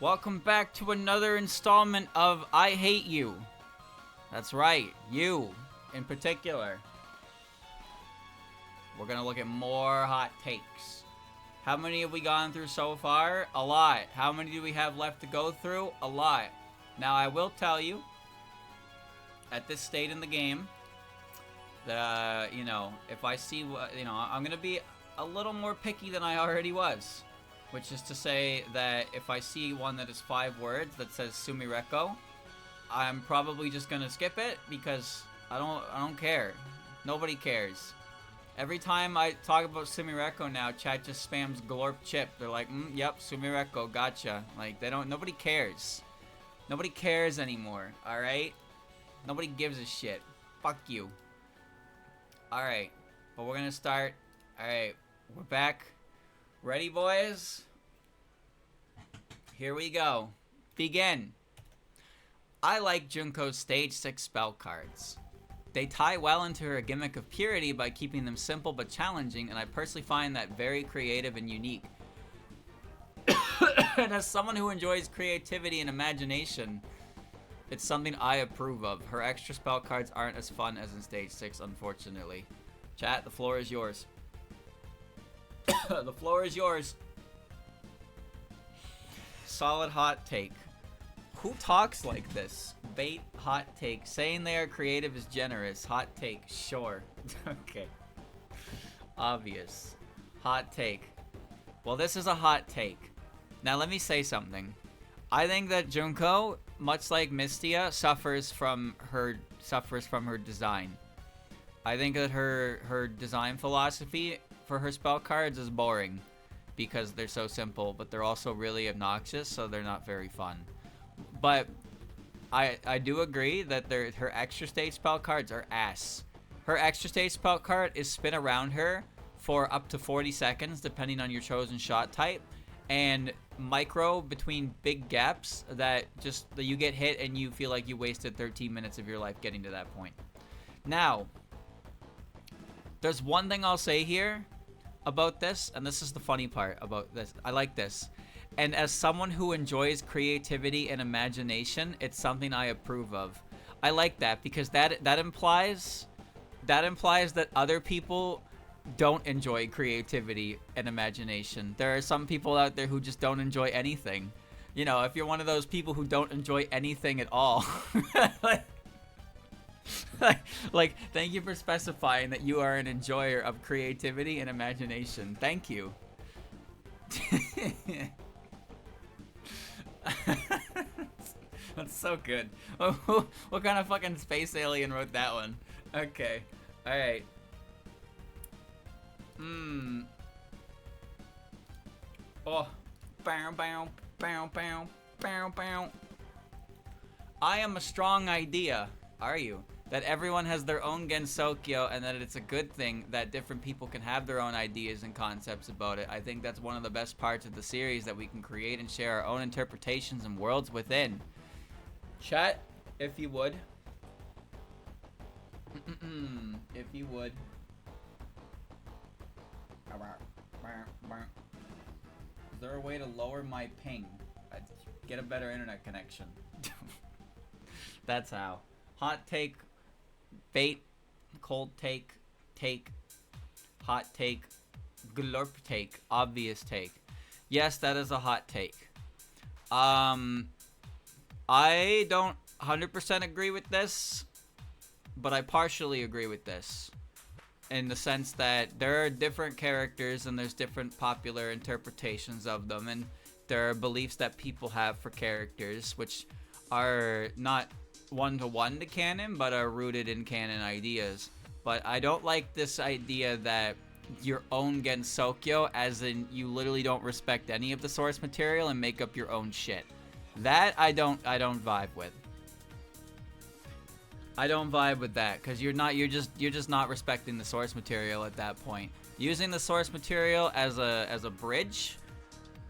Welcome back to another installment of I Hate You. That's right, you in particular. We're gonna look at more hot takes. How many have we gone through so far? A lot. How many do we have left to go through? A lot. Now I will tell you, at this state in the game, that, if I see, I'm gonna be a little more picky than I already was. Which is to say that if I see one that is 5 words that says Sumireko, I'm probably just gonna skip it because I don't care. Nobody cares. Every time I talk about Sumireko now, chat just spams glorp chip. They're like, yep, Sumireko, gotcha. Like, nobody cares. Nobody cares anymore, alright? Nobody gives a shit. Fuck you. Alright, but we're gonna start. Alright, we're back. Ready, boys? Here we go. Begin. I like Junko's stage 6 spell cards. They tie well into her gimmick of purity by keeping them simple but challenging, and I personally find that very creative and unique. And as someone who enjoys creativity and imagination, it's something I approve of. Her extra spell cards aren't as fun as in stage 6, unfortunately. Chat, the floor is yours. The floor is yours. Solid hot take. Who talks like this? Bait, hot take. Saying they are creative is generous. Hot take, sure. Okay. Obvious. Hot take. Well, this is a hot take. Now let me say something. I think that Junko, much like Mystia, suffers from her design. I think that her design philosophy for her spell cards is boring because they're so simple, but they're also really obnoxious, so they're not very fun. But I do agree that her extra stage spell cards are ass. Her extra stage spell card is spin around her for up to 40 seconds, depending on your chosen shot type, and micro between big gaps that you get hit and you feel like you wasted 13 minutes of your life getting to that point. Now, there's one thing I'll say here about this, and this is the funny part about this. I like this. And as someone who enjoys creativity and imagination, it's something I approve of. I like that because that implies that other people don't enjoy creativity and imagination. There are some people out there who just don't enjoy anything. You know, if you're one of those people who don't enjoy anything at all, like, thank you for specifying that you are an enjoyer of creativity and imagination. Thank you. That's so good. What kind of fucking space alien wrote that one? Okay. Alright. Oh. Bow, bow, bow, bow, bow, bow. I am a strong idea. Are you? That everyone has their own Gensokyo and that it's a good thing that different people can have their own ideas and concepts about it. I think that's one of the best parts of the series, that we can create and share our own interpretations and worlds within. Chat, if you would. If you would. Is there a way to lower my ping? I'd get a better internet connection. That's how. Hot take, bait, cold take, hot take, glurp take, obvious take. Yes, that is a hot take. I don't 100% agree with this, but I partially agree with this. In the sense that there are different characters and there's different popular interpretations of them, and there are beliefs that people have for characters which are not one-to-one to canon, but are rooted in canon ideas. But I don't like this idea that your own Gensokyo, as in you literally don't respect any of the source material and make up your own shit. That I don't vibe with. I don't vibe with that, because you're just not respecting the source material at that point. Using the source material as a bridge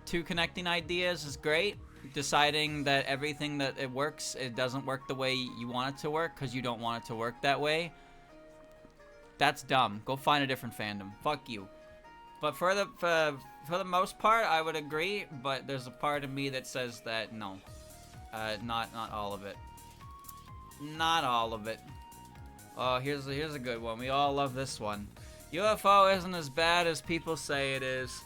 to connecting ideas is great. Deciding that everything that it works, it doesn't work the way you want it to work because you don't want it to work that way, that's dumb. Go find a different fandom. Fuck you. But for the most part, I would agree. But there's a part of me that says that no, not all of it. Not all of it. Oh, here's a good one. We all love this one. UFO isn't as bad as people say it is.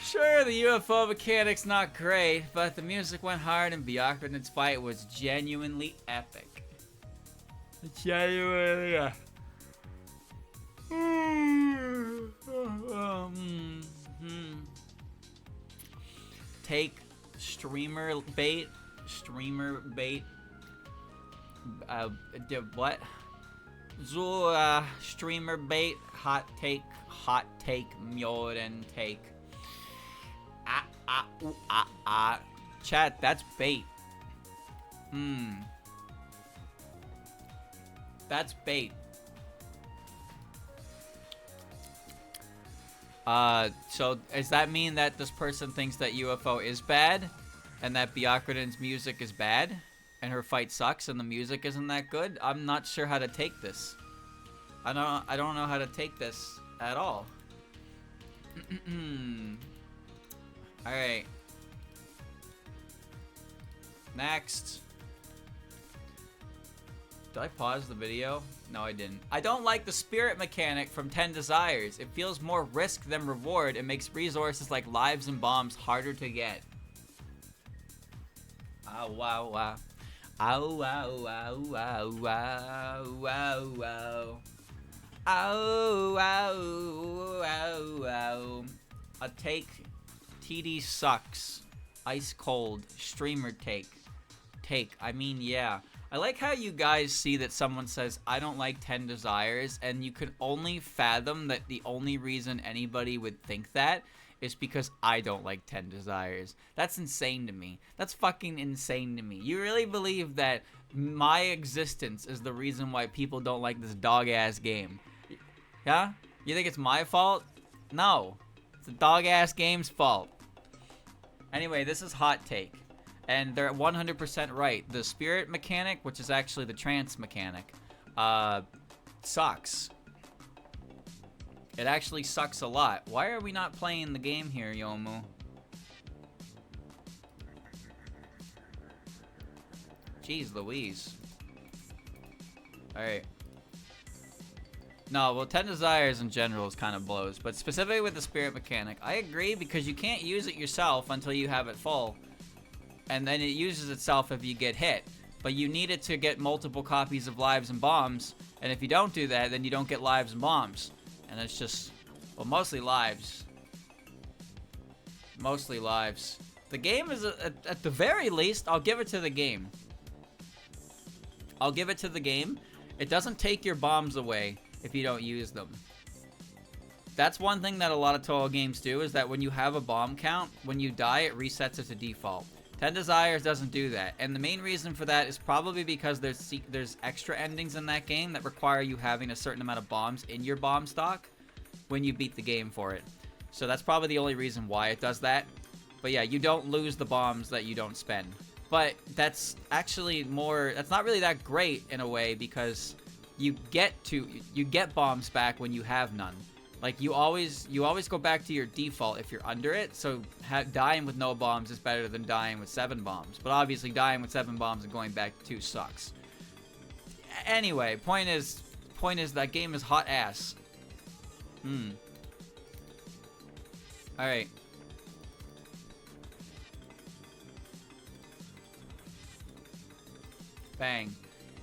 Sure, the UFO mechanic's not great, but the music went hard and Byakuran's fight was genuinely epic. Genuinely. Take streamer bait. What? Streamer bait. Hot take. Myoren take. Chat, that's bait. That's bait. So does that mean that this person thinks that UFO is bad, and that Byakuran's music is bad, and her fight sucks, and the music isn't that good? I'm not sure how to take this. I don't know how to take this at all. All right. Next. Did I pause the video? No, I didn't. I don't like the spirit mechanic from 10 Desires. It feels more risk than reward. It makes resources like lives and bombs harder to get. Ow, wow, wow. Ow, wow, wow, wow, wow, wow, wow. Ow, wow, wow, wow. A take. TD sucks. Ice cold. Streamer take. I mean, yeah. I like how you guys see that someone says, I don't like 10 Desires, and you can only fathom that the only reason anybody would think that is because I don't like 10 Desires. That's insane to me. That's fucking insane to me. You really believe that my existence is the reason why people don't like this dog-ass game? Yeah? You think it's my fault? No. It's the dog-ass game's fault. Anyway, this is hot take. And they're 100% right. The spirit mechanic, which is actually the trance mechanic, sucks. It actually sucks a lot. Why are we not playing the game here, Yomu? Jeez Louise. Alright. No, well, 10 Desires in general is kind of blows. But specifically with the spirit mechanic, I agree, because you can't use it yourself until you have it full. And then it uses itself if you get hit. But you need it to get multiple copies of lives and bombs. And if you don't do that, then you don't get lives and bombs. And it's just, well, mostly lives. Mostly lives. The game is, at the very least, I'll give it to the game. I'll give it to the game. It doesn't take your bombs away if you don't use them. That's one thing that a lot of Touhou games do, is that when you have a bomb count, when you die, it resets it to default. 10 Desires doesn't do that, and the main reason for that is probably because there's extra endings in that game that require you having a certain amount of bombs in your bomb stock when you beat the game for it. So that's probably the only reason why it does that. But yeah, you don't lose the bombs that you don't spend. But that's actually that's not really that great in a way, because you get bombs back when you have none. Like, you always go back to your default if you're under it, so dying with no bombs is better than dying with 7 bombs. But obviously, dying with 7 bombs and going back to 2 sucks. Anyway, point is that game is hot ass. Alright. Bang.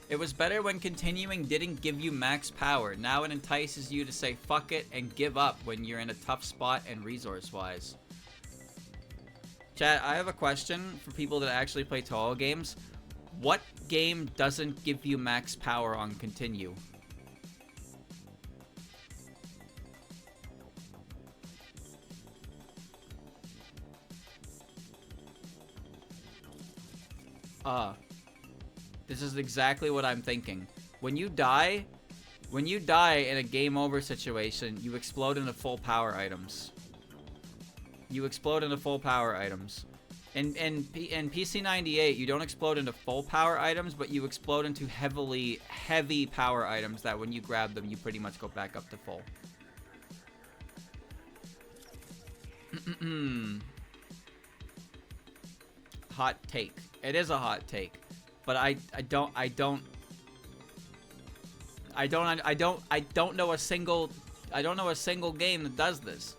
It was better when continuing didn't give you max power. Now it entices you to say fuck it and give up when you're in a tough spot and resource-wise. Chat, I have a question for people that actually play Touhou games. What game doesn't give you max power on continue? This is exactly what I'm thinking. When you die in a game over situation, you explode into full power items. You explode into full power items. In PC98, you don't explode into full power items, but you explode into heavy power items that when you grab them, you pretty much go back up to full. Hot take. It is a hot take, but I don't know a single game that does this.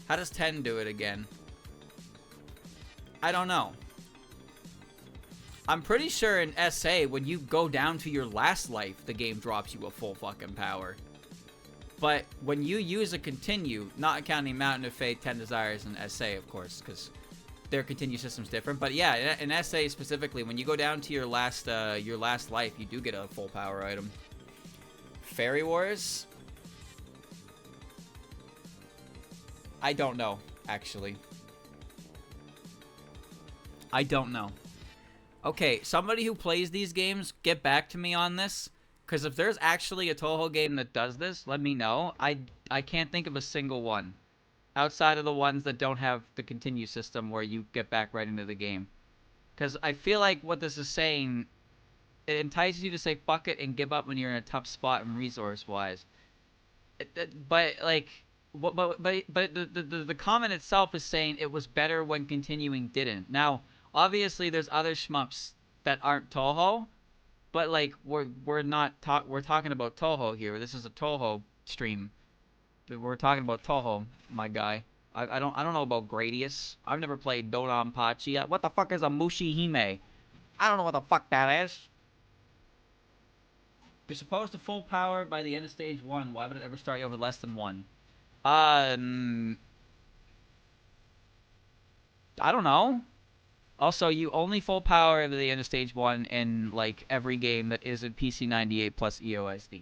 How does 10 do it again? I don't know. I'm pretty sure in SA, when you go down to your last life, the game drops you a full fucking power. But when you use a continue, not counting Mountain of Fate, 10 Desires, and SA, of course, because their continue system's different. But yeah, in SA specifically, when you go down to your last life, you do get a full power item. Fairy Wars? I don't know, actually. I don't know. Okay, somebody who plays these games, get back to me on this. Because if there's actually a Touhou game that does this, let me know. I can't think of a single one. Outside of the ones that don't have the continue system where you get back right into the game. Because I feel like what this is saying, it entices you to say fuck it and give up when you're in a tough spot and resource-wise. But, like... But the comment itself is saying it was better when continuing didn't. Now, obviously, there's other shmups that aren't Touhou, but like we're talking about Touhou here. This is a Touhou stream. We're talking about Touhou, my guy. I don't know about Gradius. I've never played Donanpachi. What the fuck is a Mushihime? I don't know what the fuck that is. You're supposed to full power by the end of stage 1. Why would it ever start you over less than 1? I don't know. Also, you only full power at the end of stage 1 in, like, every game that isn't PC98 plus EoSD.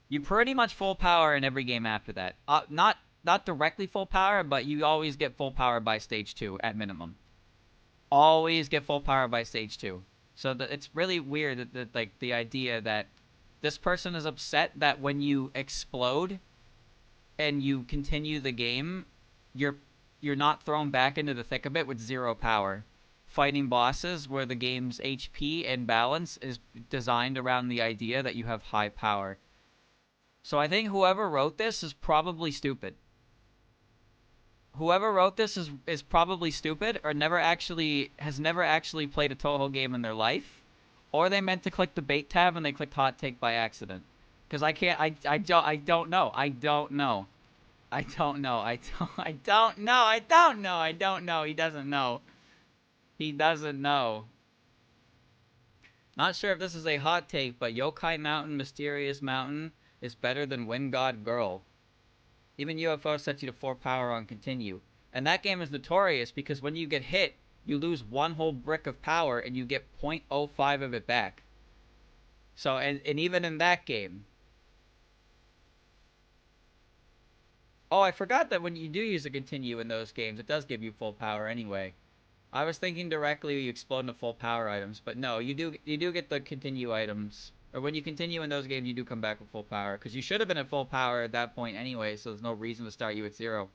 You pretty much full power in every game after that. Not directly full power, but you always get full power by stage 2, at minimum. Always get full power by stage 2. So it's really weird that, like, the idea that this person is upset that when you explode and you continue the game, you're not thrown back into the thick of it with 0 power. Fighting bosses where the game's HP and balance is designed around the idea that you have high power. So I think whoever wrote this is probably stupid. Whoever wrote this is probably stupid or has never actually played a Touhou game in their life. Or they meant to click the bait tab and they clicked hot take by accident. Because I can't, I don't know. I don't know. He doesn't know. He doesn't know. Not sure if this is a hot take, but Yokai Mountain, Mysterious Mountain is better than Wind God Girl. Even UFO sets you to 4 power on continue. And that game is notorious because when you get hit, you lose 1 whole brick of power and you get 0.05 of it back. So, and even in that game. Oh, I forgot that when you do use a continue in those games, it does give you full power anyway. I was thinking directly you explode into full power items, but no, you do get the continue items. Or when you continue in those games, you do come back with full power. Because you should have been at full power at that point anyway, so there's no reason to start you at 0.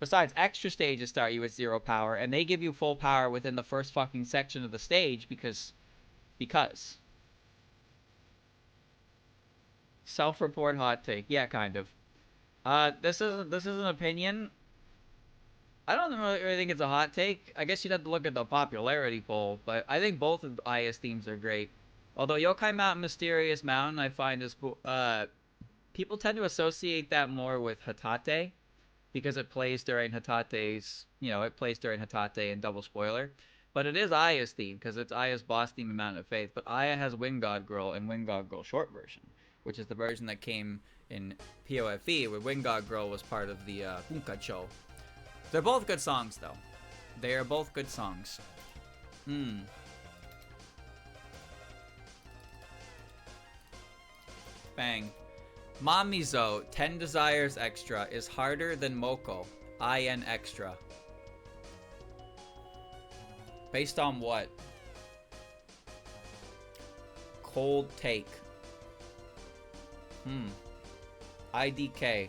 Besides, extra stages start you at 0 power, and they give you full power within the first fucking section of the stage because. Self-report hot take. Yeah, kind of. This is an opinion. I don't really think it's a hot take. I guess you'd have to look at the popularity poll, but I think both of IS themes are great. Although Yokai Mountain, Mysterious Mountain, I find is people tend to associate that more with Hatate because it plays during Hatate's, it plays during Hatate and double spoiler. But it is Aya's theme because it's Aya's boss theme in Mountain of Faith. But Aya has Wind God Girl and Wind God Girl short version, which is the version that came in POFE, where Wind God Girl was part of the Bunkacho. They're both good songs, though. They are both good songs. Bang. Mamizo, 10 Desires Extra, is harder than Moko. IN Extra. Based on what? Cold take. IDK.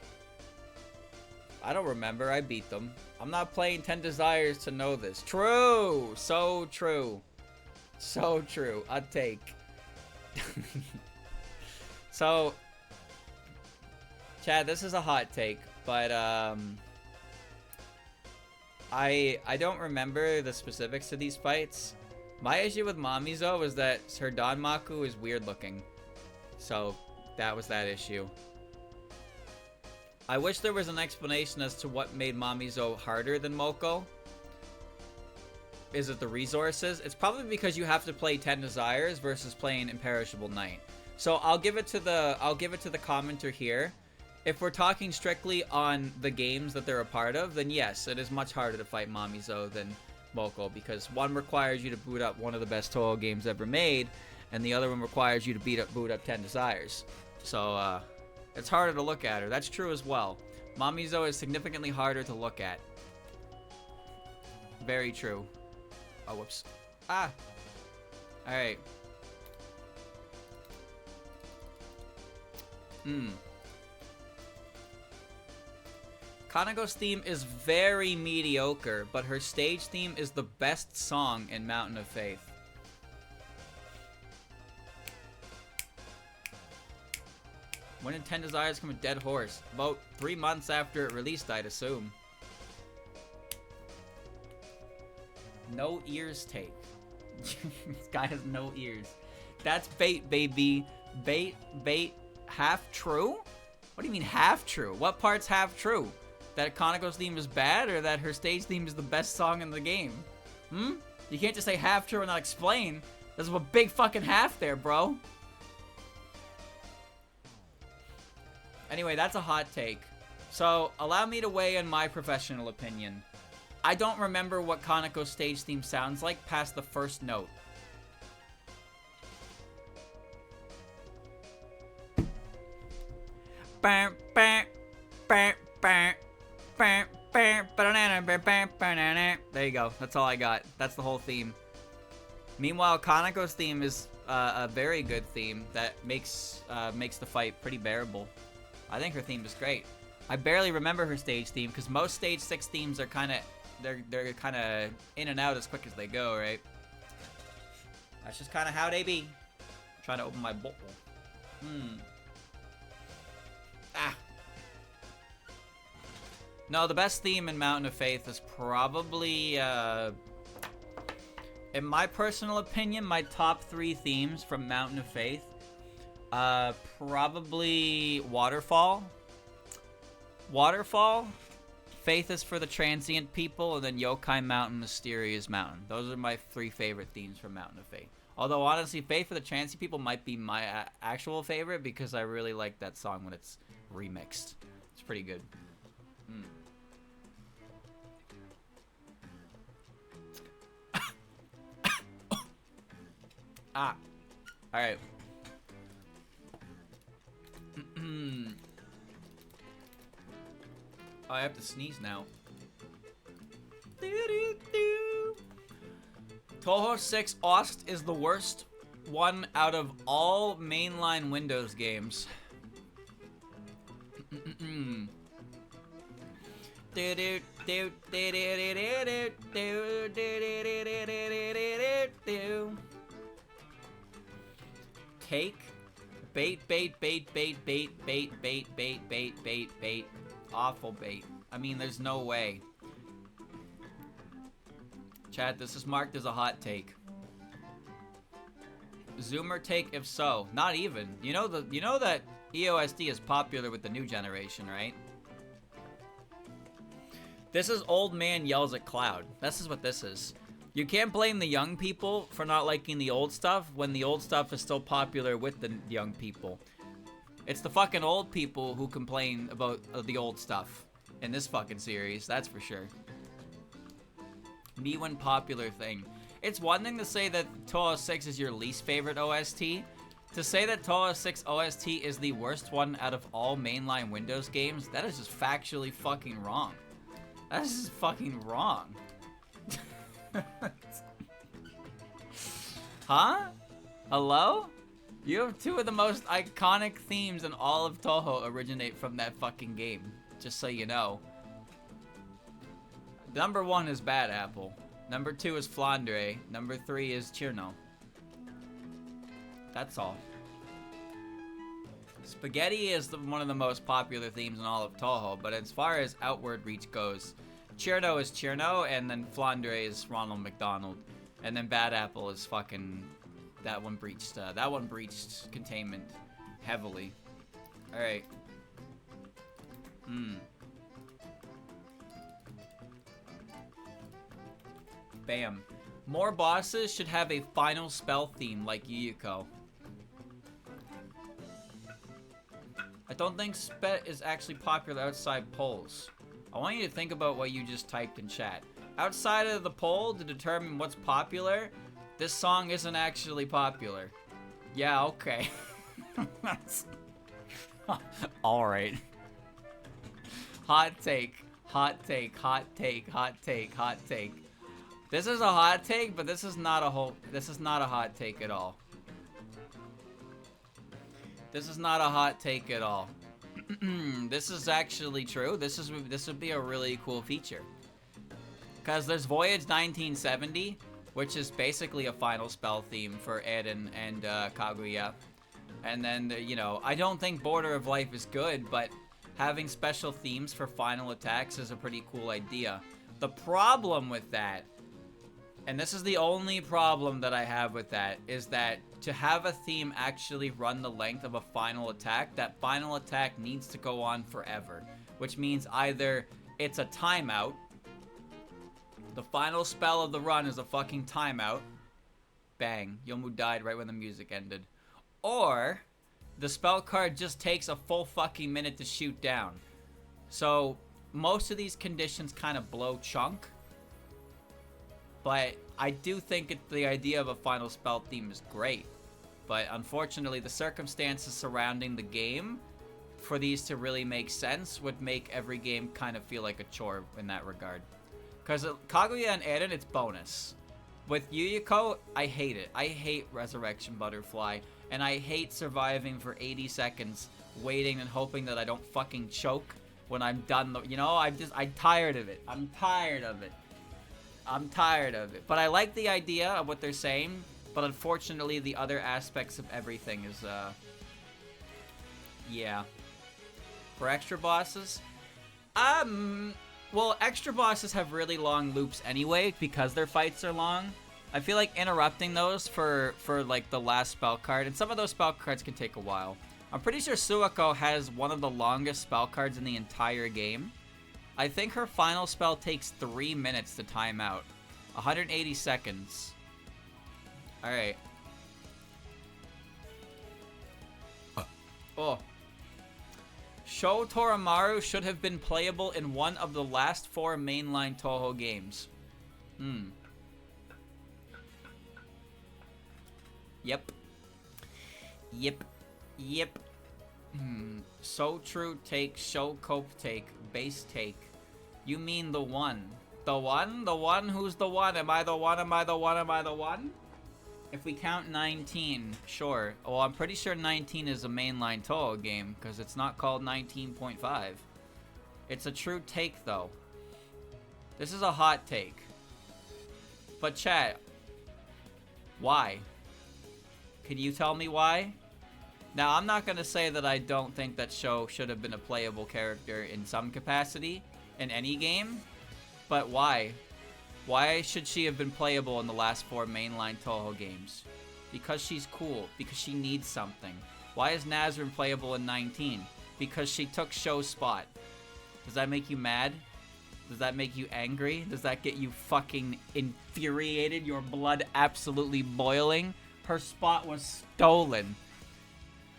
I don't remember. I beat them. I'm not playing 10 Desires to know this. True! So true. So true. A take. So, Chad, this is a hot take, but I don't remember the specifics to these fights. My issue with Mamizo was that her Danmaku is weird looking. So, that was that issue. I wish there was an explanation as to what made Mamizo harder than Moko. Is it the resources? It's probably because you have to play 10 Desires versus playing Imperishable Night. So I'll give it to the commenter here. If we're talking strictly on the games that they're a part of, then yes, it is much harder to fight Mamizo than Moko, because one requires you to boot up one of the best Touhou games ever made, and the other one requires you to boot up 10 Desires. So it's harder to look at her. That's true as well. Mamizo is significantly harder to look at. Very true. Oh, whoops. Ah! Alright. Kanago's theme is very mediocre, but her stage theme is the best song in Mountain of Faith. When did 10 Desires come a dead horse? About 3 months after it released, I'd assume. No ears take. This guy has no ears. That's bait, baby. Bait, half true? What do you mean half true? What part's half true? That Kanako's theme is bad, or that her stage theme is the best song in the game? You can't just say half true and not explain. There's a big fucking half there, bro. Anyway, that's a hot take. So, allow me to weigh in my professional opinion. I don't remember what Kanako's stage theme sounds like past the first note. There you go. That's all I got. That's the whole theme. Meanwhile, Kanako's theme is a very good theme that makes the fight pretty bearable. I think her theme is great. I barely remember her stage theme because most stage 6 themes are kind of they're kind of in and out as quick as they go, right? That's just kind of how they be. I'm trying to open my bowl. No, the best theme in Mountain of Faith is probably, in my personal opinion, my top 3 themes from Mountain of Faith. Probably Waterfall. Faith is for the transient people, and then Yokai Mountain, Mysterious Mountain. Those are my 3 favorite themes from Mountain of Faith. Although, honestly, Faith for the transient people might be my actual favorite, because I really like that song when it's remixed. It's pretty good. Alright. Oh, I have to sneeze now. Touhou 6 EoSD is the worst one out of all mainline Windows games. Take bait. Awful bait. I mean, there's no way. Chat, this is marked as a hot take. Zoomer take if so. Not even. You know that EoSD is popular with the new generation, right? This is old man yells at cloud. This is what this is. You can't blame the young people for not liking the old stuff when the old stuff is still popular with the young people. It's the fucking old people who complain about the old stuff in this fucking series, that's for sure. Me when popular thing. It's one thing to say that Touhou 6 is your least favorite OST. To say that Touhou 6 OST is the worst one out of all mainline Windows games, that is just factually fucking wrong. That is just fucking wrong. Huh? Hello? You have 2 of the most iconic themes in all of Touhou originate from that fucking game. Just so you know. Number 1 is Bad Apple. Number 2 is Flandre. Number 3 is Chirno. That's all. Spaghetti is one of the most popular themes in all of Touhou, but as far as outward reach goes, Cherno is Cherno, and then Flandre is Ronald McDonald, and then Bad Apple is fucking that one breached containment heavily. All right. Bam. More bosses should have a final spell theme like Yuyuko. I don't think Spet is actually popular outside polls. I want you to think about what you just typed in chat. Outside of the poll to determine what's popular, this song isn't actually popular. Yeah, okay. Alright. Hot take. Hot take. Hot take. Hot take. Hot take. This is a hot take, but this is not a hot take at all. This is not a hot take at all. This is actually true. This would be a really cool feature. Cause there's Voyage 1970, which is basically a final spell theme for Eren and Kaguya. And then you know, I don't think Border of Life is good, but having special themes for final attacks is a pretty cool idea. The problem with that, and this is the only problem that I have with that, is that to have a theme actually run the length of a final attack, that final attack needs to go on forever. Which means either it's a timeout, the final spell of the run is a fucking timeout, bang, Yomu died right when the music ended, or the spell card just takes a full fucking minute to shoot down. So most of these conditions kind of blow chunk. But I do think the idea of a final spell theme is great. But unfortunately, the circumstances surrounding the game, for these to really make sense, would make every game kind of feel like a chore in that regard. Because Kaguya and Eren, it's bonus. With Yuyuko, I hate it. I hate Resurrection Butterfly. And I hate surviving for 80 seconds, waiting and hoping that I don't fucking choke when I'm done. You know, I'm tired of it. I'm tired of it. I'm tired of it. But I like the idea of what they're saying, but unfortunately the other aspects of everything is, yeah. For extra bosses? Well, extra bosses have really long loops anyway, because their fights are long. I feel like interrupting those for like, the last spell card, and some of those spell cards can take a while. I'm pretty sure Suwako has one of the longest spell cards in the entire game. I think her final spell takes 3 minutes to time out. 180 seconds. Alright. Oh. Sho Toramaru should have been playable in one of the last 4 mainline Touhou games. Yep. Yep. Yep. So true take, show cope take, base take. You mean the one? The one? The one? Who's the one? Am I the one? Am I the one? Am I the one? If we count 19, sure. Well, I'm pretty sure 19 is a mainline Touhou game, because it's not called 19.5. It's a true take, though. This is a hot take. But chat, why? Can you tell me why? Now, I'm not going to say that I don't think that Sho should have been a playable character in some capacity in any game, but why? Why should she have been playable in the last 4 mainline Touhou games? Because she's cool. Because she needs something. Why is Nazrin playable in 19? Because she took Sho's spot. Does that make you mad? Does that make you angry? Does that get you fucking infuriated? Your blood absolutely boiling? Her spot was stolen.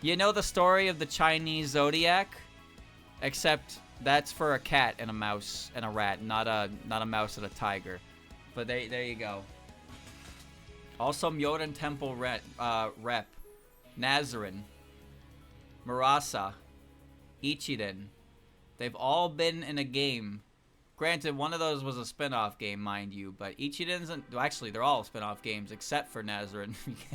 You know the story of the Chinese zodiac? Except that's for a cat and a mouse and a rat, not a mouse and a tiger. But there you go. Also, Myoden Temple rep, Nazrin, Murasa, Ichiden. They've all been in a game. Granted, one of those was a spin-off game, mind you, but Ichiden's actually, they're all spin-off games, except for Nazrin,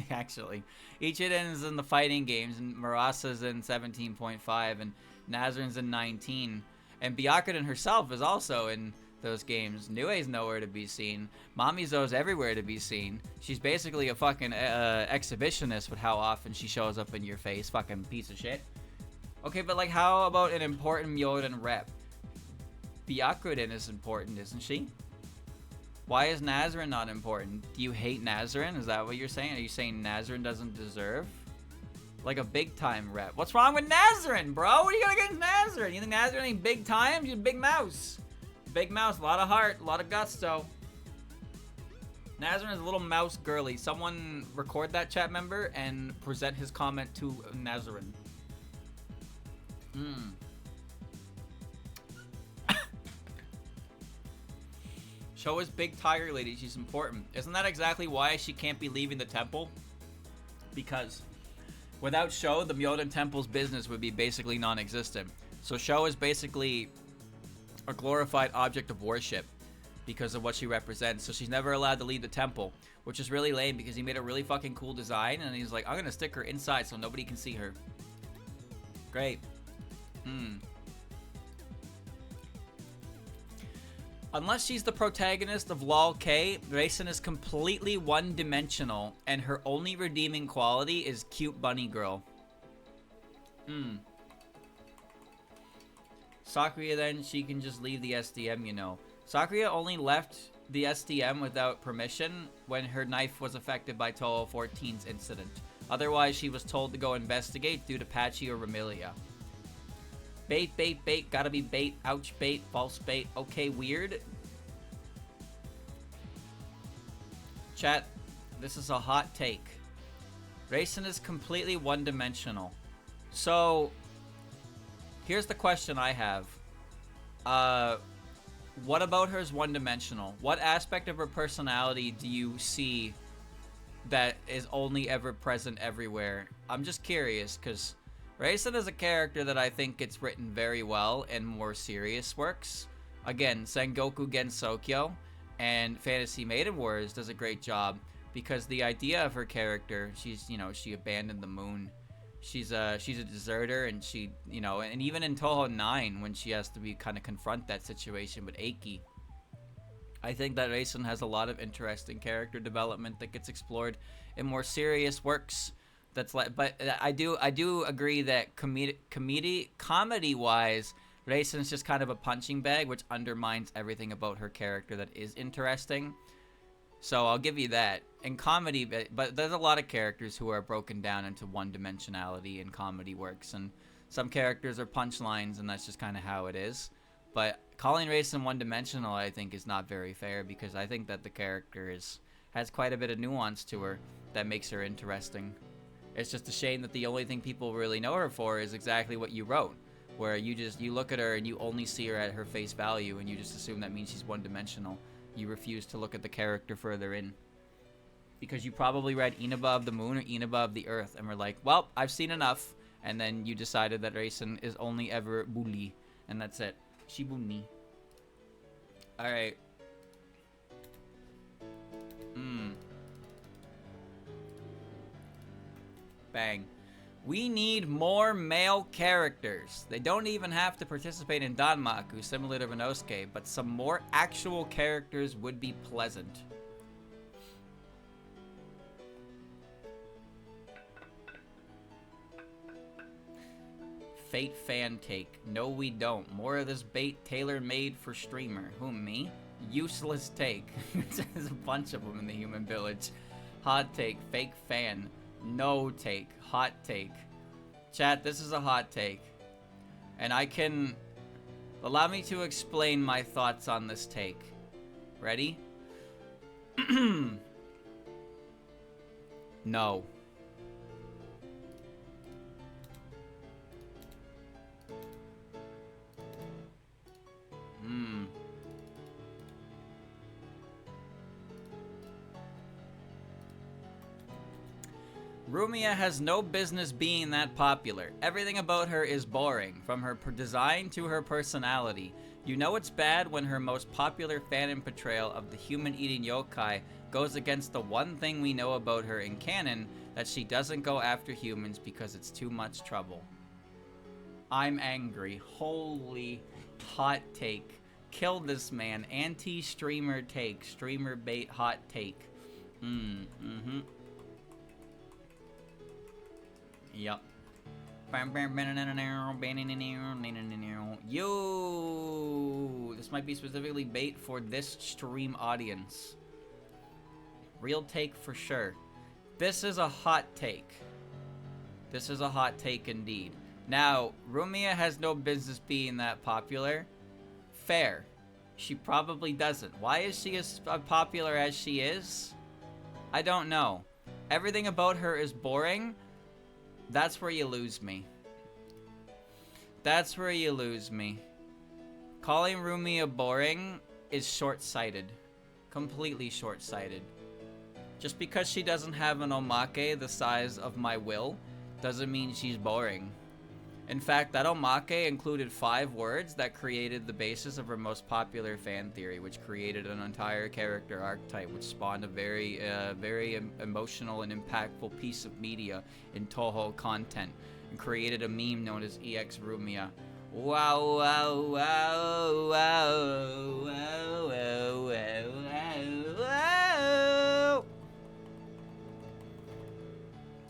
actually. Ichiden's in the fighting games, and Murasa's in 17.5, and Nazrin's in 19. And Byakuren herself is also in those games. Nue's nowhere to be seen. Mamizo's everywhere to be seen. She's basically a fucking exhibitionist with how often she shows up in your face. Fucking piece of shit. Okay, but like, how about an important Myoden rep? Byakurin is important, isn't she? Why is Nazarin not important? Do you hate Nazarin? Is that what you're saying? Are you saying Nazarin doesn't deserve? Like a big time rep. What's wrong with Nazarin, bro? What are you gonna get Nazarin? You think Nazarin ain't big time? She's a big mouse. Big mouse, a lot of heart, a lot of gusto. Nazarin is a little mouse girly. Someone record that chat member and present his comment to Nazarin. Show is big tiger lady. She's important. Isn't that exactly why she can't be leaving the temple? Because without Sho, the Myoden Temple's business would be basically non-existent. So Sho is basically a glorified object of worship because of what she represents. So she's never allowed to leave the temple, which is really lame because he made a really fucking cool design and he's like, I'm gonna stick her inside so nobody can see her. Great. Unless she's the protagonist of LOL K, Raisin is completely one-dimensional, and her only redeeming quality is cute bunny girl. Sakuya then, she can just leave the SDM, you know. Sakuya only left the SDM without permission when her knife was affected by Touhou 14's incident. Otherwise, she was told to go investigate due to Patchy or Remilia. Bait, bait, bait, gotta be bait, ouch bait, false bait, okay, weird. Chat, this is a hot take. Raisin is completely one-dimensional. So, here's the question I have. What about her is one-dimensional? What aspect of her personality do you see that is only ever present everywhere? I'm just curious, because Raisin is a character that I think gets written very well in more serious works. Again, Sengoku Gensokyo and Fantasy Maiden Wars does a great job because the idea of her character, she's, you know, she abandoned the moon. She's a deserter, and she, you know, and even in Touhou 9 when she has to be kind of confront that situation with Eiki. I think that Raisin has a lot of interesting character development that gets explored in more serious works. That's like, but I do agree that comedy-wise, Raisin's just kind of a punching bag, which undermines everything about her character that is interesting. So I'll give you that. In comedy, but there's a lot of characters who are broken down into one-dimensionality in comedy works, and some characters are punchlines, and that's just kind of how it is. But calling Raisin one-dimensional, I think, is not very fair, because I think that the character has quite a bit of nuance to her that makes her interesting. It's just a shame that the only thing people really know her for is exactly what you wrote, where you look at her and you only see her at her face value, and you just assume that means she's one-dimensional. You refuse to look at the character further in. Because you probably read Inaba of the Moon or Inaba of the Earth and were like, well, I've seen enough. And then you decided that Raisin is only ever bully. And that's it. Shibuni. Alright. Bang. We need more male characters. They don't even have to participate in Danmaku, similar to Renosuke, but some more actual characters would be pleasant. Fate fan take. No, we don't. More of this bait tailor-made for streamer. Who, me? Useless take. There's a bunch of them in the human village. Hot take. Fake fan. No take. Hot take. Chat, this is a hot take. And I can... Allow me to explain my thoughts on this take. Ready? No. Rumia has no business being that popular. Everything about her is boring, from her design to her personality. You know it's bad when her most popular fanon portrayal of the human-eating yokai goes against the one thing we know about her in canon, that she doesn't go after humans because it's too much trouble. I'm angry. Holy hot take. Kill this man. Anti-streamer take. Streamer bait hot take. Yup. Yo, this might be specifically bait for this stream audience. Real take for sure. This is a hot take. This is a hot take indeed. Now, Rumia has no business being that popular. Fair. She probably doesn't. Why is she as popular as she is? I don't know. Everything about her is boring. That's where you lose me. That's where you lose me. Calling Rumia boring is short-sighted. Completely short-sighted. Just because she doesn't have an omake the size of my will doesn't mean she's boring. In fact, that omake included 5 words that created the basis of her most popular fan theory, which created an entire character archetype, which spawned a very emotional and impactful piece of media in Touhou content, and created a meme known as EX Rumia. Wow, wow, wow, wow, wow, wow, wow, wow.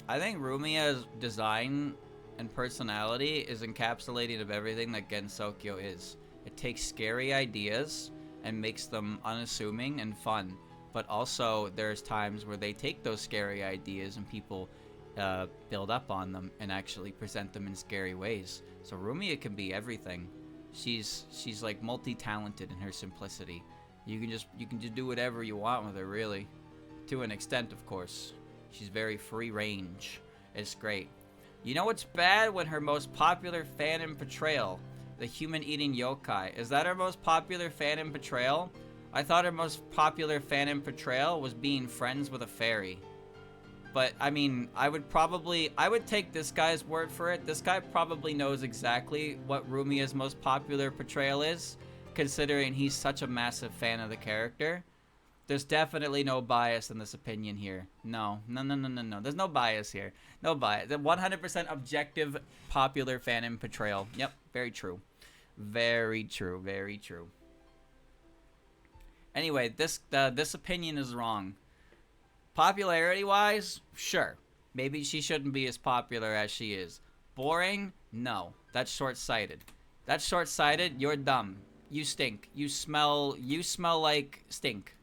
I think Rumia's design and personality is encapsulated of everything that Gensokyo is. It takes scary ideas and makes them unassuming and fun, but also there's times where they take those scary ideas and people build up on them and actually present them in scary ways. So Rumia can be everything. She's like multi-talented in her simplicity. You can just do whatever you want with her, really, to an extent, of course. She's very free range. It's great. You know what's bad? When her most popular fan and portrayal, the human-eating yokai. Is that her most popular fan and portrayal? I thought her most popular fan and portrayal was being friends with a fairy. But, I mean, I would take this guy's word for it. This guy probably knows exactly what Rumia's most popular portrayal is, considering he's such a massive fan of the character. There's definitely no bias in this opinion here. No. There's no bias here. No bias. The 100% objective, popular fan and portrayal. Yep, very true. Very true. Very true. Anyway, this opinion is wrong. Popularity-wise, sure. Maybe she shouldn't be as popular as she is. Boring? No. That's short-sighted. That's short-sighted. You're dumb. You stink. You smell like stink.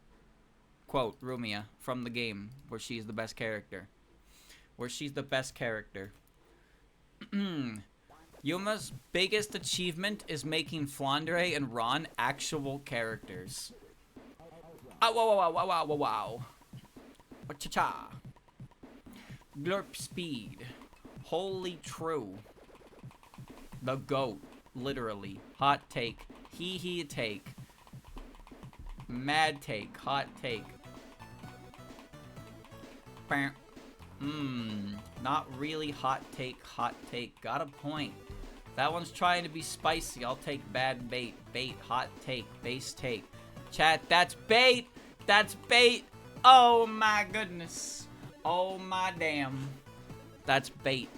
Quote, Rumia, from the game, where she's the best character. Yuma's biggest achievement is making Flandre and Ron actual characters. Wow. Cha-cha. Glurp speed. Holy true. The GOAT. Literally. Hot take. Hee take. Mad take. Hot take. Not really hot take. Got a point. That one's trying to be spicy. I'll take bad bait. Bait. Hot take. Base take. Chat, that's bait. That's bait. Oh my goodness. Oh my damn. That's bait.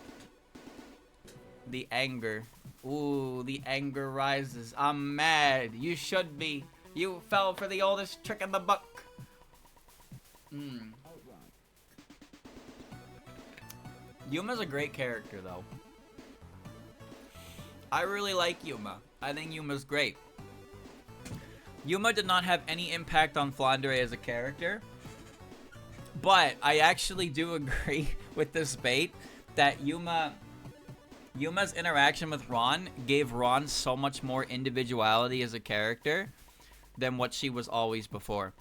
The anger. Ooh, the anger rises. I'm mad. You should be. You fell for the oldest trick in the book. Yuma's a great character, though. I really like Yuma. I think Yuma's great. Yuma did not have any impact on Flandre as a character, but I actually do agree with this bait that Yuma's interaction with Ron gave Ron so much more individuality as a character than what she was always before.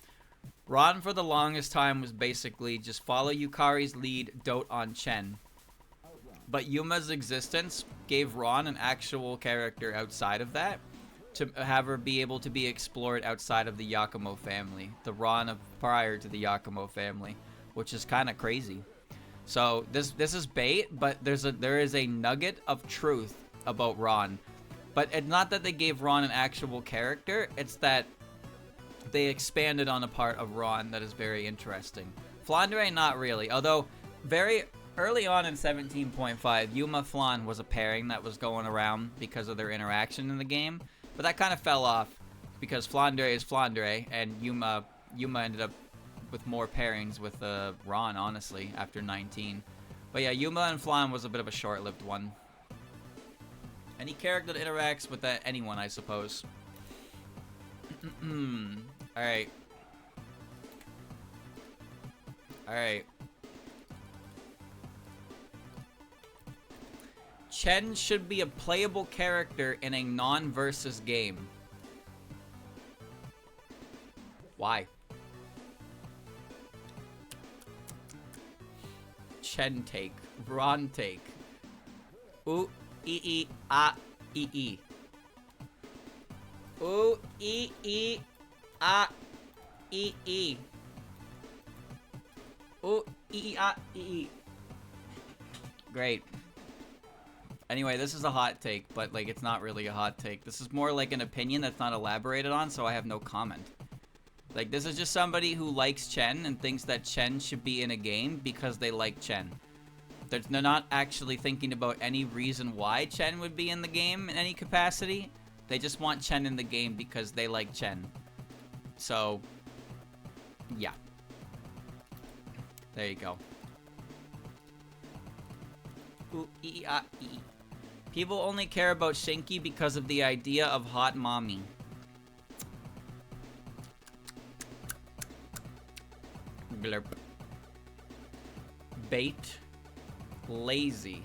Ron, for the longest time, was basically just follow Yukari's lead, dote on Chen. But Yuma's existence gave Ron an actual character outside of that, to have her be able to be explored outside of the Yakumo family, the Ron of prior to the Yakumo family, which is kind of crazy. So this is bait, but there is a nugget of truth about Ron. But it's not that they gave Ron an actual character, it's that they expanded on a part of Ron that is very interesting. Flandre, not really, although very early on in 17.5, Yuma Flan was a pairing that was going around because of their interaction in the game, but that kind of fell off because Flandre is Flandre, and Yuma ended up with more pairings with Ron, honestly, after 19. But yeah, Yuma and Flan was a bit of a short-lived one. Any character that interacts with anyone, I suppose. Alright. Alright. Chen should be a playable character in a non-versus game. Why? Chen take. Ron take. Ooh, ah, ee. Ooh, ah, ee. Ooh, ah, ee. Great. Anyway, this is a hot take, but, like, it's not really a hot take. This is more like an opinion that's not elaborated on, so I have no comment. Like, this is just somebody who likes Chen and thinks that Chen should be in a game because they like Chen. They're not actually thinking about any reason why Chen would be in the game in any capacity. They just want Chen in the game because they like Chen. So, yeah. There you go. Ooh, ah, ee. People only care about Shinky because of the idea of hot mommy. Blurp. Bait. Lazy.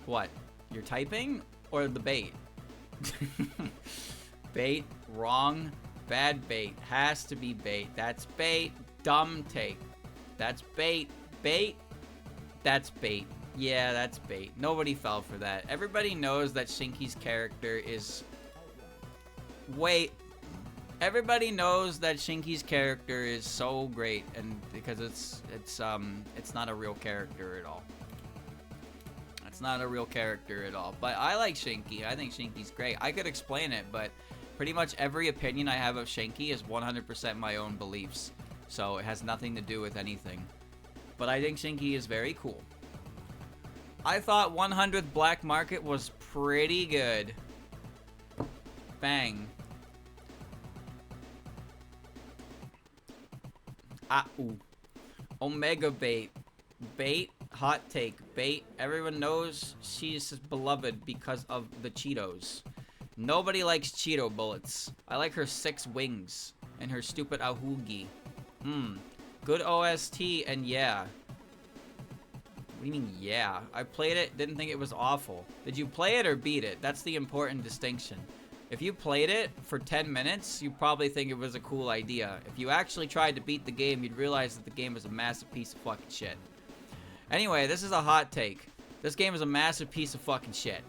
What? You're typing? Or the bait? Bait. Wrong. Bad bait. Has to be bait. That's bait. Dumb take. That's bait. Bait. That's bait. Yeah, that's bait. Nobody fell for that. Everybody knows that Shinky's character is... Wait. Everybody knows that Shinky's character is so great, and because it's not a real character at all. It's not a real character at all. But I like Shinky. I think Shinky's great. I could explain it, but pretty much every opinion I have of Shinky is 100% my own beliefs. So it has nothing to do with anything. But I think Shinky is very cool. I thought 100th Black Market was pretty good. Bang. Ah, ooh. Omega bait. Bait. Hot take. Bait. Everyone knows she's beloved because of the Cheetos. Nobody likes Cheeto bullets. I like her 6 wings and her stupid ahugi. Good OST and yeah. What do you mean, yeah? I played it, didn't think it was awful. Did you play it or beat it? That's the important distinction. If you played it for 10 minutes, you probably think it was a cool idea. If you actually tried to beat the game, you'd realize that the game was a massive piece of fucking shit. Anyway, this is a hot take. This game is a massive piece of fucking shit.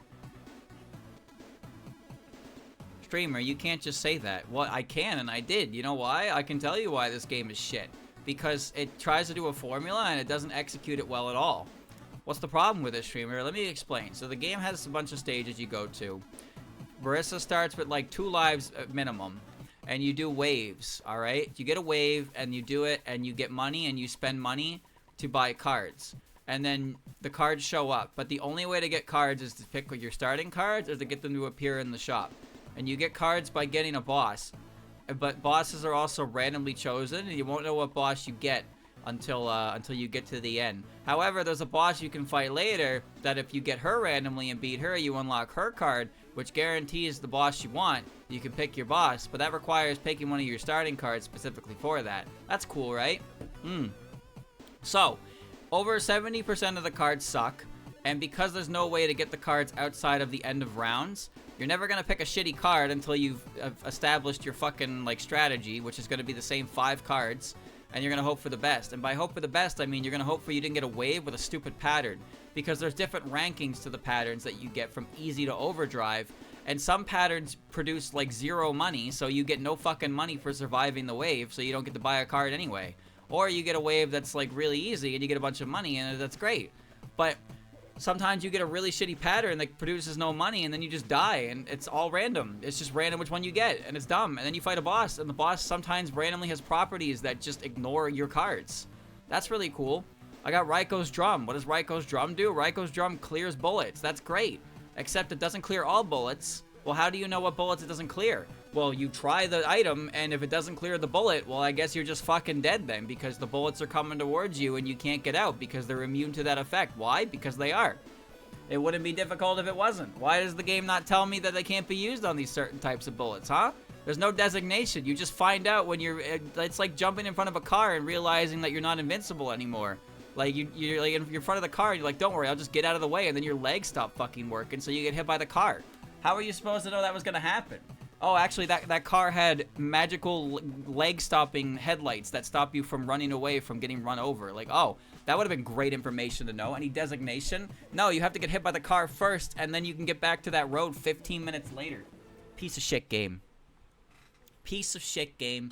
Streamer, you can't just say that. Well, I can, and I did. You know why? I can tell you why this game is shit. Because it tries to do a formula, and it doesn't execute it well at all. What's the problem with this, streamer? Let me explain. So the game has a bunch of stages you go to. Marissa starts with like 2 lives at minimum. And you do waves, alright? You get a wave, and you do it, and you get money, and you spend money to buy cards. And then the cards show up. But the only way to get cards is to pick your starting cards, or to get them to appear in the shop. And you get cards by getting a boss. But bosses are also randomly chosen, and you won't know what boss you get until you get to the end. However, there's a boss you can fight later that if you get her randomly and beat her, you unlock her card, which guarantees the boss you want. You can pick your boss, but that requires picking one of your starting cards specifically for that. That's cool, right? So, over 70% of the cards suck, and because there's no way to get the cards outside of the end of rounds, you're never gonna pick a shitty card until you've established your fucking, like, strategy, which is gonna be the same 5 cards, and you're gonna hope for the best. And by hope for the best, I mean you're gonna hope for you didn't get a wave with a stupid pattern, because there's different rankings to the patterns that you get from easy to overdrive, and some patterns produce, like, 0 money, so you get no fucking money for surviving the wave, so you don't get to buy a card anyway. Or you get a wave that's, like, really easy, and you get a bunch of money, and that's great. But sometimes you get a really shitty pattern that produces no money, and then you just die, and it's all random. It's just random which one you get, and it's dumb. And then you fight a boss, and the boss sometimes randomly has properties that just ignore your cards. That's really cool. I got Raiko's Drum. What does Raiko's Drum do? Raiko's Drum clears bullets. That's great. Except it doesn't clear all bullets. Well, how do you know what bullets it doesn't clear? Well, you try the item, and if it doesn't clear the bullet, well, I guess you're just fucking dead then, because the bullets are coming towards you, and you can't get out, because they're immune to that effect. Why? Because they are. It wouldn't be difficult if it wasn't. Why does the game not tell me that they can't be used on these certain types of bullets, huh? There's no designation. You just find out when you're... It's like jumping in front of a car and realizing that you're not invincible anymore. Like, you're like in front of the car and you're like, don't worry, I'll just get out of the way, and then your legs stop fucking working, so you get hit by the car. How are you supposed to know that was gonna happen? Oh, actually, that car had magical leg-stopping headlights that stop you from running away from getting run over. Like, oh, that would have been great information to know. Any designation? No, you have to get hit by the car first, and then you can get back to that road 15 minutes later. Piece of shit game. Piece of shit game.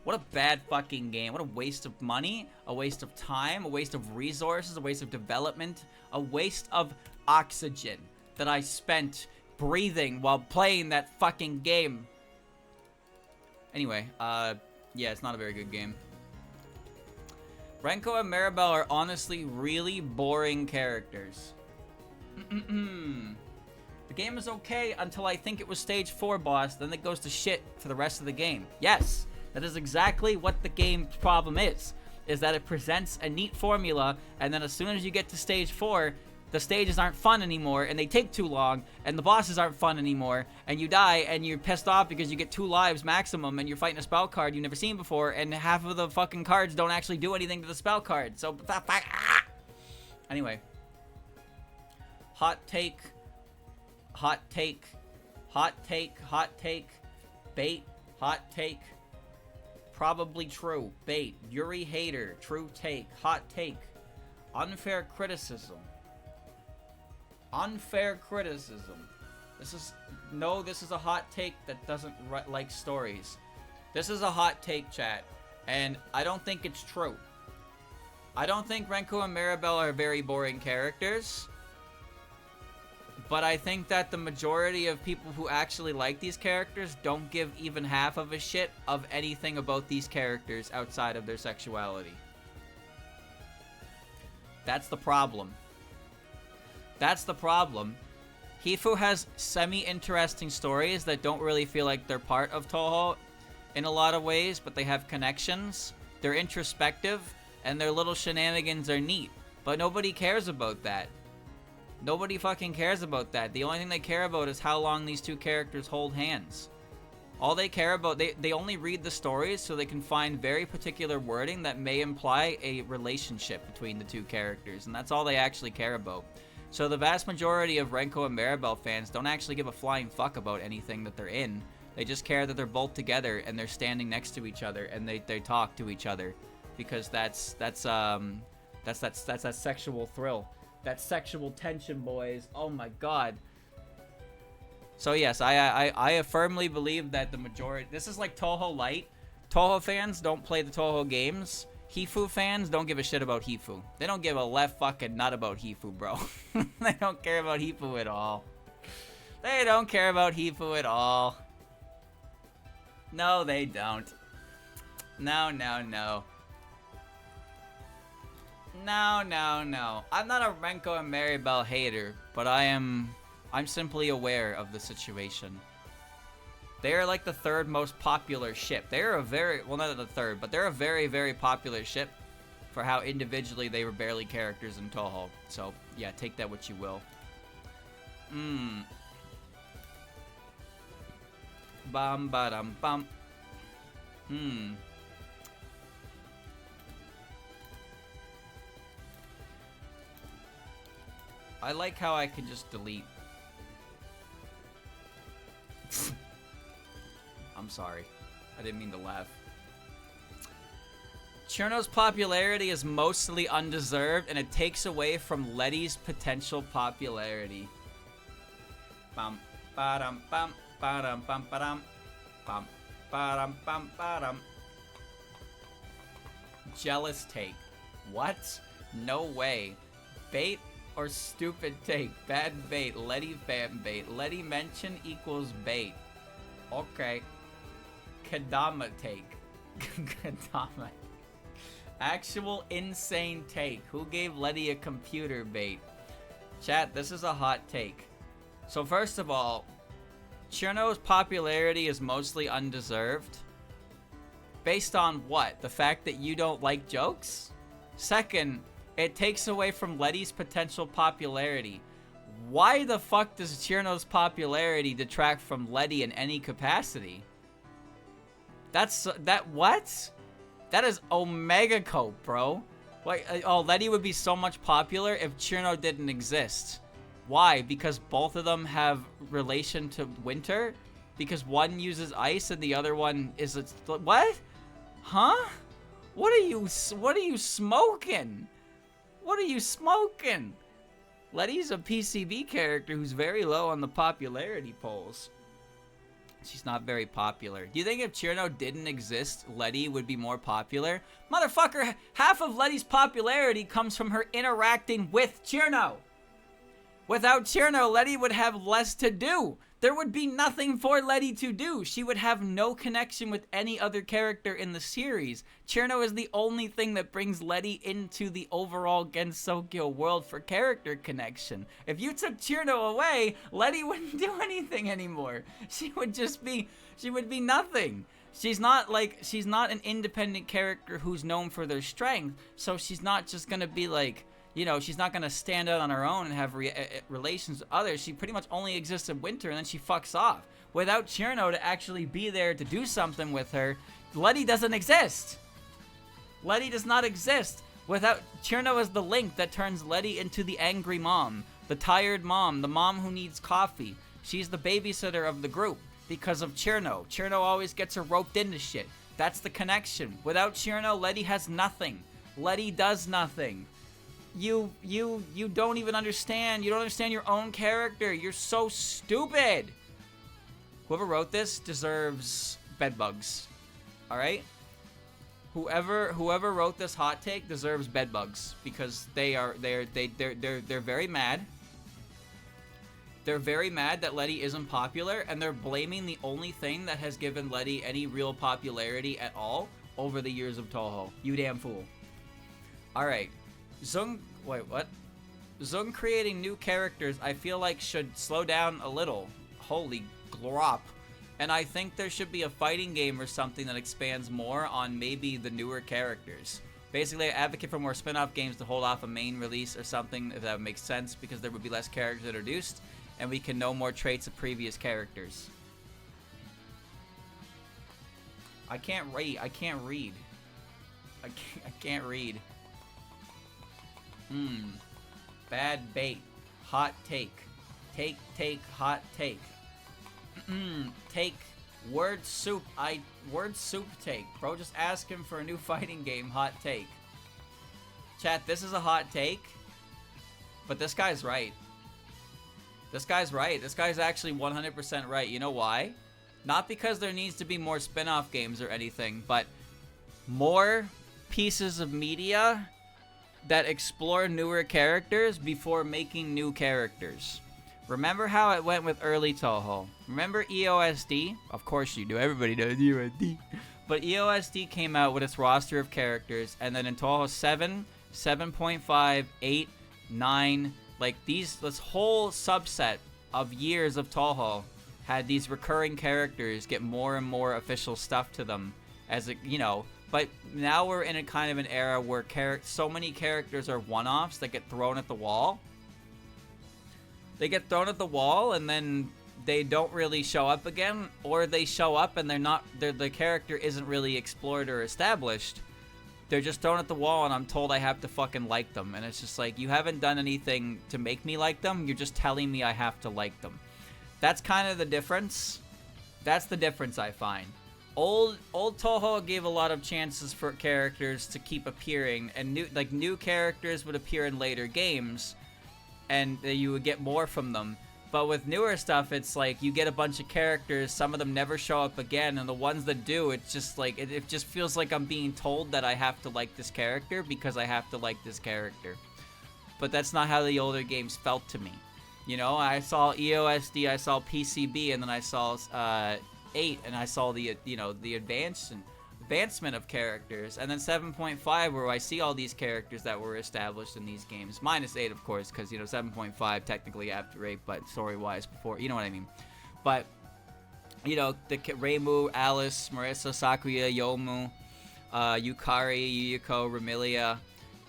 What a bad fucking game. What a waste of money, a waste of time, a waste of resources, a waste of development, a waste of oxygen that I spent breathing while playing that fucking game. Anyway, yeah, it's not a very good game. Renko and Maribel are honestly really boring characters. The game is okay until I think it was stage 4 boss, then it goes to shit for the rest of the game. Yes, that is exactly what the game's problem is that it presents a neat formula, and then as soon as you get to stage 4, the stages aren't fun anymore, and they take too long, and the bosses aren't fun anymore, and you die, and you're pissed off because you get 2 lives maximum, and you're fighting a spell card you've never seen before, and half of the fucking cards don't actually do anything to the spell card, so... Anyway. Hot take. Hot take. Hot take. Hot take. Bait. Hot take. Probably true. Bait. Yuri hater. True take. Hot take. Unfair criticism. Unfair criticism. This is a hot take that doesn't like stories. This is a hot take, chat, and I don't think it's true. I don't think Renko and Maribel are very boring characters, but I think that the majority of people who actually like these characters don't give even half of a shit of anything about these characters outside of their sexuality. That's the problem. That's the problem. Hifu has semi-interesting stories that don't really feel like they're part of Touhou in a lot of ways, but they have connections. They're introspective, and their little shenanigans are neat. But nobody cares about that. Nobody fucking cares about that. The only thing they care about is how long these two characters hold hands. All they care about, they only read the stories so they can find very particular wording that may imply a relationship between the two characters, and that's all they actually care about. So the vast majority of Renko and Maribel fans don't actually give a flying fuck about anything that they're in. They just care that they're both together and they're standing next to each other and they talk to each other, because that's that sexual thrill, that sexual tension, boys. Oh my god. So yes, I firmly believe that the majority. This is like Touhou Light. Touhou fans don't play the Touhou games. Hifu fans don't give a shit about Hifu. They don't give a left fucking nut about Hifu, bro. They don't care about Hifu at all. They don't care about Hifu at all. No, they don't. No, no, no. No, no, no. I'm not a Renko and Maribel hater, but I'm simply aware of the situation. They are like the 3rd most popular ship. They're a very, well, not the 3rd, but they're a very, very popular ship for how individually they were barely characters in Touhou. So, yeah, take that what you will. Bum ba dum bum. I like how I can just delete. I'm sorry. I didn't mean to laugh. Cherno's popularity is mostly undeserved, and it takes away from Letty's potential popularity. Bum ba-dum bum ba-dum bum ba-dum bum ba-dum bum ba-dum. Jealous take. What? No way. Bait or stupid take? Bad bait. Letty fan bait. Letty mention equals bait. Okay. Kadama take. Kadama. Actual insane take. Who gave Letty a computer bait? Chat, this is a hot take. So first of all, Cherno's popularity is mostly undeserved. Based on what? The fact that you don't like jokes? Second, it takes away from Letty's potential popularity. Why the fuck does Chirno's popularity detract from Letty in any capacity? What? That is Omega Cope, bro. Like, oh, Letty would be so much popular if Chirno didn't exist. Why? Because both of them have relation to winter? Because one uses ice and the other one is what? Huh? What are you smoking? What are you smoking? Letty's a PCB character who's very low on the popularity polls. She's not very popular. Do you think if Chirno didn't exist, Letty would be more popular? Motherfucker, half of Letty's popularity comes from her interacting with Chirno. Without Chirno, Letty would have less to do. There would be nothing for Letty to do. She would have no connection with any other character in the series. Chirno is the only thing that brings Letty into the overall Gensokyo world for character connection. If you took Chirno away, Letty wouldn't do anything anymore. She would be nothing. She's not an independent character who's known for their strength, so she's not just gonna be like, you know, she's not going to stand out on her own and have relations with others. She pretty much only exists in winter, and then she fucks off. Without Chirno to actually be there to do something with her, Letty doesn't exist. Letty does not exist. Without Chirno as the link that turns Letty into the angry mom, the tired mom, the mom who needs coffee. She's the babysitter of the group because of Chirno. Chirno always gets her roped into shit. That's the connection. Without Chirno, Letty has nothing. Letty does nothing. You don't even understand. You don't understand your own character. You're so stupid. Whoever wrote this deserves bedbugs. All right? Whoever wrote this hot take deserves bedbugs because they're very mad. They're very mad that Letty isn't popular, and they're blaming the only thing that has given Letty any real popularity at all over the years of Touhou. You damn fool. All right. Zung creating new characters, I feel like should slow down a little. Holy glop. And I think there should be a fighting game or something that expands more on maybe the newer characters. Basically, I advocate for more spin-off games to hold off a main release or something, if that makes sense, because there would be less characters introduced, and we can know more traits of previous characters. I can't read. I can't read. Bad bait. Hot take. Take, hot take. Take. Word soup take. Bro, just ask him for a new fighting game. Hot take. Chat, this is a hot take. But this guy's right. This guy's actually 100% right. You know why? Not because there needs to be more spin-off games or anything, but more pieces of media that explore newer characters before making new characters. Remember how it went with early Touhou? Remember EoSD? Of course you do. Everybody knows EoSD. But EoSD came out with its roster of characters, and then in Touhou 7, 7.5, 8, 9, like this whole subset of years of Touhou had these recurring characters get more and more official stuff to them as it, you know. But now we're in a kind of an era where so many characters are one-offs that get thrown at the wall. They get thrown at the wall and then they don't really show up again, or they show up and the character isn't really explored or established. They're just thrown at the wall and I'm told I have to fucking like them. And it's just like, you haven't done anything to make me like them. You're just telling me I have to like them. That's kind of the difference. That's the difference I find. Old Touhou gave a lot of chances for characters to keep appearing, and new characters would appear in later games, and you would get more from them. But with newer stuff, it's like you get a bunch of characters, some of them never show up again, and the ones that do, it's just like it just feels like I'm being told that I have to like this character because I have to like this character. But that's not how the older games felt to me. You know, I saw EoSD, I saw PCB, and then I saw 8, and I saw the advancement of characters, and then 7.5 where I see all these characters that were established in these games, minus 8 of course, because 7.5 technically after 8, but story wise before, you know what I mean. But the Reimu, Alice, Marissa, Sakuya, Yomu, Yukari, Yuyuko, Remilia,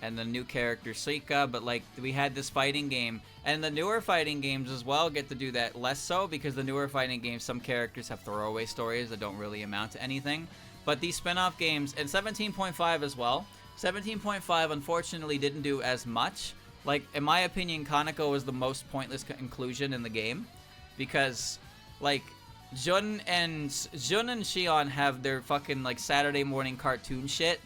and the new character Suika, but like we had this fighting game, and the newer fighting games as well get to do that less so, because the newer fighting games, some characters have throwaway stories that don't really amount to anything. But these spin-off games, and 17.5 as well, 17.5 unfortunately didn't do as much. Like, in my opinion, Kaneko was the most pointless inclusion in the game, because like Jun and Shion have their fucking like Saturday morning cartoon shit.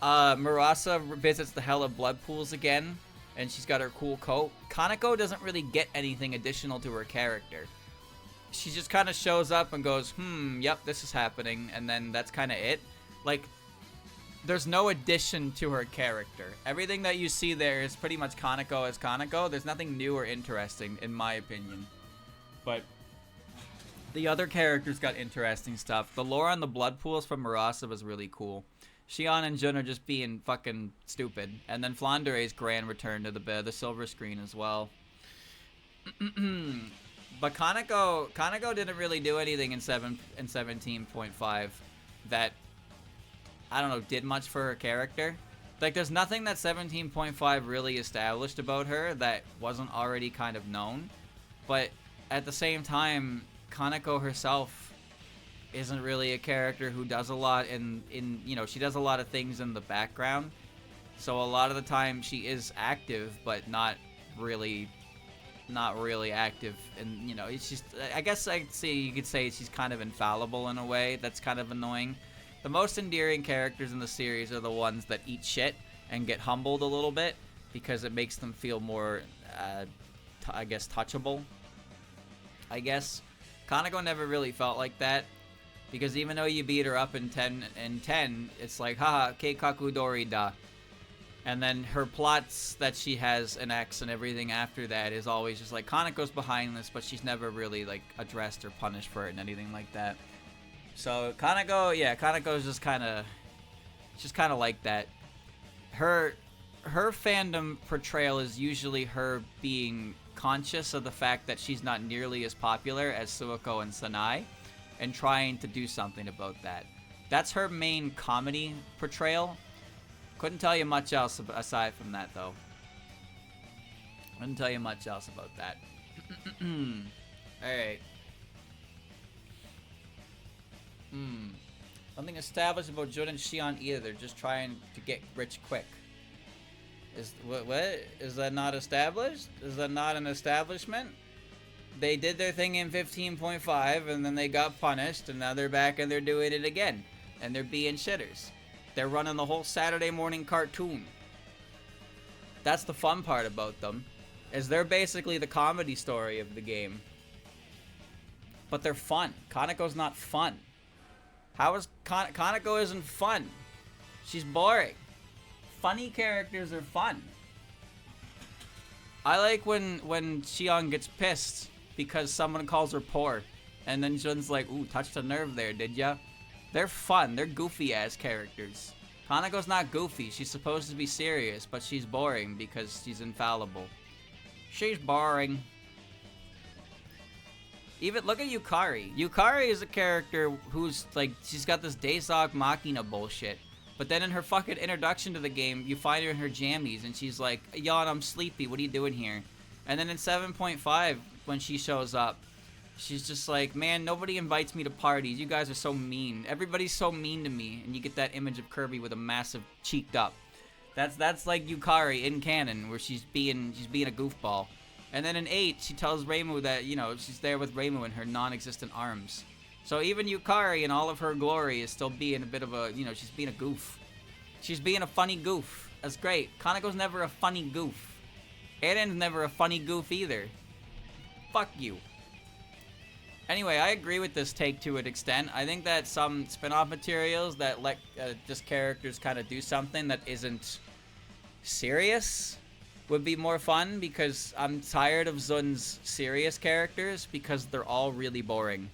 Murasa visits the Hell of Blood pools again, and she's got her cool coat. Kaneko doesn't really get anything additional to her character. She just kind of shows up and goes, yep, this is happening, and then that's kind of it. Like, there's no addition to her character. Everything that you see there is pretty much Kaneko as Kaneko. There's nothing new or interesting, in my opinion. But the other characters got interesting stuff. The lore on the blood pools from Murasa was really cool. Shion and Jun are just being fucking stupid. And then Flandere's grand return to the silver screen as well. But Kaneko didn't really do anything in 17.5 that, I don't know, did much for her character. Like, there's nothing that 17.5 really established about her that wasn't already kind of known. But at the same time, Kaneko herself isn't really a character who does a lot in you know, she does a lot of things in the background. So a lot of the time she is active, but not really active. And, you know, it's just, I guess you could say she's kind of infallible in a way. That's kind of annoying. The most endearing characters in the series are the ones that eat shit and get humbled a little bit, because it makes them feel more, I guess, touchable. I guess Kaneko never really felt like that, because even though you beat her up in 10, it's like, haha, keikaku dori da. And then her plots that she has an X and everything after that is always just like, Kaneko's behind this, but she's never really like addressed or punished for it and anything like that. So Kaneko's just kind of like that. Her fandom portrayal is usually her being conscious of the fact that she's not nearly as popular as Suiko and Sanai, and trying to do something about that. That's her main comedy portrayal. Couldn't tell you much else aside from that, though. Couldn't tell you much else about that. Alright. Nothing established about Jun and Shion either. They're just trying to get rich quick. What? Is that not established? Is that not an establishment? They did their thing in 15.5, and then they got punished, and now they're back and they're doing it again. And they're being shitters. They're running the whole Saturday morning cartoon. That's the fun part about them, is they're basically the comedy story of the game. But they're fun. Kaneko's not fun. How is Kaneko isn't fun? She's boring. Funny characters are fun. I like when Shion gets pissed because someone calls her poor, and then Jun's like, ooh, touched a nerve there, did ya? They're fun. They're goofy-ass characters. Kaneko's not goofy. She's supposed to be serious, but she's boring because she's infallible. She's boring. Even, look at Yukari. Yukari is a character who's, like, she's got this Deus Ex Machina bullshit. But then in her fucking introduction to the game, you find her in her jammies, and she's like, yawn, I'm sleepy, what are you doing here? And then in 7.5, when she shows up, she's just like, man, nobody invites me to parties. You guys are so mean. Everybody's so mean to me. And you get that image of Kirby with a massive cheeked up. That's like Yukari in canon, where she's being a goofball. And then in 8, she tells Reimu that, you know, she's there with Reimu in her non-existent arms. So even Yukari in all of her glory is still being a bit of a, you know, she's being a goof. She's being a funny goof. That's great. Kaneko's never a funny goof. Eren's never a funny goof either. Fuck you. Anyway, I agree with this take to an extent. I think that some spin-off materials that let just characters kind of do something that isn't serious would be more fun, because I'm tired of Zun's serious characters because they're all really boring.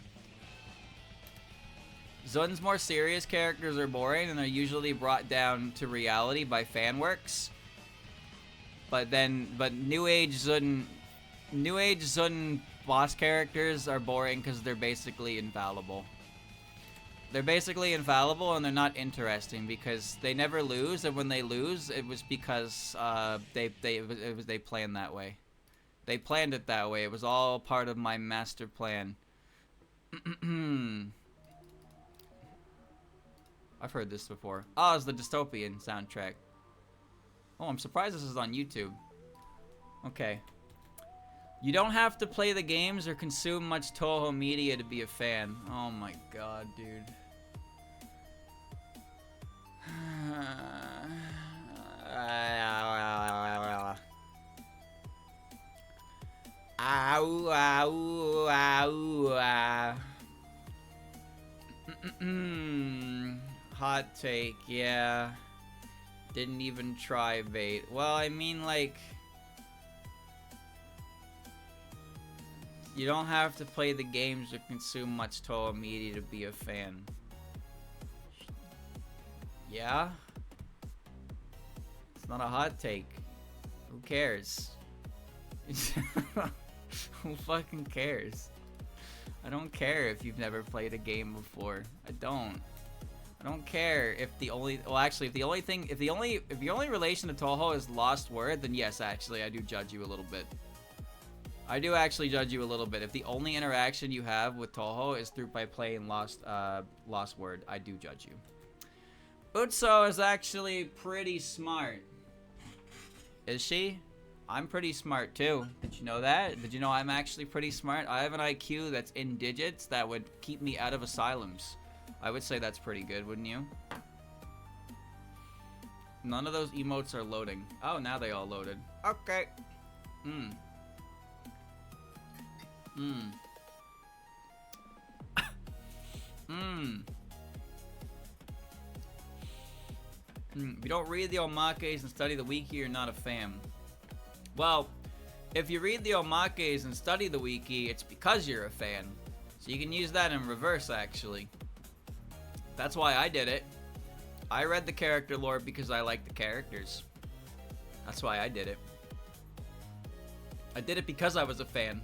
Zun's more serious characters are boring and are usually brought down to reality by fan works. But New Age Zun boss characters are boring because they're basically infallible. They're basically infallible and they're not interesting because they never lose, and when they lose, it was because they planned that way. They planned it that way. It was all part of my master plan. I've heard this before. Oh, it's the dystopian soundtrack. Oh, I'm surprised this is on YouTube. Okay. You don't have to play the games or consume much Touhou media to be a fan. Oh my god, dude. Ow, ow, ow, Hot take, yeah. Didn't even try bait. Well, I mean, like, you don't have to play the games or consume much Touhou media to be a fan. Yeah? It's not a hot take. Who cares? Who fucking cares? I don't care if you've never played a game before. I don't care if the only, well, actually, if the only relation to Touhou is Lost Word, then yes, actually, I do judge you a little bit. I do actually judge you a little bit. If the only interaction you have with Touhou is through by playing Lost Word, I do judge you. Utso is actually pretty smart. Is she? I'm pretty smart too. Did you know that? Did you know I'm actually pretty smart? I have an IQ that's in digits that would keep me out of asylums. I would say that's pretty good, wouldn't you? None of those emotes are loading. Oh, now they all loaded. Okay. If you don't read the omakes and study the wiki, you're not a fan. Well, if you read the omakes and study the wiki, it's because you're a fan. So you can use that in reverse, actually. That's why I did it. I read the character lore because I like the characters. That's why I did it. I did it because I was a fan.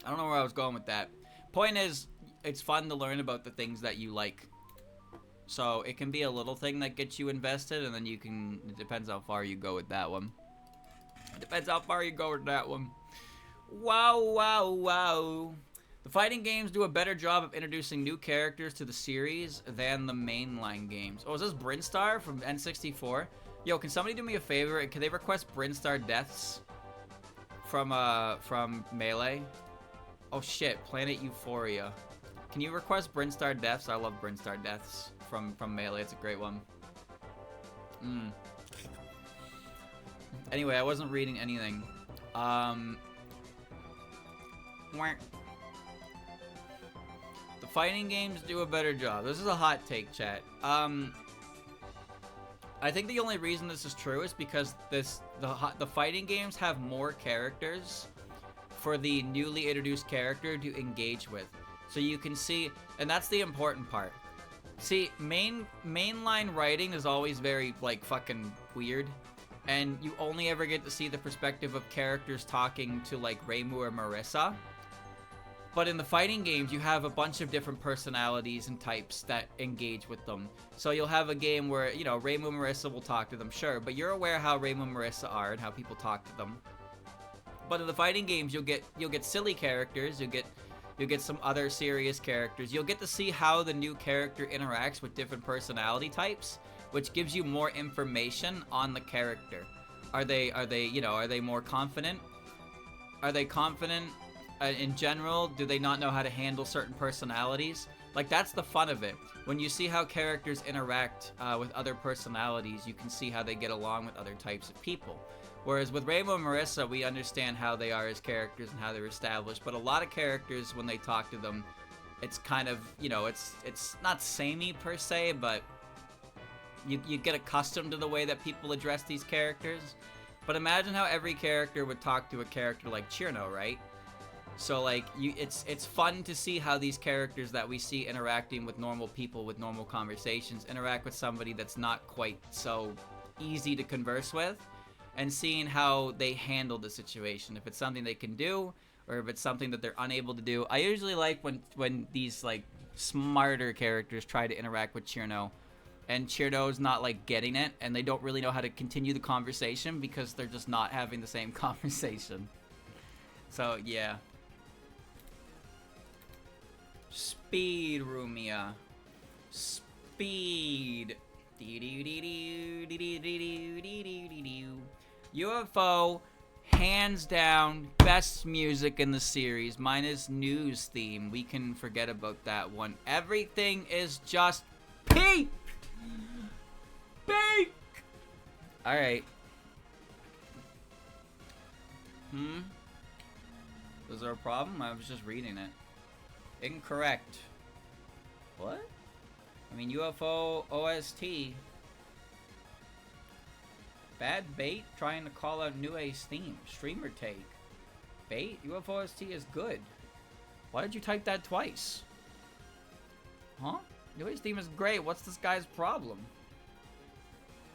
I don't know where I was going with that. Point is, it's fun to learn about the things that you like. So it can be a little thing that gets you invested, and then you can, it depends how far you go with that one. It depends how far you go with that one. Wow, wow, wow. The fighting games do a better job of introducing new characters to the series than the mainline games. Oh, is this Brinstar from N64? Yo, can somebody do me a favor? Can they request Brinstar deaths from Melee? Oh shit, Planet Euphoria. Can you request Brinstar deaths? I love Brinstar deaths from Melee. It's a great one. Anyway, I wasn't reading anything. The fighting games do a better job. This is a hot take, chat. I think the only reason this is true is because the fighting games have more characters for the newly introduced character to engage with. So you can see, and that's the important part. See, mainline writing is always very, like, fucking weird. And you only ever get to see the perspective of characters talking to, like, Reimu or Marissa. But in the fighting games, you have a bunch of different personalities and types that engage with them. So you'll have a game where, you know, Reimu and Marissa will talk to them, sure. But you're aware how Reimu and Marissa are and how people talk to them. But in the fighting games, you'll get silly characters, you'll get some other serious characters. You'll get to see how the new character interacts with different personality types, which gives you more information on the character. Are they more confident? Are they confident in general? Do they not know how to handle certain personalities? Like, that's the fun of it. When you see how characters interact with other personalities, you can see how they get along with other types of people. Whereas with Reimu and Marissa, we understand how they are as characters and how they're established. But a lot of characters, when they talk to them, it's kind of, you know, it's not samey per se, but you get accustomed to the way that people address these characters. But imagine how every character would talk to a character like Chirno, right? So, like, it's fun to see how these characters that we see interacting with normal people, with normal conversations, interact with somebody that's not quite so easy to converse with. And seeing how they handle the situation, if it's something they can do, or if it's something that they're unable to do. I usually like when these like smarter characters try to interact with Chirno, and Chirno's not like getting it, and they don't really know how to continue the conversation because they're just not having the same conversation. So yeah. Speed, Rumia. Speed. UFO, hands down, best music in the series, minus news theme. We can forget about that one. Everything is just peak! Peak! Alright. Is there a problem? I was just reading it. Incorrect. What? I mean, UFO OST. Bad bait trying to call out New A's theme. Streamer take. Bait? UFO OST is good. Why did you type that twice? Huh? New A's theme is great. What's this guy's problem?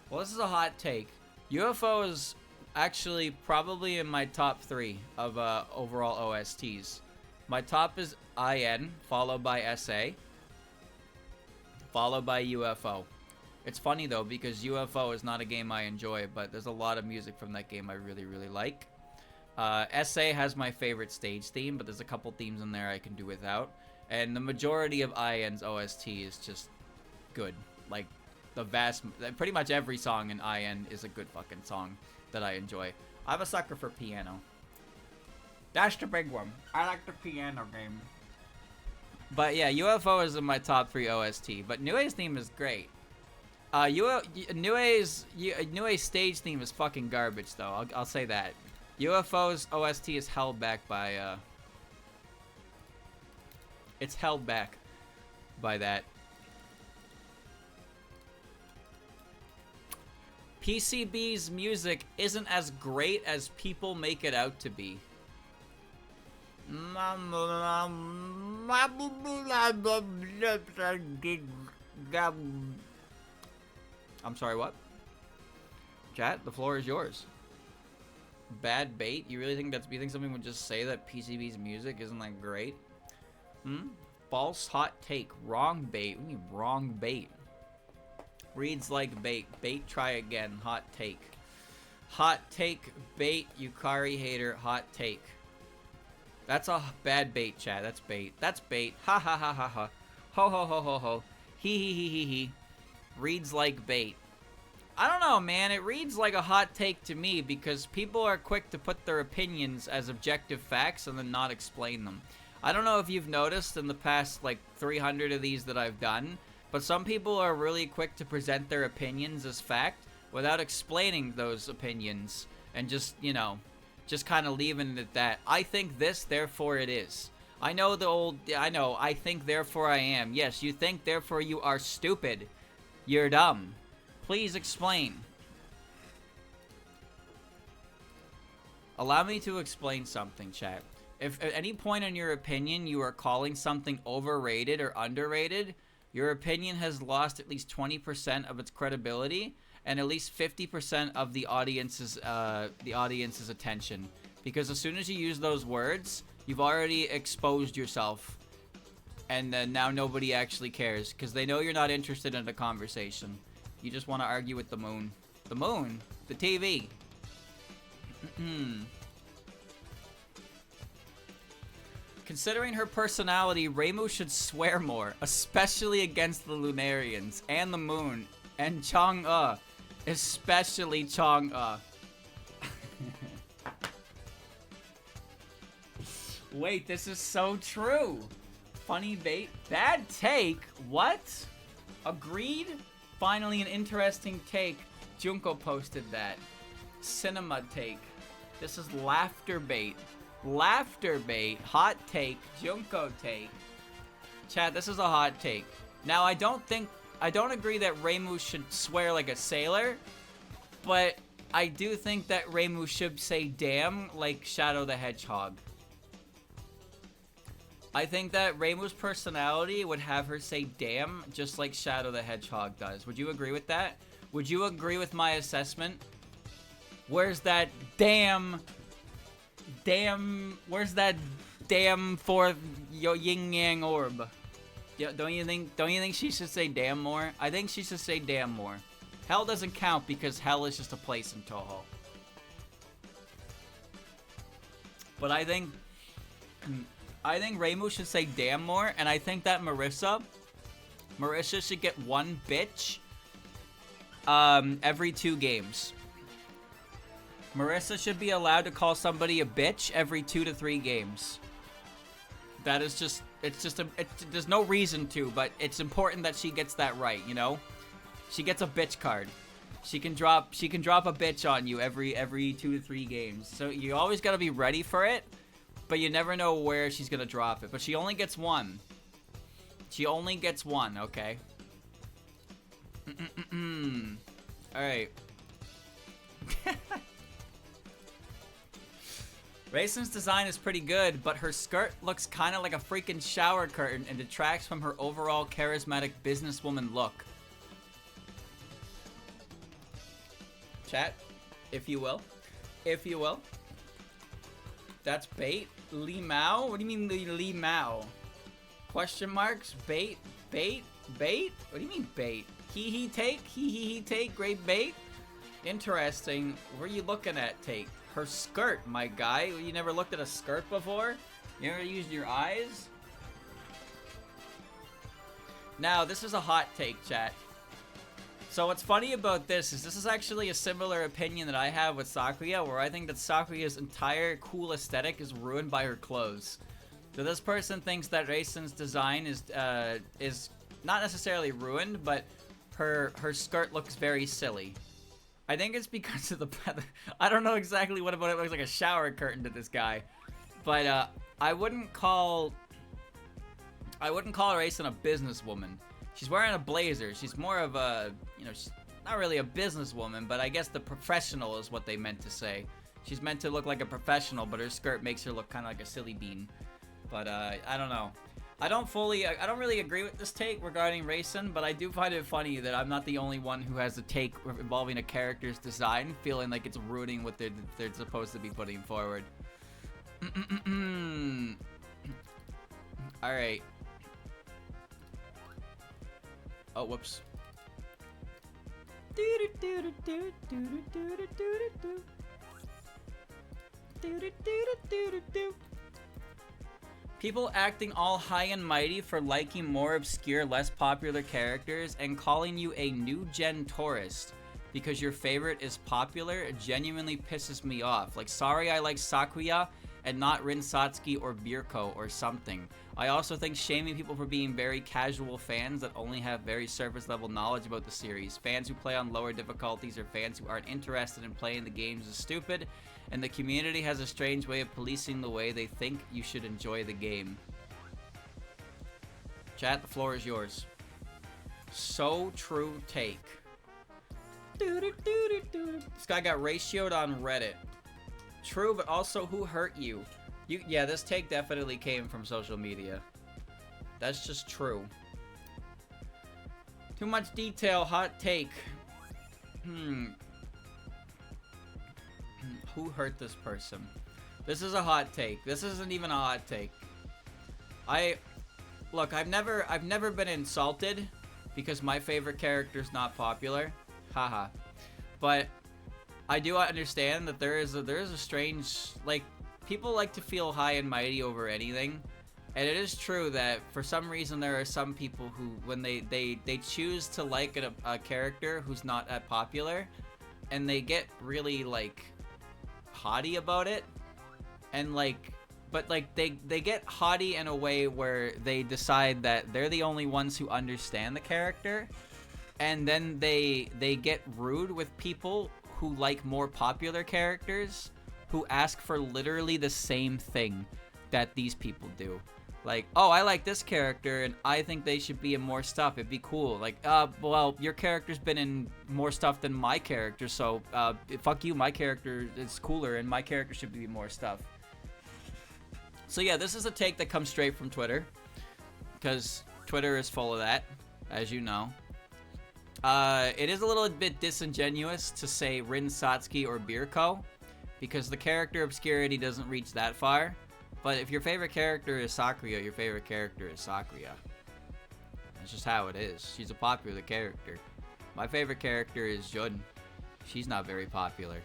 Well, this is a hot take. UFO is actually probably in my top 3 of overall OSTs. My top is IN, followed by SA, followed by UFO. It's funny though, because UFO is not a game I enjoy, but there's a lot of music from that game I really, really like. SA has my favorite stage theme, but there's a couple themes in there I can do without. And the majority of IN's OST is just good. Like, pretty much every song in IN is a good fucking song that I enjoy. I'm a sucker for piano. That's the big one. I like the piano game. But yeah, UFO is in my top 3 OST. But New A's theme is great. New A's stage theme is fucking garbage, though. I'll say that. UFO's OST is held back by it's held back by that. PCB's music isn't as great as people make it out to be. I'm sorry, what? Chat, the floor is yours. Bad bait? You really think something would just say that PCB's music isn't that great? False hot take. Wrong bait. What do you mean wrong bait? Reads like bait. Bait, try again. Hot take. Hot take. Bait. Yukari hater. Hot take. That's a bad bait, chat. That's bait. That's bait. Ha ha ha ha ha. Ho ho ho ho ho. Hee hee hee hee hee. Reads like bait. I don't know, man. It reads like a hot take to me because people are quick to put their opinions as objective facts and then not explain them. I don't know if you've noticed in the past, like, 300 of these that I've done, but some people are really quick to present their opinions as fact without explaining those opinions and just, you know, just kind of leaving it at that. I think this, therefore it is. I know I think, therefore I am. Yes, you think, therefore you are stupid. You're dumb. Please explain. Allow me to explain something, chat. If at any point in your opinion you are calling something overrated or underrated, your opinion has lost at least 20% of its credibility and at least 50% of the audience's attention. Because as soon as you use those words, you've already exposed yourself. And then now nobody actually cares because they know you're not interested in a conversation. You just want to argue with the moon. The moon? The TV. Considering her personality, Reimu should swear more, especially against the Lunarians and the moon and Chang'e, especially Chang'e. Wait, this is so true. Funny bait. Bad take? What? Agreed? Finally an interesting take. Junko posted that. Cinema take. This is laughter bait. Laughter bait. Hot take. Junko take. Chat, this is a hot take. Now, I don't agree that Reimu should swear like a sailor, but I do think that Reimu should say damn like Shadow the Hedgehog. I think that Reimu's personality would have her say damn just like Shadow the Hedgehog does. Would you agree with that? Would you agree with my assessment? Where's that damn Damn, where's that damn fourth yin yang orb? Don't you think she should say damn more? I think she should say damn more. Hell doesn't count because hell is just a place in Touhou. But I think Reimu should say damn more, and I think that Marissa should get one bitch every 2 games. Marissa should be allowed to call somebody a bitch every 2 to 3 games. That is just, there's no reason to, but it's important that she gets that right, you know? She gets a bitch card. She can drop a bitch on you every 2 to 3 games. So you always gotta be ready for it, but you never know where she's gonna drop it. But she only gets one. She only gets one, okay? Alright. Raisin's design is pretty good, but her skirt looks kind of like a freaking shower curtain and detracts from her overall charismatic businesswoman look. Chat, if you will. If you will. That's bait? Lee Mao? What do you mean Lee Mao? Question marks? Bait? Bait? Bait? What do you mean bait? He take? Great bait? Interesting. What are you looking at, take? Her skirt, my guy. You never looked at a skirt before? You never used your eyes? Now, this is a hot take, chat. So what's funny about this is actually a similar opinion that I have with Sakuya, where I think that Sakuya's entire cool aesthetic is ruined by her clothes. So this person thinks that Raisin's design is not necessarily ruined, but her skirt looks very silly. I think it's because of the I don't know exactly what about it looks like a shower curtain to this guy, but I wouldn't call Raisin a businesswoman. She's wearing a blazer. She's more of a, you know, she's not really a businesswoman, but I guess the professional is what they meant to say. She's meant to look like a professional, but her skirt makes her look kind of like a silly bean. But I don't know. I don't really agree with this take regarding Raisin, but I do find it funny that I'm not the only one who has a take involving a character's design, feeling like it's ruining what they're supposed to be putting forward. Alright. Oh, whoops. People acting all high and mighty for liking more obscure, less popular characters and calling you a new-gen tourist because your favorite is popular genuinely pisses me off. Like, sorry I like Sakuya and not Rin Satsuki or Birko or something. I also think shaming people for being very casual fans that only have very surface level knowledge about the series, fans who play on lower difficulties or fans who aren't interested in playing the games is stupid, and the community has a strange way of policing the way they think you should enjoy the game. Chat, the floor is yours. So true take. This guy got ratioed on Reddit. True, but also who hurt you? Yeah, this take definitely came from social media. That's just true. Too much detail, hot take. Who hurt this person? This is a hot take. This isn't even a hot take. Look, I've never been insulted because my favorite character's not popular. Haha. But I do understand that there is a strange, like, people like to feel high and mighty over anything. And it is true that for some reason there are some people who, when they choose to like a character who's not that popular, and they get really, like, haughty about it, and like, but like they get haughty in a way where they decide that they're the only ones who understand the character, and then they get rude with people who like more popular characters who ask for literally the same thing that these people do. Like, oh, I like this character and I think they should be in more stuff. It'd be cool. Like, well, your character's been in more stuff than my character, so fuck you, my character is cooler and my character should be more stuff. So yeah, this is a take that comes straight from Twitter, because Twitter is full of that, as you know. It is a little bit disingenuous to say Rin Satsuki or Birko, because the character obscurity doesn't reach that far. But if your favorite character is Sakuya, your favorite character is Sakuya. That's just how it is. She's a popular character. My favorite character is Jun. She's not very popular.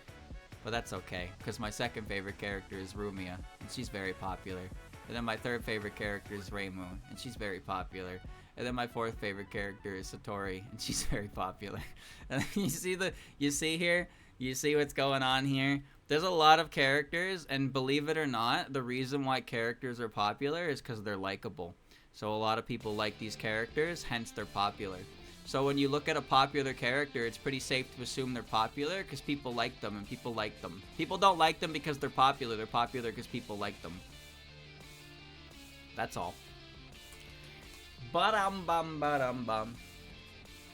But that's okay, because my second favorite character is Rumia, and she's very popular. And then my third favorite character is Reimu, and she's very popular. And then my fourth favorite character is Satori, and she's very popular. And you see here? You see what's going on here? There's a lot of characters, and believe it or not, the reason why characters are popular is because they're likable. So a lot of people like these characters, hence they're popular. So when you look at a popular character, it's pretty safe to assume they're popular because people like them, and people like them. People don't like them because they're popular because people like them. That's all. Ba-dum-bum.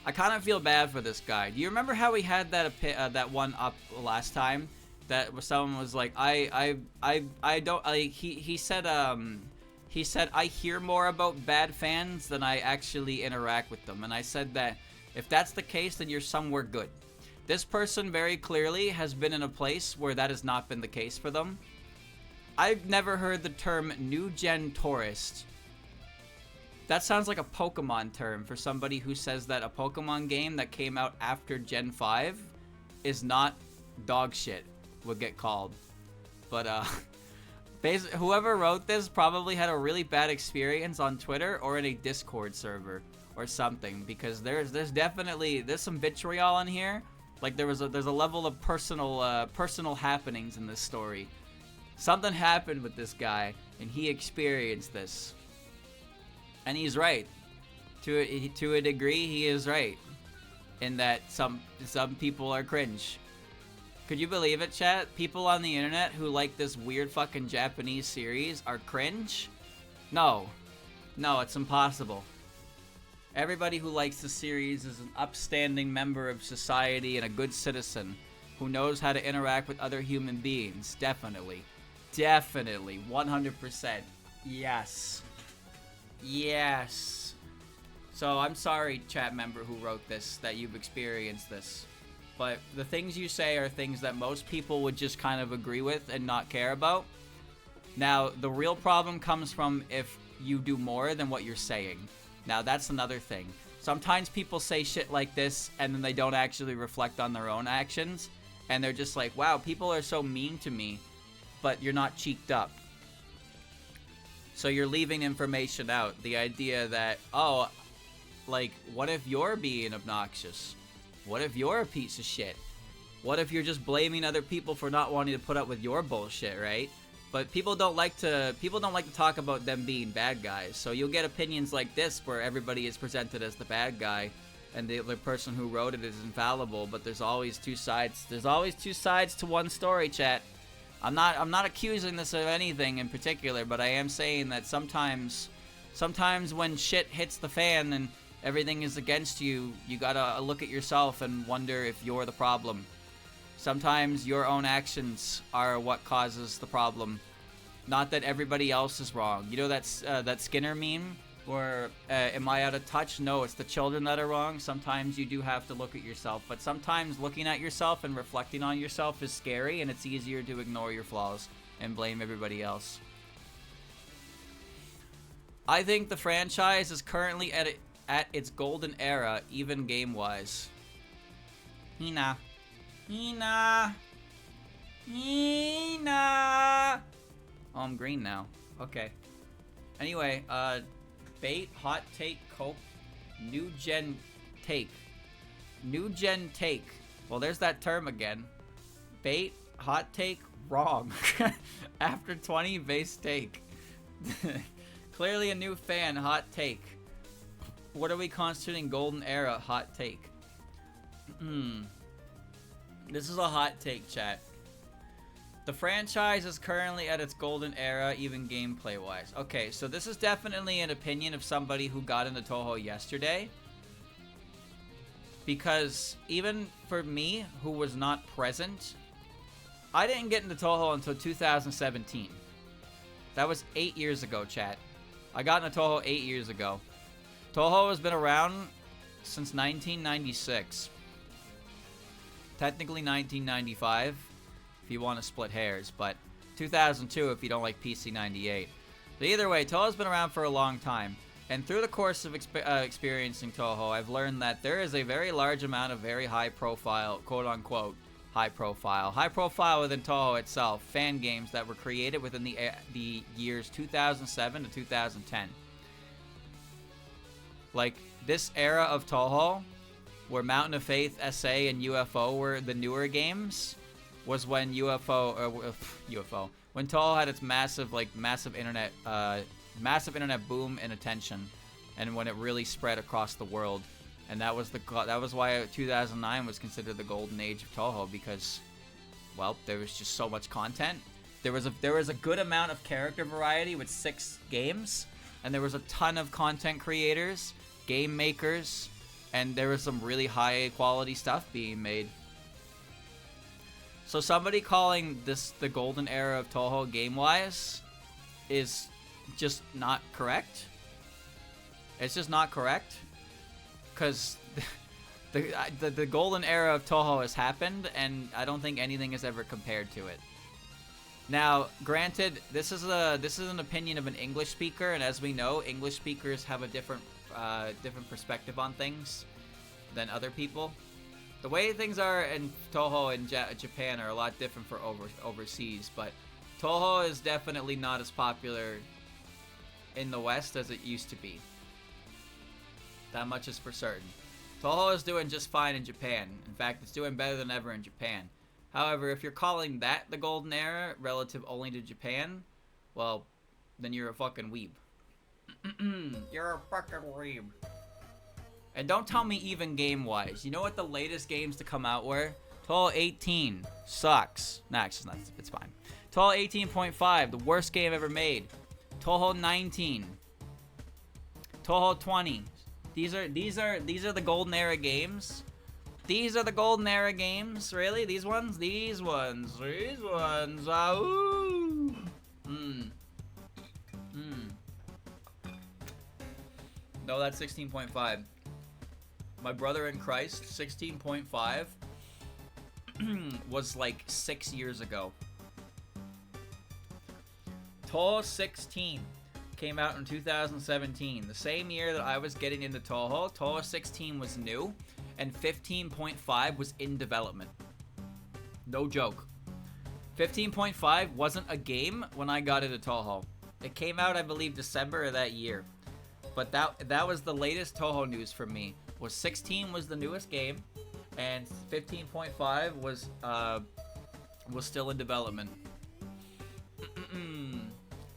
I kind of feel bad for this guy. Do you remember how we had that one up last time? That someone was like, I don't. He said I hear more about bad fans than I actually interact with them, and I said that if that's the case, then you're somewhere good. This person very clearly has been in a place where that has not been the case for them. I've never heard the term new gen tourist. That sounds like a Pokemon term for somebody who says that a Pokemon game that came out after Gen 5 is not dog shit, would get called. But, whoever wrote this probably had a really bad experience on Twitter or in a Discord server or something, because there's some vitriol in here. Like there's a level of personal happenings in this story. Something happened with this guy, and he experienced this. And he's right. To a degree, he is right. In that some people are cringe. Could you believe it, chat? People on the internet who like this weird fucking Japanese series are cringe? No. No, it's impossible. Everybody who likes the series is an upstanding member of society and a good citizen who knows how to interact with other human beings. Definitely. Definitely. 100%. Yes. Yes. So I'm sorry, chat member who wrote this, that you've experienced this. But the things you say are things that most people would just kind of agree with and not care about. Now, the real problem comes from if you do more than what you're saying. Now, that's another thing. Sometimes people say shit like this and then they don't actually reflect on their own actions. And they're just like, wow, people are so mean to me, but you're not cheeked up. So you're leaving information out. The idea that, oh, like, what if you're being obnoxious? What if you're a piece of shit? What if you're just blaming other people for not wanting to put up with your bullshit, right? But people don't like to talk about them being bad guys. So you'll get opinions like this where everybody is presented as the bad guy and the person who wrote it is infallible, but there's always two sides. There's always two sides to one story, chat. I'm not accusing this of anything in particular, but I am saying that sometimes when shit hits the fan and everything is against you, you gotta look at yourself and wonder if you're the problem. Sometimes your own actions are what causes the problem. Not that everybody else is wrong. You know that Skinner meme where, am I out of touch? No, it's the children that are wrong. Sometimes you do have to look at yourself, but sometimes looking at yourself and reflecting on yourself is scary, and it's easier to ignore your flaws and blame everybody else. I think the franchise is currently at its golden era, even game-wise. Hina. Oh, I'm green now. Okay. Anyway, bait, hot take, cope, new gen take. New gen take. Well, there's that term again. Bait, hot take, wrong. After 20, base take. Clearly a new fan, hot take. What are we constituting golden era, hot take? This is a hot take, chat. The franchise is currently at its golden era, even gameplay-wise. Okay, so this is definitely an opinion of somebody who got into Touhou yesterday. Because even for me, who was not present, I didn't get into Touhou until 2017. That was 8 years ago, chat. I got into Touhou 8 years ago. Touhou has been around since 1996. Technically 1995. if you want to split hairs, but 2002 if you don't like PC 98. But either way, Touhou's been around for a long time. And through the course of experiencing Touhou, I've learned that there is a very large amount of very high-profile, quote-unquote, high-profile within Touhou itself, fan games that were created within the years 2007 to 2010. Like, this era of Touhou, where Mountain of Faith, SA, and UFO were the newer games, was when when Touhou had its massive internet boom and attention, and when it really spread across the world, and that was why 2009 was considered the golden age of Touhou, because, well, there was just so much content. There was a good amount of character variety with 6 games, and there was a ton of content creators, game makers, and there was some really high quality stuff being made. So somebody calling this the golden era of Touhou game-wise is just not correct. It's just not correct, because the golden era of Touhou has happened, and I don't think anything is ever compared to it. Now, granted, this is an opinion of an English speaker, and as we know, English speakers have a different perspective on things than other people. The way things are in Touhou and Japan are a lot different for overseas, but Touhou is definitely not as popular in the West as it used to be. That much is for certain. Touhou is doing just fine in Japan. In fact, it's doing better than ever in Japan. However, if you're calling that the golden era relative only to Japan, well, then you're a fucking weeb. You're a fucking weeb. And don't tell me even game-wise. You know what the latest games to come out were? Touhou 18 sucks. Nah, actually, it's fine. Touhou 18.5, the worst game ever made. Touhou 19. Touhou 20. These are the golden era games. These are the golden era games, really? These ones. Ooh. No, that's 16.5. My brother in Christ, 16.5 was like 6 years ago. Touhou 16 came out in 2017. The same year that I was getting into Touhou, Touhou 16 was new, and 15.5 was in development. No joke. 15.5 wasn't a game when I got into Touhou. It came out, I believe, December of that year. But that was the latest Touhou news for me. Was 16 was the newest game, and 15.5 was still in development.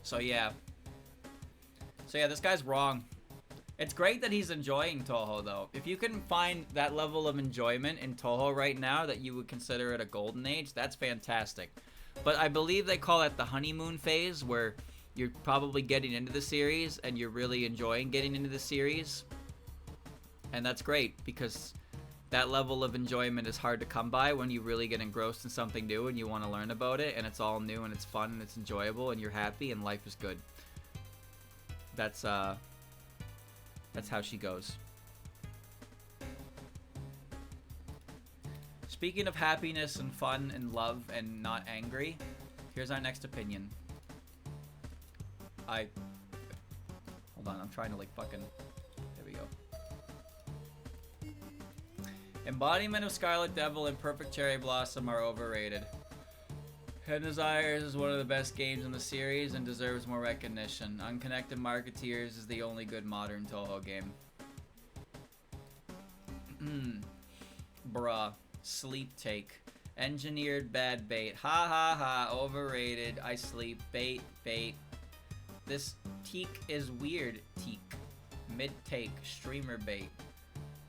So yeah, this guy's wrong. It's great that he's enjoying Touhou, though. If you can find that level of enjoyment in Touhou right now that you would consider it a golden age, that's fantastic. But I believe they call it the honeymoon phase, where you're probably getting into the series and you're really enjoying getting into the series. And that's great, because that level of enjoyment is hard to come by when you really get engrossed in something new and you want to learn about it, and it's all new and it's fun and it's enjoyable and you're happy and life is good. That's how she goes. Speaking of happiness and fun and love and not angry, here's our next opinion. Hold on, I'm trying to fucking... There we go. Embodiment of Scarlet Devil and Perfect Cherry Blossom are overrated. Head Desires is one of the best games in the series and deserves more recognition. Unconnected Marketeers is the only good modern Touhou game. Bruh. Sleep Take. Engineered Bad Bait. Ha ha ha. Overrated. I sleep. Bait. This teak is weird. Teak. Mid take. Streamer bait.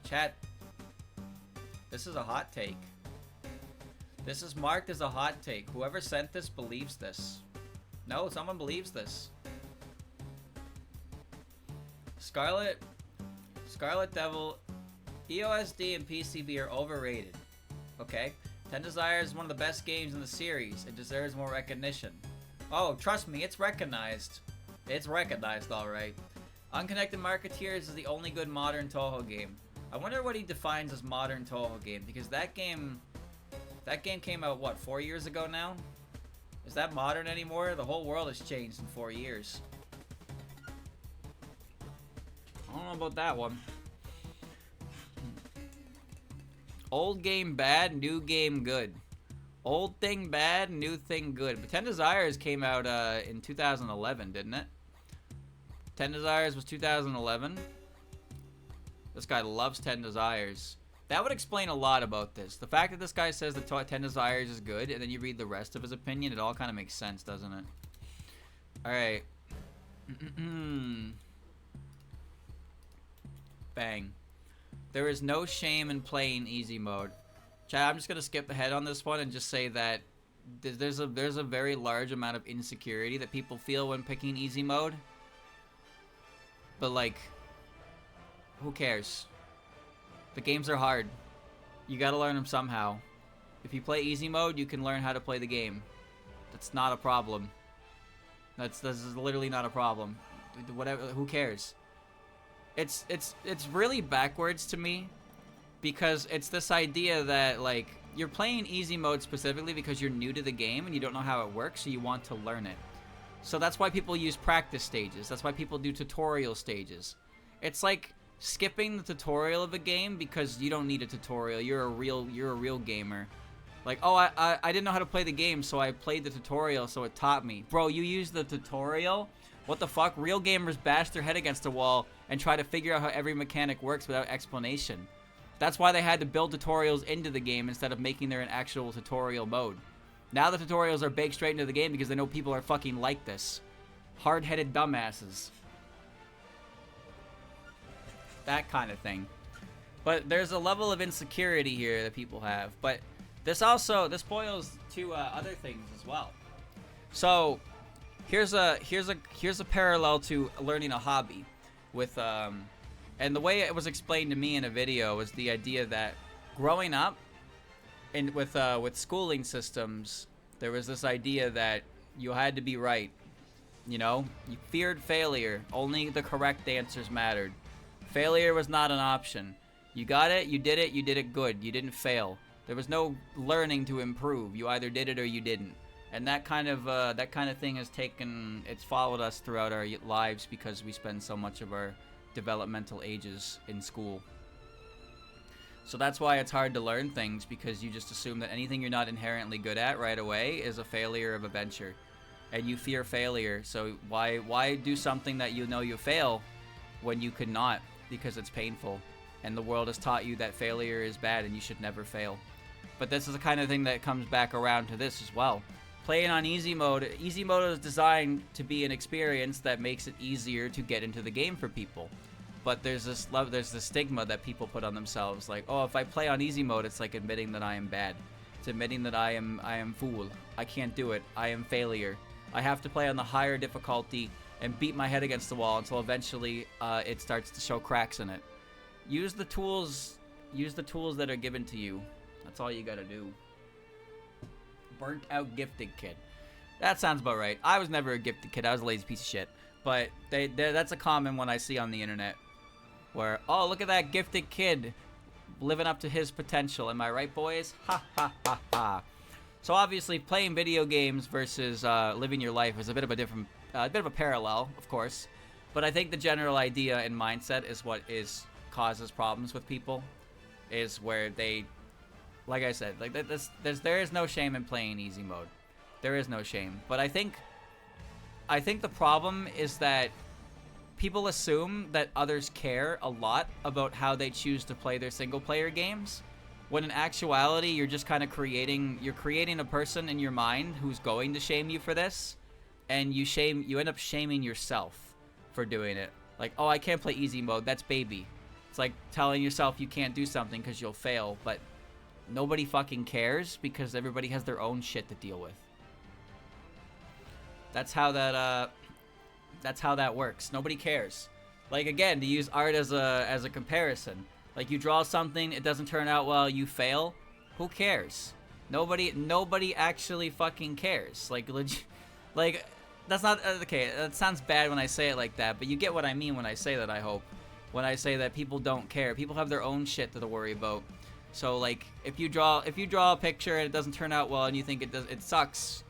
Chat. This is a hot take. This is marked as a hot take. Whoever sent this believes this. No, someone believes this. Scarlet Devil, EoSD, and PCB are overrated. Okay? Ten Desires is one of the best games in the series. It deserves more recognition. Oh, trust me, it's recognized. It's recognized, alright. Unconnected Marketeers is the only good modern Touhou game. I wonder what he defines as modern Touhou game, because that game That game came out, what, 4 years ago now? Is that modern anymore? The whole world has changed in 4 years. I don't know about that one. Old game bad, new game good. Old thing bad, new thing good. But 10 Desires came out in 2011, didn't it? 10 Desires was 2011. This guy loves 10 Desires. That would explain a lot about this. The fact that this guy says that 10 Desires is good, and then you read the rest of his opinion, it all kind of makes sense, doesn't it? Alright. Bang. There is no shame in playing easy mode. Chad, I'm just going to skip ahead on this one and just say that there's a very large amount of insecurity that people feel when picking easy mode. But, like, who cares? The games are hard. You gotta learn them somehow. If you play easy mode, you can learn how to play the game. That's not a problem. This is literally not a problem. Whatever. Who cares? It's really backwards to me, because it's this idea that, like, you're playing easy mode specifically because you're new to the game and you don't know how it works, so you want to learn it. So that's why people use practice stages. That's why people do tutorial stages. It's like skipping the tutorial of a game because you don't need a tutorial. You're a real gamer. Like, oh, I didn't know how to play the game, so I played the tutorial, so it taught me. Bro, you used the tutorial? What the fuck? Real gamers bash their head against a wall and try to figure out how every mechanic works without explanation. That's why they had to build tutorials into the game instead of making there an actual tutorial mode. Now the tutorials are baked straight into the game because they know people are fucking like this. Hard-headed dumbasses. That kind of thing. But there's a level of insecurity here that people have. But this boils to other things as well. So here's a parallel to learning a hobby with and the way it was explained to me in a video was the idea that growing up and with schooling systems, there was this idea that you had to be right. You know, you feared failure. Only the correct answers mattered. Failure was not an option. You got it, you did it good. You didn't fail. There was no learning to improve. You either did it or you didn't. And that kind of thing has it's followed us throughout our lives because we spend so much of our developmental ages in school. So that's why it's hard to learn things, because you just assume that anything you're not inherently good at right away is a failure of a venture. And you fear failure, so why do something that you know you fail when you could not, because it's painful. And the world has taught you that failure is bad and you should never fail. But this is the kind of thing that comes back around to this as well. Playing on easy mode is designed to be an experience that makes it easier to get into the game for people. But there's this stigma that people put on themselves, like, oh, if I play on easy mode, it's like admitting that I am bad. It's admitting that I am fool. I can't do it. I am failure. I have to play on the higher difficulty and beat my head against the wall until eventually it starts to show cracks in it. Use the tools that are given to you. That's all you gotta do. Burnt out gifted kid. That sounds about right. I was never a gifted kid. I was a lazy piece of shit. But that's a common one I see on the internet. Where, oh, look at that gifted kid living up to his potential. Am I right, boys? Ha ha ha ha. So obviously, playing video games versus living your life is a bit of a parallel, of course. But I think the general idea and mindset is what causes problems with people. Is where they, like I said, like there is no shame in playing easy mode. There is no shame. But I think the problem is that people assume that others care a lot about how they choose to play their single player games, when in actuality you're just kind of creating a person in your mind who's going to shame you for this, and you end up shaming yourself for doing it. Like, oh, I can't play easy mode, that's baby. It's like telling yourself you can't do something because you'll fail, but nobody fucking cares because everybody has their own shit to deal with. That's how that works. Nobody cares. Like, again, to use art as a comparison. Like, you draw something, it doesn't turn out well, you fail. Who cares? Nobody actually fucking cares. Like, that's not okay. That sounds bad when I say it like that, but you get what I mean when I say that, I hope. When I say that people don't care. People have their own shit to worry about. So like if you draw a picture and it doesn't turn out well and you think it sucks,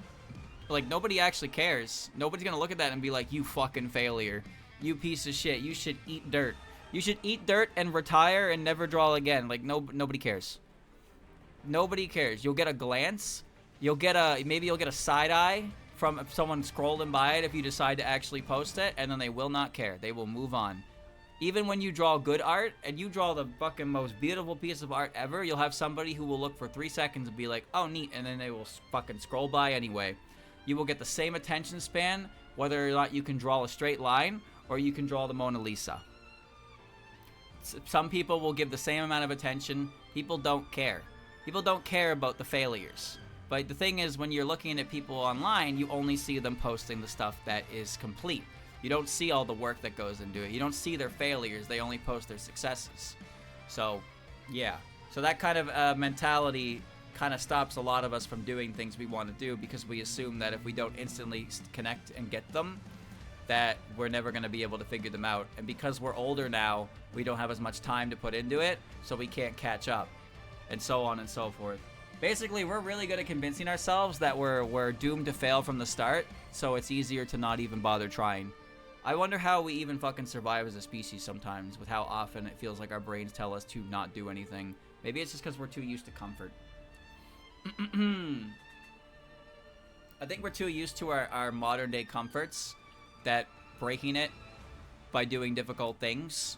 like nobody actually cares. Nobody's gonna look at that and be like, you fucking failure, you piece of shit, you should eat dirt. You should eat dirt and retire and never draw again. Like nobody cares. Nobody cares. You'll get a glance. Maybe you'll get a side eye from someone scrolling by it if you decide to actually post it, and then they will not care. They will move on. Even when you draw good art and you draw the fucking most beautiful piece of art ever, you'll have somebody who will look for 3 seconds and be like, oh, neat, and then they will fucking scroll by anyway. You will get the same attention span whether or not you can draw a straight line or you can draw the Mona Lisa. Some people will give the same amount of attention. People don't care. People don't care about the failures. But the thing is, when you're looking at people online, you only see them posting the stuff that is complete. You don't see all the work that goes into it. You don't see their failures. They only post their successes. So, yeah. So that kind of mentality kind of stops a lot of us from doing things we want to do because we assume that if we don't instantly connect and get them, that we're never going to be able to figure them out. And because we're older now, we don't have as much time to put into it, so we can't catch up. And so on and so forth. Basically, we're really good at convincing ourselves that we're doomed to fail from the start, so it's easier to not even bother trying. I wonder how we even fucking survive as a species sometimes, with how often it feels like our brains tell us to not do anything. Maybe it's just because we're too used to comfort. I think we're too used to our modern day comforts that breaking it by doing difficult things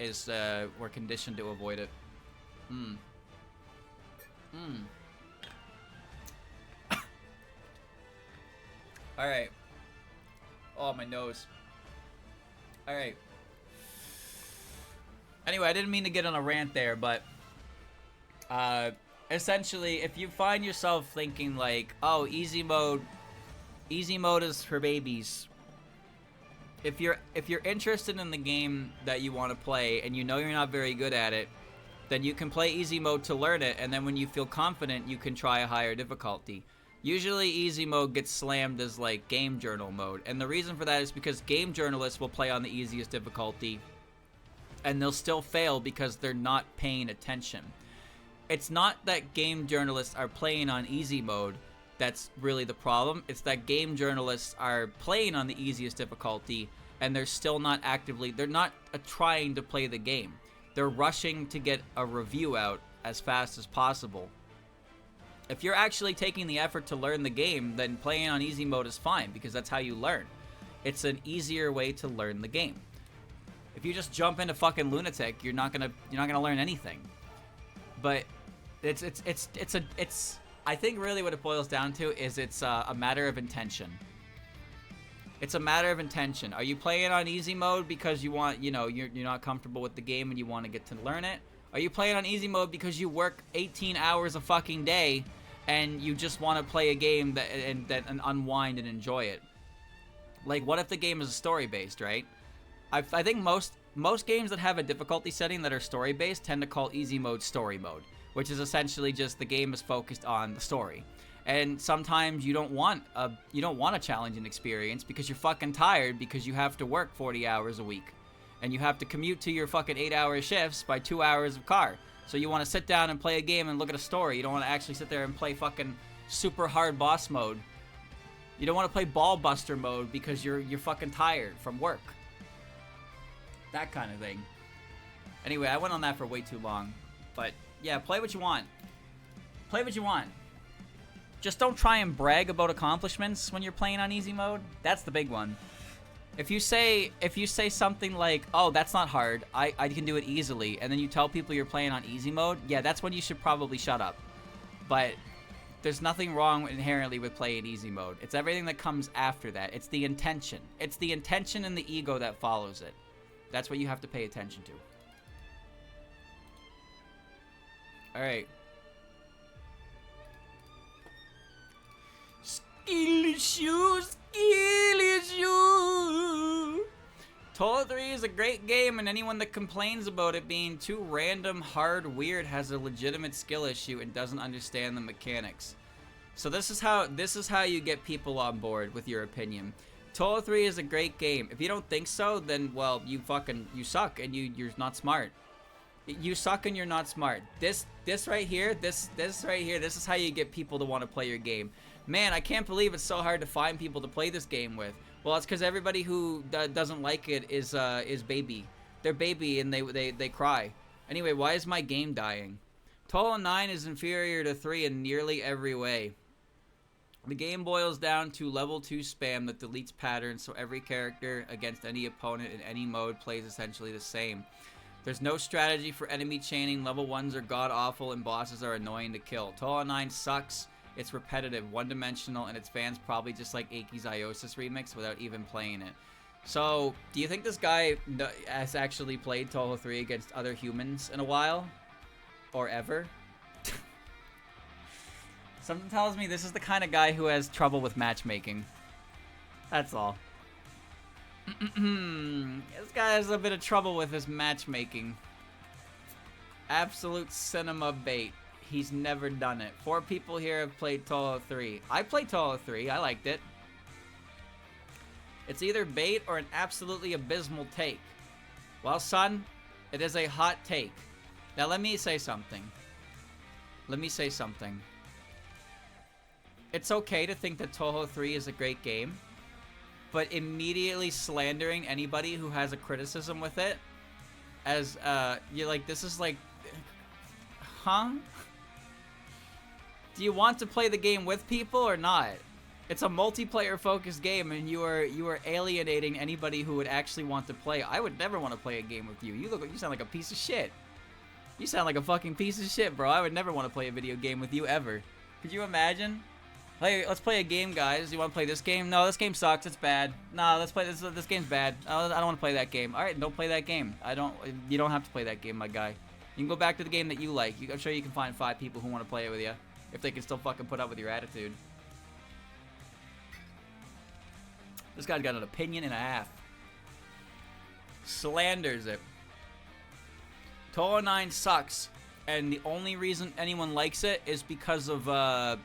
is, we're conditioned to avoid it. Alright. Oh, my nose. Alright. Anyway, I didn't mean to get on a rant there, but essentially, if you find yourself thinking like, oh, easy mode is for babies. If you're interested in the game that you want to play and you know you're not very good at it, then you can play easy mode to learn it, and then when you feel confident, you can try a higher difficulty. Usually easy mode gets slammed as like game journal mode, and the reason for that is because game journalists will play on the easiest difficulty and they'll still fail because they're not paying attention. It's not that game journalists are playing on easy mode that's really the problem. It's that game journalists are playing on the easiest difficulty and they're still not they're not trying to play the game. They're rushing to get a review out as fast as possible. If you're actually taking the effort to learn the game, then playing on easy mode is fine because that's how you learn. It's an easier way to learn the game. If you just jump into fucking lunatic, you're not gonna learn anything. But it's I think really what it boils down to is it's a matter of intention. It's a matter of intention. Are you playing on easy mode because you want, you're not comfortable with the game and you want to get to learn it? Are you playing on easy mode because you work 18 hours a fucking day and you just want to play a game and unwind and enjoy it? Like, what if the game is story based, right? I think most games that have a difficulty setting that are story based tend to call easy mode story mode, which is essentially just the game is focused on the story. And sometimes you don't want a challenging experience because you're fucking tired because you have to work 40 hours a week. And you have to commute to your fucking 8-hour shifts by 2 hours of car. So you want to sit down and play a game and look at a story. You don't want to actually sit there and play fucking super hard boss mode. You don't want to play ball buster mode because you're fucking tired from work. That kind of thing. Anyway, I went on that for way too long. But yeah, play what you want. Play what you want. Just don't try and brag about accomplishments when you're playing on easy mode. That's the big one. If you say something like, oh, that's not hard, I can do it easily, and then you tell people you're playing on easy mode, yeah, that's when you should probably shut up. But there's nothing wrong inherently with playing easy mode. It's everything that comes after that. It's the intention. It's the intention and the ego that follows it. That's what you have to pay attention to. Alright. Skill issue. Touhou 3 is a great game, and anyone that complains about it being too random, hard, weird has a legitimate skill issue and doesn't understand the mechanics. So this is how you get people on board with your opinion. Touhou 3 is a great game. If you don't think so, then well, you suck and you're not smart. You suck and you're not smart. This right here, this right here, this is how you get people to want to play your game. Man, I can't believe it's so hard to find people to play this game with. Well, it's because everybody who doesn't like it is baby. They're baby and they cry. Anyway, why is my game dying? Touhou 9 is inferior to 3 in nearly every way. The game boils down to level 2 spam that deletes patterns, so every character against any opponent in any mode plays essentially the same. There's no strategy for enemy chaining, level 1s are god-awful, and bosses are annoying to kill. Touhou 9 sucks, it's repetitive, one-dimensional, and its fans probably just like Aki's Iosis remix without even playing it. So, do you think this guy has actually played Touhou 3 against other humans in a while? Or ever? Something tells me this is the kind of guy who has trouble with matchmaking. That's all. This guy has a bit of trouble with his matchmaking. Absolute cinema bait. He's never done it. 4 people here have played Touhou 3. I played Touhou 3. I liked it. It's either bait or an absolutely abysmal take. Well, son, it is a hot take. Now, let me say something. It's okay to think that Touhou 3 is a great game, but immediately slandering anybody who has a criticism with it as, you're like, this is like, huh? Do you want to play the game with people or not? It's a multiplayer-focused game, and you are alienating anybody who would actually want to play. I would never want to play a game with you. You sound like a piece of shit. You sound like a fucking piece of shit, bro. I would never want to play a video game with you ever. Could you imagine? Hey, let's play a game, guys. You want to play this game? No, this game sucks. It's bad. No, let's play this. This game's bad. I don't want to play that game. All right, don't play that game. You don't have to play that game, my guy. You can go back to the game that you like. I'm sure you can find 5 people who want to play it with you, if they can still fucking put up with your attitude. This guy's got an opinion and a half. Slanders it. Touhou 9 sucks, and the only reason anyone likes it is because of a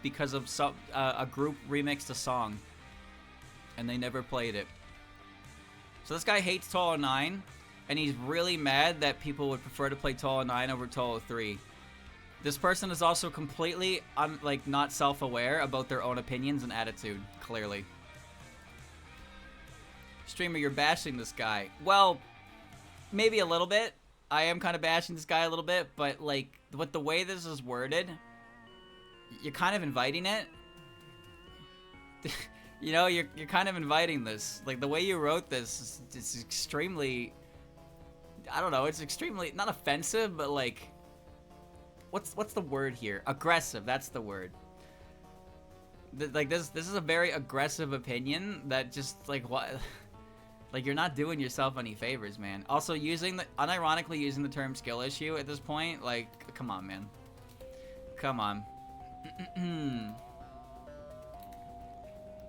group remixed a song, and they never played it. So this guy hates Touhou 9, and he's really mad that people would prefer to play Touhou 9 over Touhou 3. This person is also completely not self-aware about their own opinions and attitude, clearly. Streamer, you're bashing this guy. Well, maybe a little bit. I am kind of bashing this guy a little bit, but like with the way this is worded, you're kind of inviting it. You know, you're kind of inviting this. Like the way you wrote this is extremely, I don't know, it's extremely not offensive, but like what's the word here? Aggressive, that's the word. Like this is a very aggressive opinion that just like what like, you're not doing yourself any favors, man. Also, unironically using the term skill issue at this point, like, come on, man. Come on.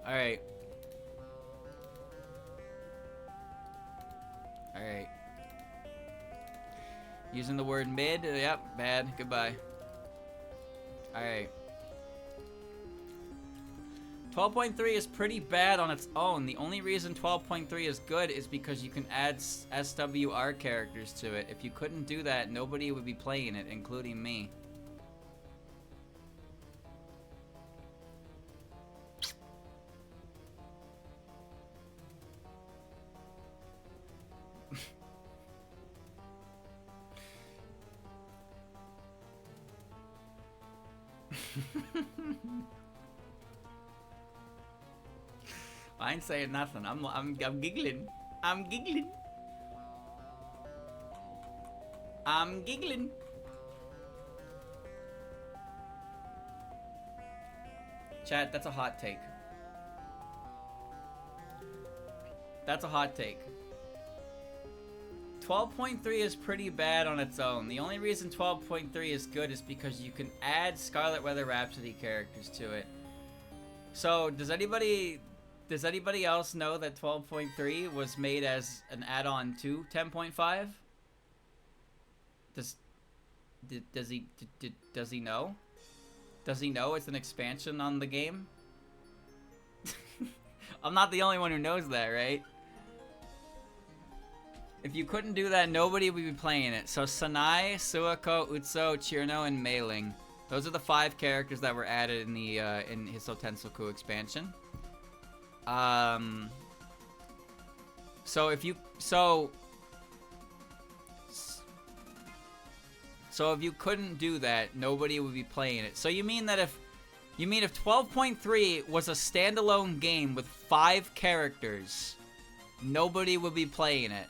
Alright. Alright. Using the word mid, yep, bad, goodbye. Alright. 12.3 is pretty bad on its own. The only reason 12.3 is good is because you can add SWR characters to it. If you couldn't do that, nobody would be playing it, including me. I ain't saying nothing. I'm giggling. I'm giggling. I'm giggling. Chat, that's a hot take. That's a hot take. 12.3 is pretty bad on its own. The only reason 12.3 is good is because you can add Scarlet Weather Rhapsody characters to it. So, does anybody else know that 12.3 was made as an add-on to 10.5? Does he know? Does he know it's an expansion on the game? I'm not the only one who knows that, right? If you couldn't do that, nobody would be playing it. So Sanai, Suako, Utsu, Chirno, and Meiling. Those are the 5 characters that were added in the in Hiso Tensoku expansion. So if you if you couldn't do that, nobody would be playing it. So you mean that if 12.3 was a standalone game with 5 characters, nobody would be playing it?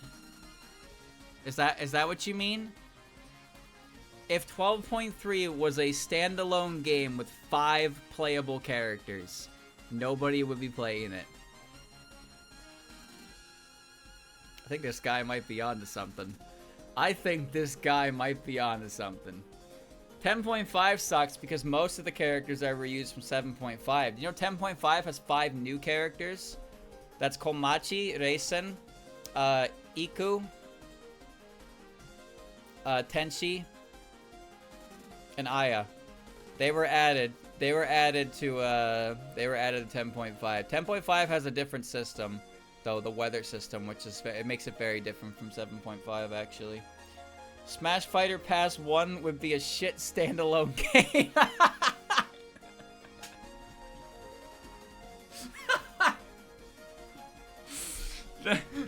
Is that what you mean? If 12.3 was a standalone game with 5 playable characters, nobody would be playing it. I think this guy might be onto something. 10.5 sucks because most of the characters are reused from 7.5. You know 10.5 has 5 new characters? That's Komachi, Reisen, Iku, Tenshi, and Aya. They were added to 10.5. 10.5 has a different system, though, the weather system, which is it makes it very different from 7.5 actually. Smash Fighter Pass 1 would be a shit standalone game.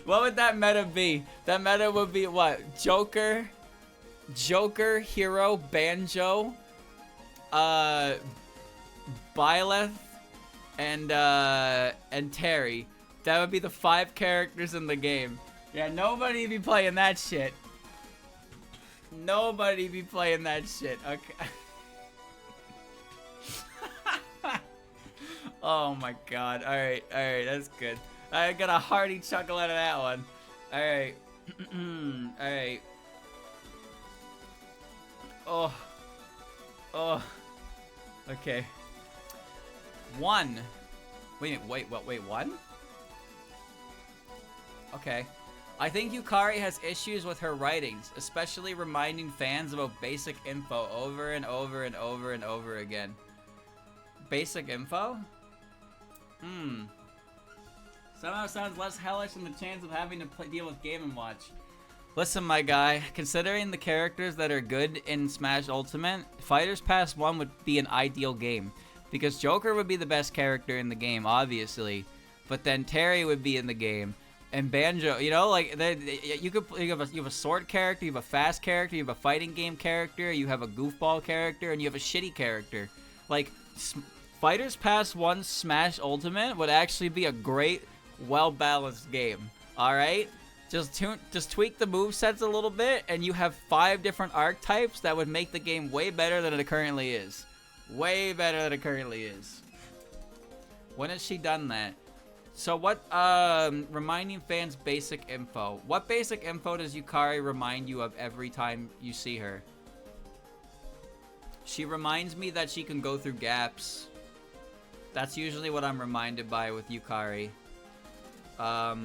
What would that meta be? That meta would be what? Joker, Hero, Banjo, Byleth, and Terry. That would be the 5 characters in the game. Yeah, nobody be playing that shit. Nobody be playing that shit. Okay. Oh my god. Alright, that's good. I got a hearty chuckle out of that one. Alright. Alright. Oh. Okay. 1. Wait, 1? Okay. I think Yukari has issues with her writings, especially reminding fans about basic info over and over and over and over again. Basic info? Somehow sounds less hellish than the chance of having to deal with Game & Watch. Listen, my guy, considering the characters that are good in Smash Ultimate, Fighters Pass 1 would be an ideal game. Because Joker would be the best character in the game, obviously. But then Terry would be in the game. And Banjo, you know, like, you have a sword character, you have a fast character, you have a fighting game character, you have a goofball character, and you have a shitty character. Like, Fighters Pass 1 Smash Ultimate would actually be a great, well-balanced game. Alright? Just tweak the movesets a little bit, and you have 5 different archetypes that would make the game way better than it currently is. Way better than it currently is. When has she done that? So what, reminding fans basic info. What basic info does Yukari remind you of every time you see her? She reminds me that she can go through gaps. That's usually what I'm reminded by with Yukari. I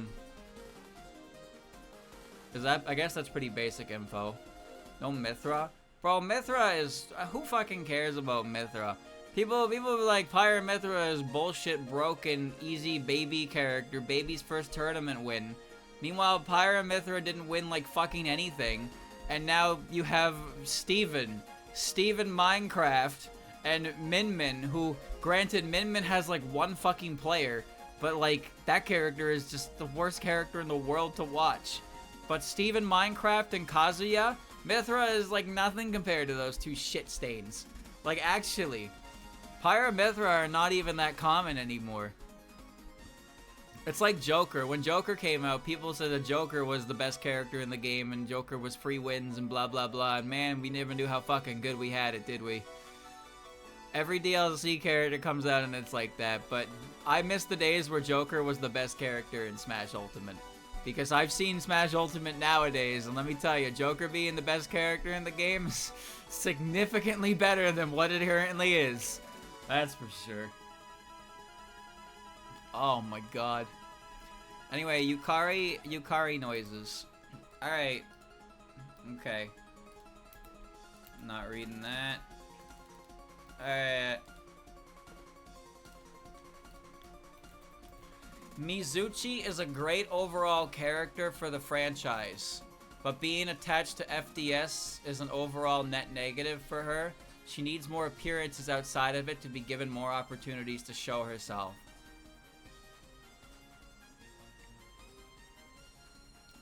guess that's pretty basic info. No Mithra? Bro, Mithra is, who fucking cares about Mithra? People be like, Pyra Mithra is bullshit, broken, easy baby character, baby's first tournament win. Meanwhile, Pyra Mithra didn't win like fucking anything. And now you have Steven Minecraft, and Min, who, granted, Min has like 1 fucking player, but like, that character is just the worst character in the world to watch. But Steven Minecraft and Kazuya, Mithra is like nothing compared to those 2 shit stains. Like, actually. Pyra Mithra are not even that common anymore. It's like Joker. When Joker came out, people said that Joker was the best character in the game and Joker was free wins and blah blah blah. And man, we never knew how fucking good we had it, did we? Every DLC character comes out and it's like that. But I miss the days where Joker was the best character in Smash Ultimate. Because I've seen Smash Ultimate nowadays, and let me tell you, Joker being the best character in the game is significantly better than what it currently is. That's for sure. Oh my god. Anyway, Yukari noises. Alright. Okay. Not reading that. Alright. Mizuchi is a great overall character for the franchise, but being attached to FDS is an overall net negative for her. She needs more appearances outside of it to be given more opportunities to show herself.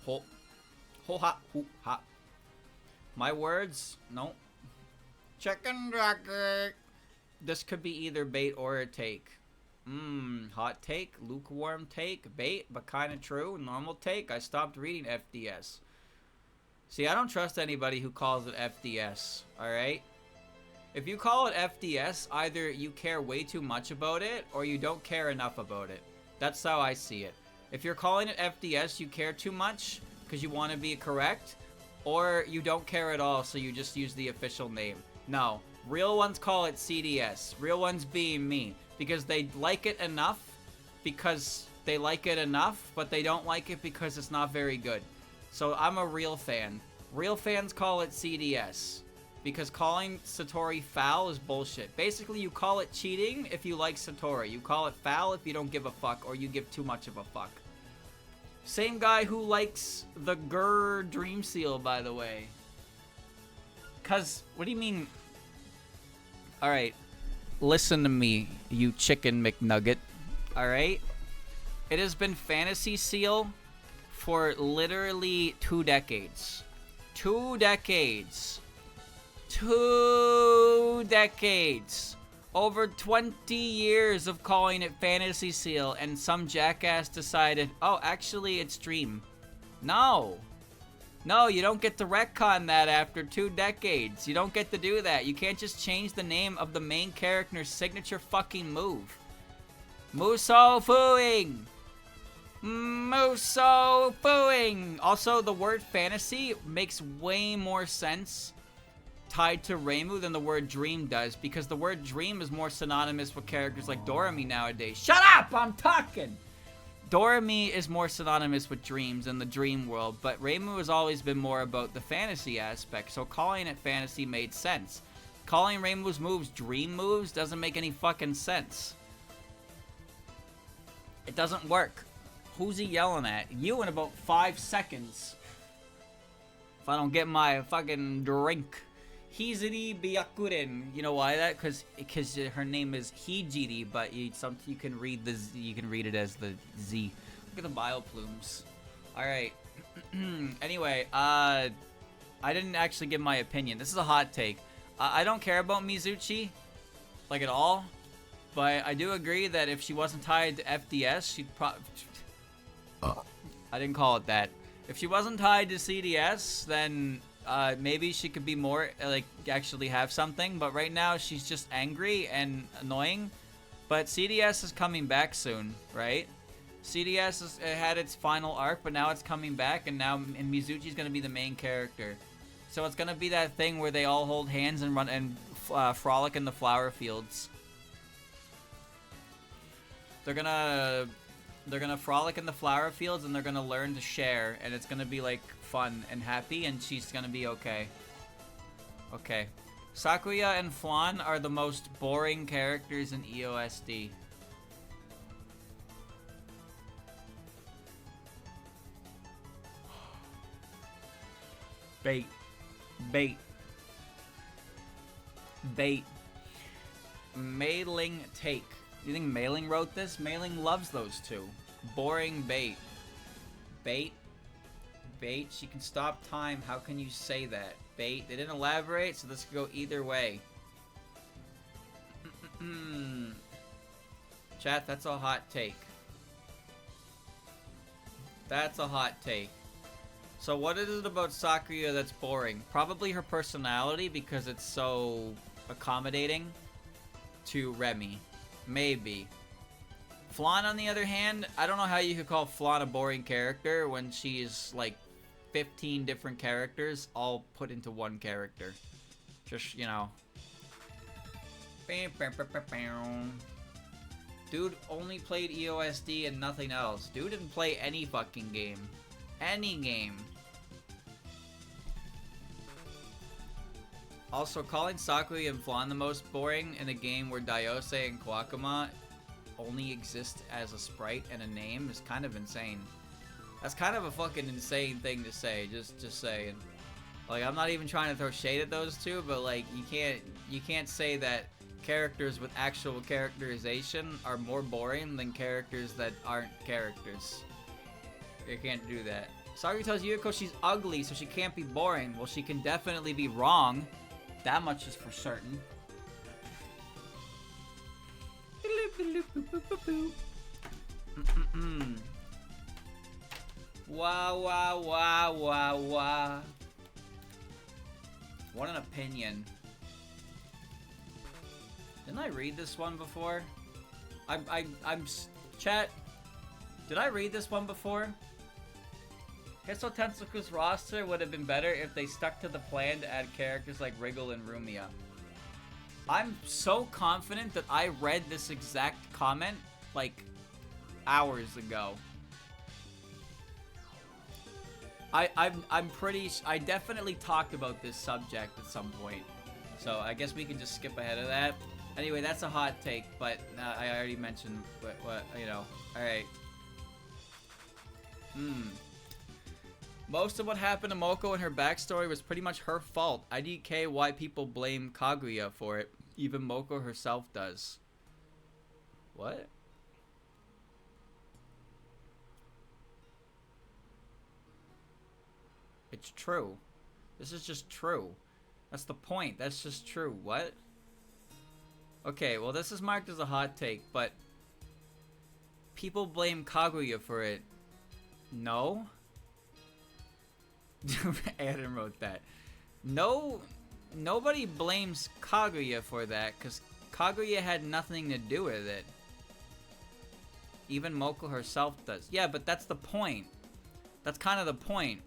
Ho ha hoo ha. My words? No. Chicken rocket. This could be either bait or a take. Hot take, lukewarm take, bait, but kinda true. Normal take, I stopped reading FDS. See, I don't trust anybody who calls it FDS, alright? If you call it FDS, either you care way too much about it, or you don't care enough about it. That's how I see it. If you're calling it FDS, you care too much, because you want to be correct, or you don't care at all, so you just use the official name. No, real ones call it CDS. Real ones being me. Because they like it enough, but they don't like it because it's not very good. So I'm a real fan. Real fans call it CDS. Because calling Satori foul is bullshit. Basically, you call it cheating if you like Satori. You call it foul if you don't give a fuck or you give too much of a fuck. Same guy who likes the Grr Dream Seal, by the way. Cause, what do you mean? Alright. Listen to me, you chicken McNugget. Alright? It has been Fantasy Seal for literally 2 decades. 2 decades. 2 decades. Over 20 years of calling it Fantasy Seal, and some jackass decided, oh, actually, it's Dream. No. No, you don't get to retcon that after 2 decades. You don't get to do that. You can't just change the name of the main character's signature fucking move. Muso Fooing! Muso Fooing! Also, the word fantasy makes way more sense tied to Reimu than the word dream does, because the word dream is more synonymous with characters like Doremi nowadays. Shut up! I'm talking! Doremi is more synonymous with dreams in the dream world, but Reimu has always been more about the fantasy aspect, so calling it fantasy made sense. Calling Reimu's moves dream moves doesn't make any fucking sense. It doesn't work. Who's he yelling at? You in about 5 seconds. If I don't get my fucking drink. Hizuri Byakuren. You know why that? Because her name is Hijiri, but you can read the Z, you can read it as the Z. Look at the bio plumes. All right. Anyway, I didn't actually give my opinion. This is a hot take. I don't care about Mizuchi, like at all, but I do agree that if she wasn't tied to FDS, she'd probably. I didn't call it that. If she wasn't tied to CDS, then maybe she could be more, like, actually have something. But right now, she's just angry and annoying. But CDS is coming back soon, right? CDS has had its final arc, but now it's coming back, and Mizuchi's gonna be the main character. So it's gonna be that thing where they all hold hands and run and frolic in the flower fields. They're gonna frolic in the flower fields, and they're gonna learn to share, and it's gonna be like fun and happy, and she's gonna be okay. Okay. Sakuya and Flan are the most boring characters in EoSD. Bait. Bait. Bait. Mailing take. You think Mailing wrote this? Mailing loves those two. Boring bait. Bait. Bait. She can stop time. How can you say that? Bait. They didn't elaborate, so this could go either way. Chat, that's a hot take. That's a hot take. So what is it about Sakuya that's boring? Probably her personality, because it's so accommodating to Remy. Maybe. Flan, on the other hand, I don't know how you could call Flan a boring character when she's like 15 different characters all put into one character. Just, you know. Dude only played EoSD and nothing else. Dude didn't play any fucking game. Any game. Also, calling Sakuya and Flan the most boring in a game where Daiose and Kwakama only exist as a sprite and a name is kind of insane. That's kind of a fucking insane thing to say, just saying. Like, I'm not even trying to throw shade at those two, but like, you can't say that characters with actual characterization are more boring than characters that aren't characters. You can't do that. Saru tells Yuko she's ugly, so she can't be boring. Well, she can definitely be wrong. That much is for certain. Wow, wow, wow, wow, wow. What an opinion. Didn't I read this one before? Chat. Did I read this one before? Hisso Tensoku's roster would have been better if they stuck to the plan to add characters like Wriggle and Rumia. I'm so confident that I read this exact comment, like, hours ago. I definitely talked about this subject at some point. So I guess we can just skip ahead of that. Anyway, that's a hot take, but I already mentioned what you know. Alright. Most of what happened to Moko and her backstory was pretty much her fault. IDK why people blame Kaguya for it. Even Moko herself does. What? It's true. This is just true. That's the point. That's just true. What? Okay, well this is marked as a hot take, but people blame Kaguya for it. No? Adam wrote that. No, nobody blames Kaguya for that, because Kaguya had nothing to do with it. Even Moko herself does. Yeah, but that's the point. That's kind of the point.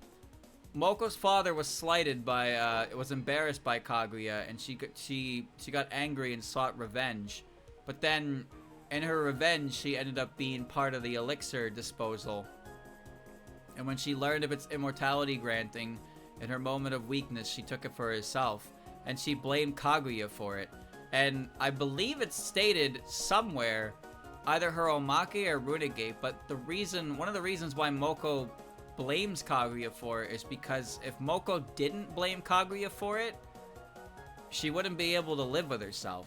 Moko's father was slighted by, was embarrassed by Kaguya, and she got angry and sought revenge. But then, in her revenge, she ended up being part of the elixir disposal. And when she learned of its immortality granting, in her moment of weakness, she took it for herself. And she blamed Kaguya for it. And I believe it's stated somewhere, either her Omake or Runegate, but one of the reasons why Moko blames Kaguya for it is because if Moko didn't blame Kaguya for it, she wouldn't be able to live with herself.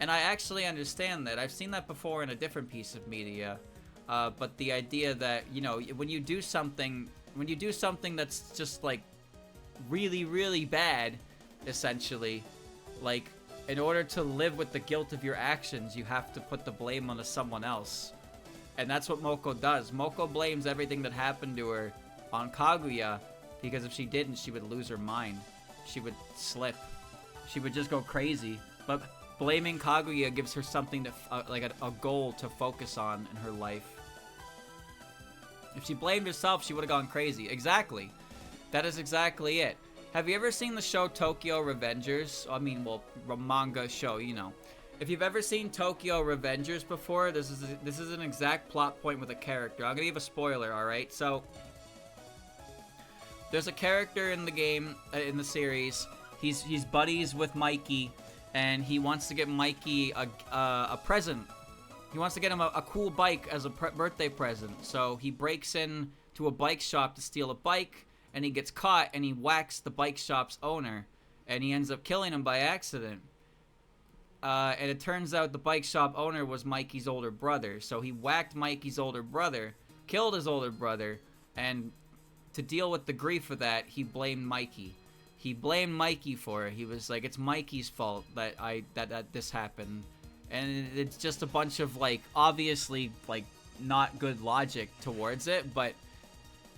And I actually understand that. I've seen that before in a different piece of media. But the idea that, you know, when you do something that's just like really, really bad, essentially, like, in order to live with the guilt of your actions, you have to put the blame onto someone else. And that's what Moko does. Moko blames everything that happened to her on Kaguya, because if she didn't, she would lose her mind. She would slip. She would just go crazy. But blaming Kaguya gives her something to, like a goal to focus on in her life. If she blamed herself, she would have gone crazy. Exactly. That is exactly it. Have you ever seen the show Tokyo Revengers? I mean, well, manga show, you know. If you've ever seen Tokyo Revengers before, this is an exact plot point with a character. I'm gonna give a spoiler, alright? So, there's a character in the game, in the series. He's buddies with Mikey, and he wants to get Mikey a present. He wants to get him a cool bike as a birthday present. So he breaks in to a bike shop to steal a bike, and he gets caught, and he whacks the bike shop's owner, and he ends up killing him by accident. And it turns out the bike shop owner was Mikey's older brother. So he whacked Mikey's older brother, killed his older brother, and to deal with the grief of that, he blamed Mikey. He blamed Mikey for it. He was like, it's Mikey's fault that this happened. And it's just a bunch of, like, obviously, like, not good logic towards it, but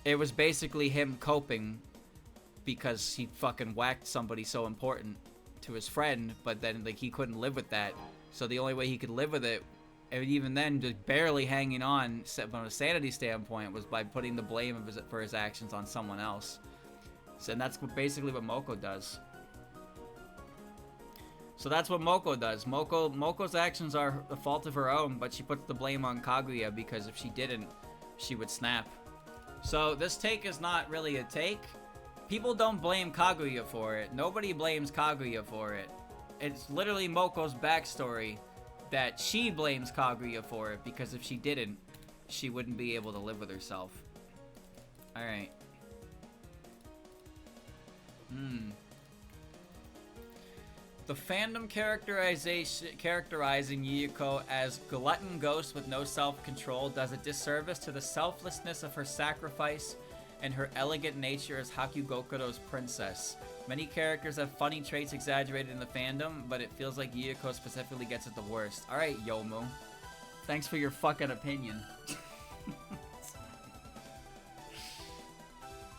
it was basically him coping because he fucking whacked somebody so important to his friend, but then, like, he couldn't live with that. So the only way he could live with it, and even then, just barely hanging on from a sanity standpoint, was by putting the blame for his actions on someone else. So, and that's basically what Moko does. So that's what Moko does. Moko's actions are the fault of her own, but she puts the blame on Kaguya because if she didn't, she would snap. So this take is not really a take. People don't blame Kaguya for it. Nobody blames Kaguya for it. It's literally Moko's backstory that she blames Kaguya for it, because if she didn't, she wouldn't be able to live with herself. Alright. The fandom characterizing Yuko as glutton ghost with no self-control does a disservice to the selflessness of her sacrifice and her elegant nature as Hakugokuro's princess. Many characters have funny traits exaggerated in the fandom, but it feels like Yuko specifically gets it the worst. Alright, Yomu. Thanks for your fucking opinion.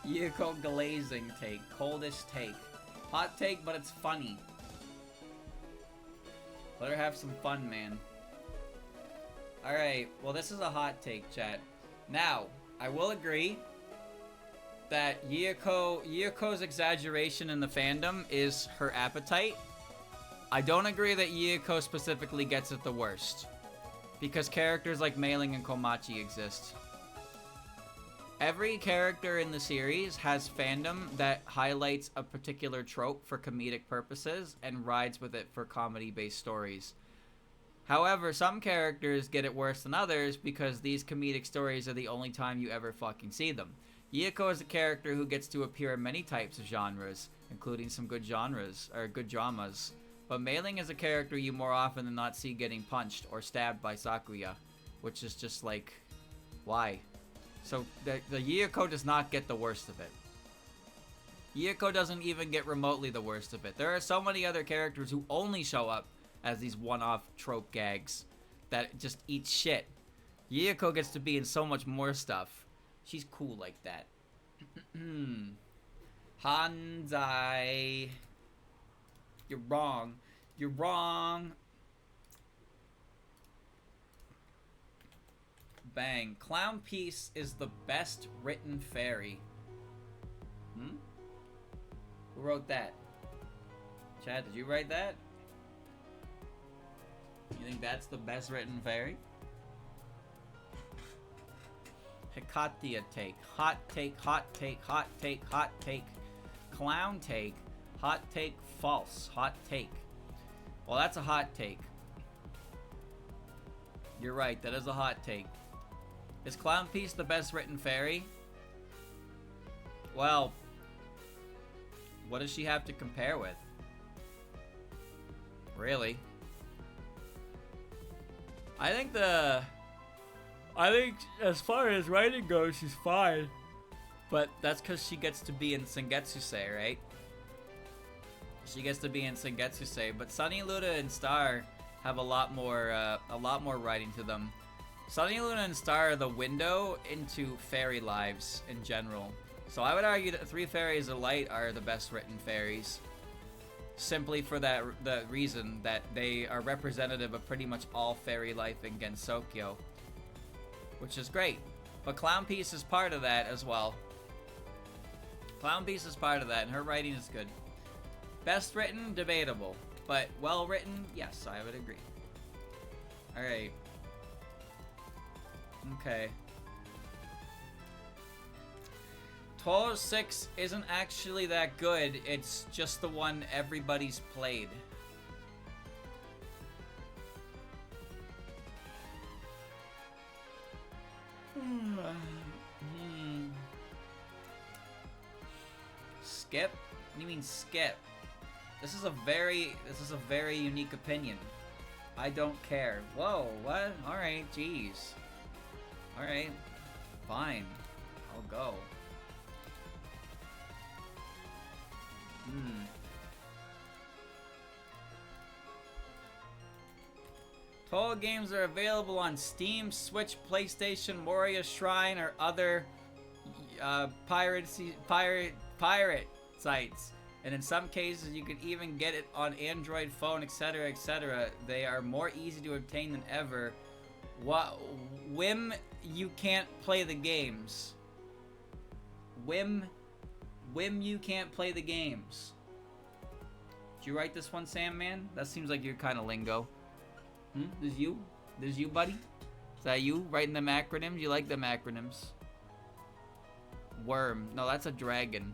Yuko glazing take. Coldish take. Hot take, but it's funny. Let her have some fun, man. Alright, well this is a hot take, chat. Now, I will agree that Yuko's exaggeration in the fandom is her appetite. I don't agree that Yuko specifically gets it the worst, because characters like Mei-ling and Komachi exist. Every character in the series has fandom that highlights a particular trope for comedic purposes and rides with it for comedy-based stories. However, some characters get it worse than others because these comedic stories are the only time you ever fucking see them. Yuko is a character who gets to appear in many types of genres, including some good genres, or good dramas. But Mei-ling is a character you more often than not see getting punched or stabbed by Sakuya, which is just like, why? So the Yuko does not get the worst of it. Yuko doesn't even get remotely the worst of it. There are so many other characters who only show up as these one-off trope gags that just eat shit. Yuko gets to be in so much more stuff. She's cool like that. Hanzai. You're wrong. You're wrong. Bang. Clown Piece is the best written fairy. Who wrote that? Chad, did you write that? You think that's the best written fairy? Hikatia take. Hot take, hot take, hot take, hot take. Clown take. Hot take, false. Hot take. Well, that's a hot take. You're right, that is a hot take. Is Clown Piece the best written fairy? Well, what does she have to compare with? Really? I think as far as writing goes, she's fine. But that's because she gets to be in Sengetsusei, right? She gets to be in Sengetsusei, but Sunny, Luna, and Star have a lot more writing to them. Sunny, Luna, and Star are the window into fairy lives in general. So I would argue that Three Fairies of Light are the best written fairies. Simply for the reason that they are representative of pretty much all fairy life in Gensokyo. Which is great. But Clown Piece is part of that as well. Clown Piece is part of that, and her writing is good. Best written, debatable. But well written, yes, I would agree. Alright. Okay. Touhou 6 isn't actually that good, it's just the one everybody's played. Skip? What do you mean skip? This is a very unique opinion. I don't care. Whoa, what? Alright, jeez. Alright. Fine. I'll go. Touhou games are available on Steam, Switch, PlayStation, Moria Shrine, or other pirate sites. And in some cases, you can even get it on Android phone, etc., etc. They are more easy to obtain than ever. Whim, you can't play the games. Whim, you can't play the games. Did you write this one, Sam, man? That seems like your kind of lingo. This you? This you, buddy? Is that you writing them acronyms? You like them acronyms. Worm. No, that's a dragon.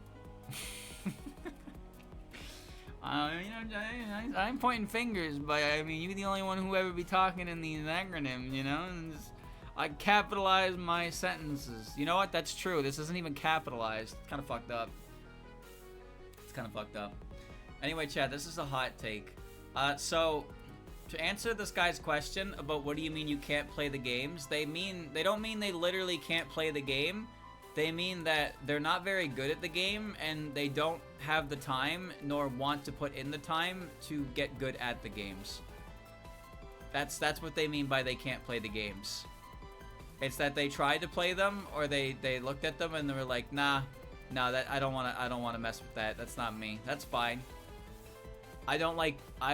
I'm pointing fingers, but I mean, you're the only one who ever be talking in these acronyms, you know? And I capitalize my sentences. You know what? That's true. This isn't even capitalized. It's kind of fucked up. It's kind of fucked up. Anyway, chat, this is a hot take. So, to answer this guy's question about what do you mean you can't play the games, they don't mean they literally can't play the game. They mean that they're not very good at the game and they don't have the time nor want to put in the time to get good at the games. That's what they mean by they can't play the games. It's that they tried to play them or they looked at them and they were like, nah, that I don't want to mess with that. That's not me. That's fine. I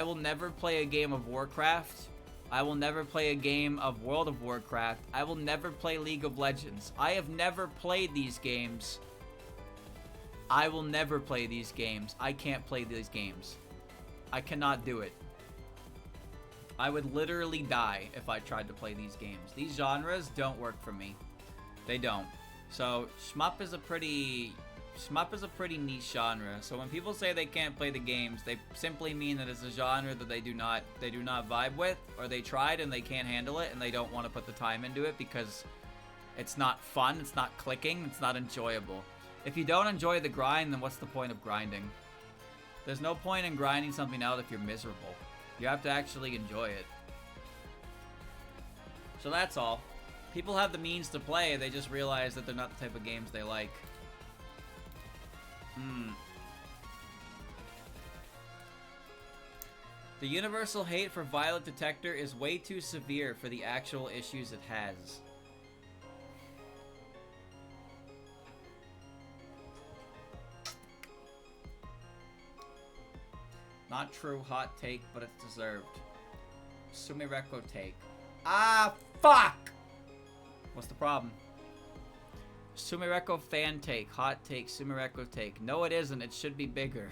will never play a game of Warcraft. I will never play a game of World of Warcraft. I will never play League of Legends. I have never played these games. I will never play these games. I can't play these games. I cannot do it. I would literally die if I tried to play these games. These genres don't work for me. They don't. So, shmup is a pretty niche genre. So when people say they can't play the games, they simply mean that it's a genre that they do not vibe with, or they tried and they can't handle it and they don't want to put the time into it because it's not fun, it's not clicking, it's not enjoyable. If you don't enjoy the grind, then what's the point of grinding? There's no point in grinding something out if you're miserable. You have to actually enjoy it. So that's all. People have the means to play, they just realize that they're not the type of games they like. The universal hate for Violet Detector is way too severe for the actual issues it has. Not true, hot take, but it's deserved. Sumireko take. Ah, fuck! What's the problem? Sumireko fan take, hot take, Sumireko take. No, it isn't. It should be bigger.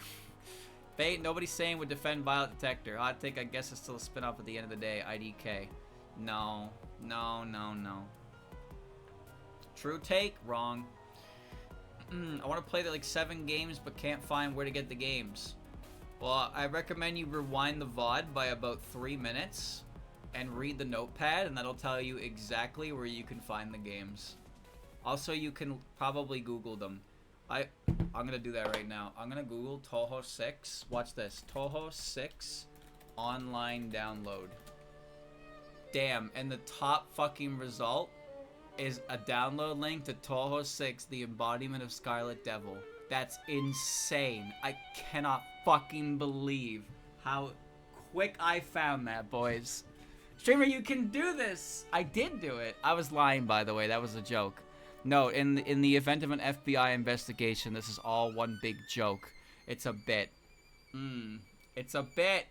Fate, nobody's saying would defend Violet Detector. Hot take, I guess it's still a spin-off at the end of the day. IDK. No. True take? Wrong. I want to play like 7 games, but can't find where to get the games. Well, I recommend you rewind the VOD by about 3 minutes and read the notepad, and that'll tell you exactly where you can find the games. Also, you can probably Google them. I'm gonna do that right now. I'm gonna Google Touhou 6. Watch this. Touhou 6 online download. Damn, and the top fucking result is a download link to Touhou 6, the embodiment of Scarlet Devil. That's insane. I cannot fucking believe how quick I found that, boys. Streamer, you can do this! I did do it. I was lying, by the way. That was a joke. No, in the event of an FBI investigation, this is all one big joke. It's a bit. It's a bit.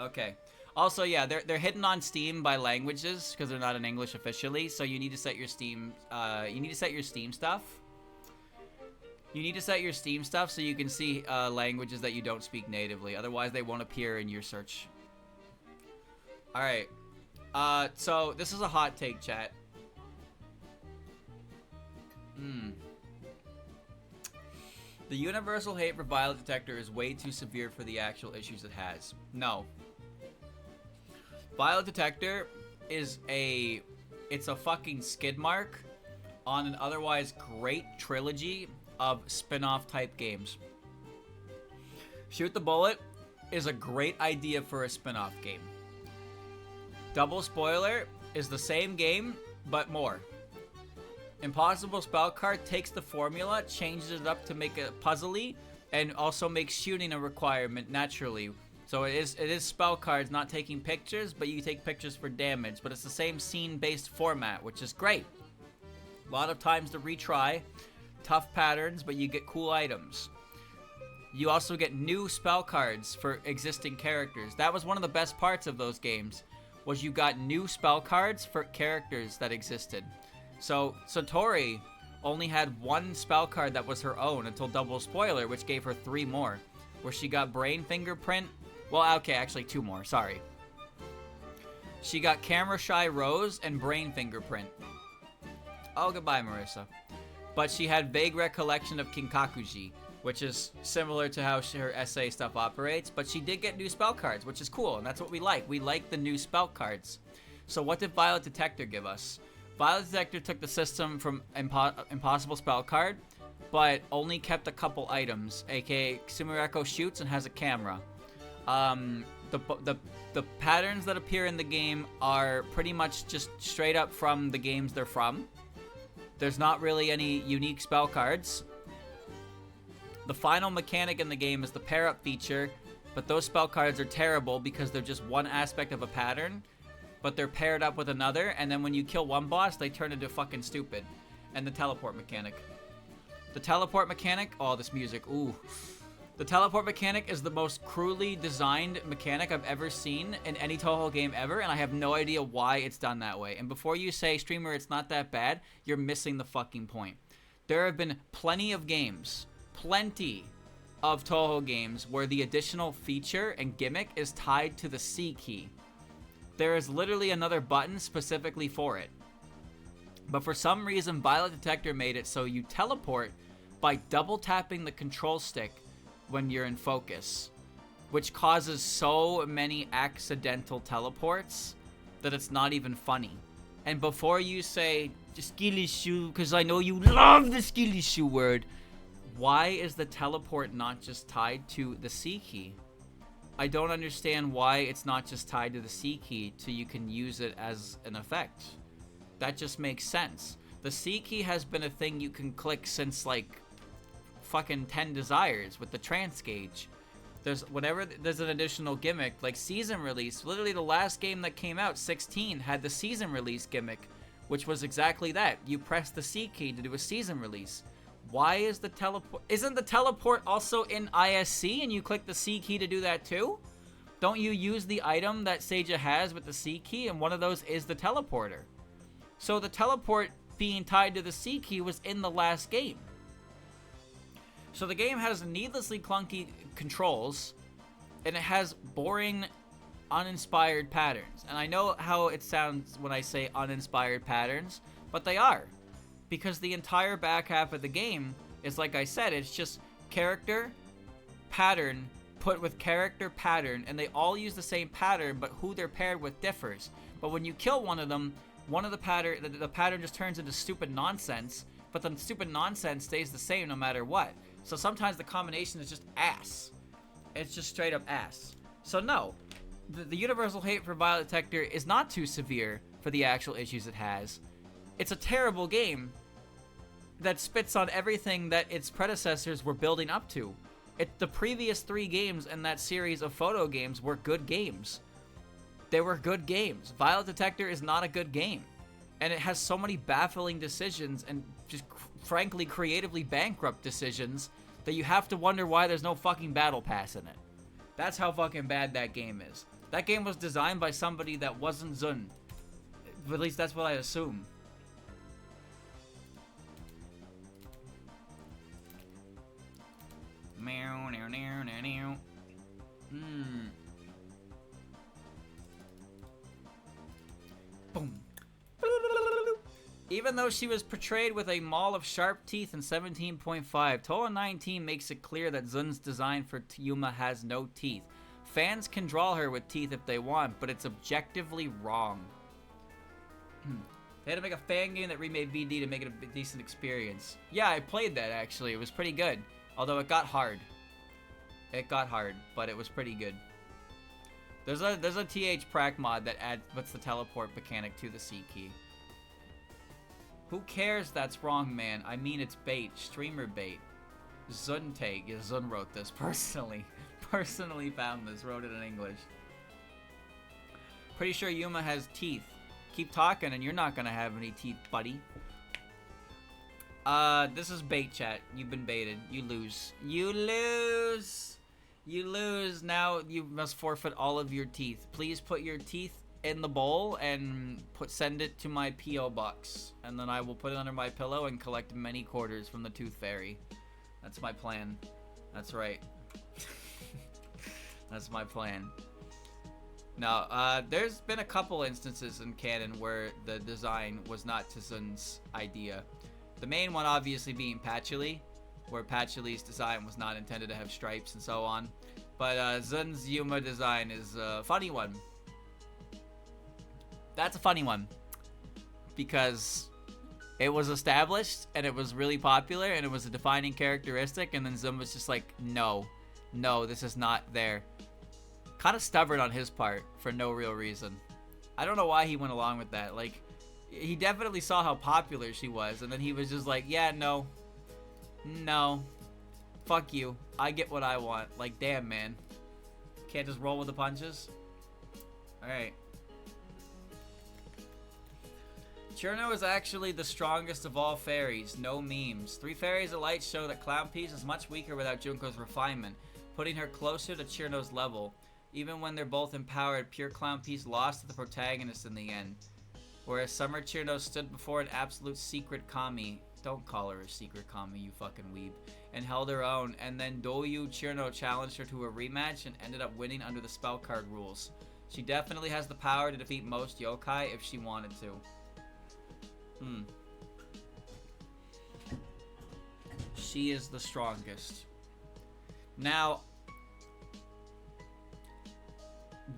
Okay. Also, yeah, they're hidden on Steam by languages because they're not in English officially. So you need to set your Steam. You need to set your Steam stuff. You need to set your Steam stuff so you can see languages that you don't speak natively. Otherwise, they won't appear in your search. All right. So this is a hot take, chat. The universal hate for Violet Detector is way too severe for the actual issues it has. No. Violet Detector is it's a fucking skid mark on an otherwise great trilogy of spin-off type games. Shoot the Bullet is a great idea for a spin-off game. Double Spoiler is the same game, but more. Impossible Spell Card takes the formula, changes it up to make it puzzly, and also makes shooting a requirement naturally. So it is spell cards not taking pictures, but you take pictures for damage. But it's the same scene-based format, which is great. A lot of times to retry, tough patterns, but you get cool items. You also get new spell cards for existing characters. That was one of the best parts of those games, was you got new spell cards for characters that existed. So Satori only had one spell card that was her own until Double Spoiler, which gave her 3 more, where she got Brain Fingerprint. Well, okay, actually 2 more, sorry. She got Camera Shy Rose and Brain Fingerprint. Oh, goodbye, Marissa. But she had Vague Recollection of Kinkakuji. which is similar to how her SA stuff operates, but she did get new spell cards, which is cool, and that's what we like. We like the new spell cards. So what did Violet Detector give us? Violet Detector took the system from Impossible Spell Card, but only kept a couple items, aka Sumireko shoots and has a camera. The patterns that appear in the game are pretty much just straight up from the games they're from. There's not really any unique spell cards. The final mechanic in the game is the pair-up feature, but those spell cards are terrible because they're just one aspect of a pattern, but they're paired up with another, and then when you kill one boss, they turn into fucking stupid. And the teleport mechanic. The teleport mechanic, oh, this music, ooh. The teleport mechanic is the most cruelly designed mechanic I've ever seen in any Touhou game ever, and I have no idea why it's done that way. And before you say, streamer, it's not that bad, you're missing the fucking point. There have been plenty of Touhou games where the additional feature and gimmick is tied to the C key. There is literally another button specifically for it. But for some reason, Violet Detector made it so you teleport by double tapping the control stick when you're in focus, which causes so many accidental teleports that it's not even funny. And before you say skilly shoe, because I know you love the skilly shoe word, why is the teleport not just tied to the C key? I don't understand why it's not just tied to the C key so you can use it as an effect. That just makes sense. The C key has been a thing you can click since like fucking 10 Desires with the trance gauge. Whenever there's an additional gimmick, like season release, literally the last game that came out, 16, had the season release gimmick, which was exactly that. You press the C key to do a season release. Why is the teleport? Isn't the teleport also in ISC and you click the C key to do that too? Don't you use the item that Seija has with the C key, and one of those is the teleporter? So the teleport being tied to the C key was in the last game. So the game has needlessly clunky controls, and it has boring, uninspired patterns. And I know how it sounds when I say uninspired patterns, but they are. Because the entire back half of the game is, like I said, it's just character, pattern, put with character, pattern, and they all use the same pattern, but who they're paired with differs. But when you kill one of them, one of the pattern just turns into stupid nonsense, but the stupid nonsense stays the same no matter what. So sometimes the combination is just ass. It's just straight up ass. So no, the universal hate for Violet Detector is not too severe for the actual issues it has. It's a terrible game that spits on everything that its predecessors were building up to. The previous 3 games in that series of photo games were good games. They were good games. Violet Detector is not a good game. And it has so many baffling decisions and just frankly creatively bankrupt decisions that you have to wonder why there's no fucking battle pass in it. That's how fucking bad that game is. That game was designed by somebody that wasn't Zun. At least that's what I assume. Meow, meow, meow, meow, meow. Boom. Even though she was portrayed with a maul of sharp teeth in 17.5, Touhou 19 makes it clear that Zun's design for Yuma has no teeth. Fans can draw her with teeth if they want, but it's objectively wrong. They had to make a fan game that remade VD to make it a decent experience. Yeah, I played that actually. It was pretty good. Although it got hard. It got hard, but it was pretty good. There's a TH Prac mod that puts the teleport mechanic to the C key. Who cares that's wrong, man? I mean, it's bait. Streamer bait. Zun take. Yeah, Zun wrote this personally. Personally found this. Wrote it in English. Pretty sure Yuma has teeth. Keep talking and you're not gonna have any teeth, buddy. This is bait chat. You've been baited. You lose. You lose! You lose. Now you must forfeit all of your teeth. Please put your teeth in the bowl and send it to my P.O. box. And then I will put it under my pillow and collect many quarters from the Tooth Fairy. That's my plan. That's right. That's my plan. Now, there's been a couple instances in canon where the design was not Tsun's idea. The main one obviously being Patchouli. where Patchouli's design was not intended to have stripes and so on. But Zun's Yuma design is a funny one. That's a funny one. Because it was established, and it was really popular, and it was a defining characteristic, and then Zun was just like, no, this is not there. Kind of stubborn on his part, for no real reason. I don't know why he went along with that. Like, he definitely saw how popular she was, and then he was just like, yeah, no, fuck you, I get what I want. Like, damn, man. Can't just roll with the punches? Alright. Cherno is actually the strongest of all fairies, no memes. 3 Fairies of Light show that Clownpiece is much weaker without Junko's refinement, putting her closer to Cherno's level. Even when they're both empowered, pure Clownpiece lost to the protagonist in the end. Whereas Summer Cherno stood before an absolute secret Kami. Don't call her a secret Kami, you fucking weeb. And held her own, and then Doyu Cherno challenged her to a rematch and ended up winning under the spell card rules. She definitely has the power to defeat most yokai if she wanted to. She is the strongest. Now,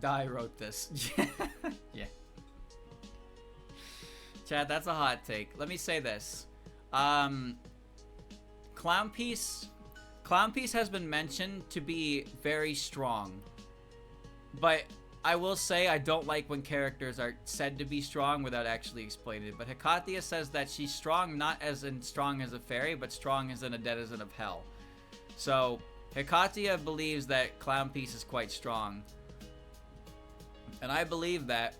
Dai wrote this. Yeah. Chad, that's a hot take. Let me say this. Clownpiece has been mentioned to be very strong. But I will say I don't like when characters are said to be strong without actually explaining it. But Hikatia says that she's strong, not as in strong as a fairy, but strong as in a denizen of hell. So, Hikatia believes that Clownpiece is quite strong. And I believe that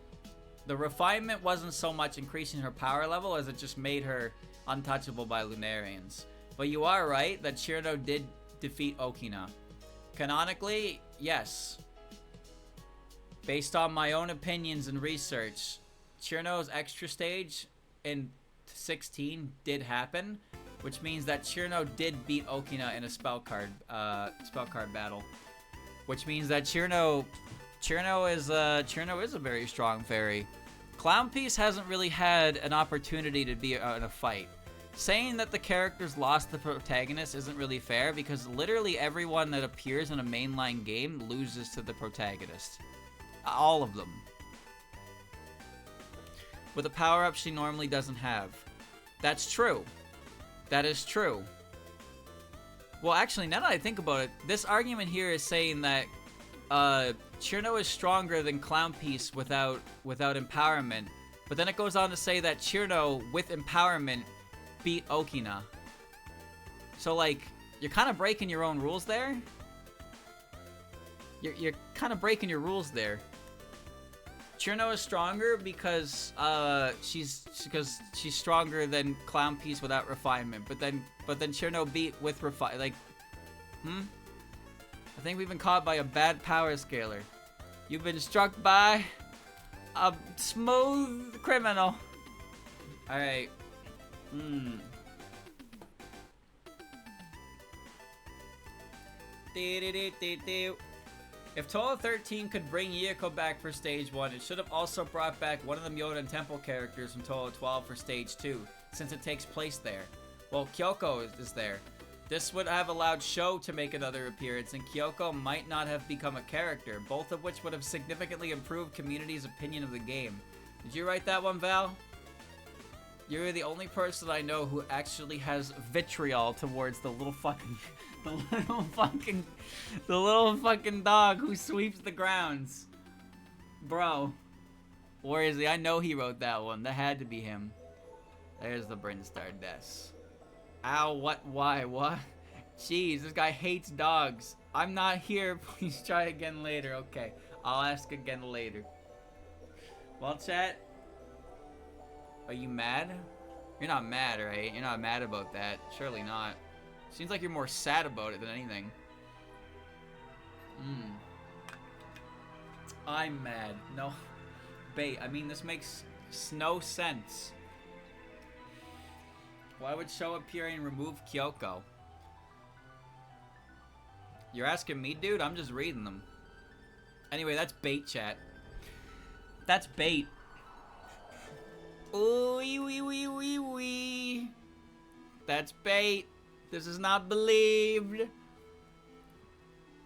the refinement wasn't so much increasing her power level as it just made her untouchable by Lunarians. But you are right that Cherno did defeat Okina. Canonically, yes. Based on my own opinions and research, Cherno's extra stage in 16 did happen, which means that Cherno did beat Okina in a spell card battle. Which means that Cherno is a very strong fairy. Clownpiece hasn't really had an opportunity to be in a fight. Saying that the characters lost the protagonist isn't really fair because literally everyone that appears in a mainline game loses to the protagonist. All of them. With a power-up she normally doesn't have. That's true. That is true. Well, actually, now that I think about it, this argument here is saying that Cherno is stronger than Clownpiece without empowerment. But then it goes on to say that Cherno, with empowerment, beat Okina. So, like, you're kind of breaking your own rules there. You're kind of breaking your rules there. Cherno is stronger because she's stronger than Clownpiece without refinement. But then Cherno beat with refinement. Like, I think we've been caught by a bad power scaler. You've been struck by a smooth criminal. All right. If Touhou 13 could bring Yoko back for Stage 1, it should have also brought back one of the Myoda and Temple characters from Touhou 12 for Stage 2, since it takes place there. Well, Kyoko is there. This would have allowed Sho to make another appearance, and Kyoko might not have become a character, both of which would have significantly improved community's opinion of the game. Did you write that one, Val? You're the only person I know who actually has vitriol towards the little fucking dog who sweeps the grounds. Bro. Where is he? I know he wrote that one. That had to be him. There's the Brinstar Des. Ow, what, why, what? Jeez, this guy hates dogs. I'm not here. Please try again later. Okay, I'll ask again later. Well, chat. Are you mad? You're not mad, right? You're not mad about that. Surely not. Seems like you're more sad about it than anything. I'm mad. No. Bait. I mean, this makes no sense. Why would Sho appear and remove Kyoko? You're asking me, dude? I'm just reading them. Anyway, that's bait, chat. That's bait. Ooh, wee, wee, wee, wee, wee. That's bait. This is not believed.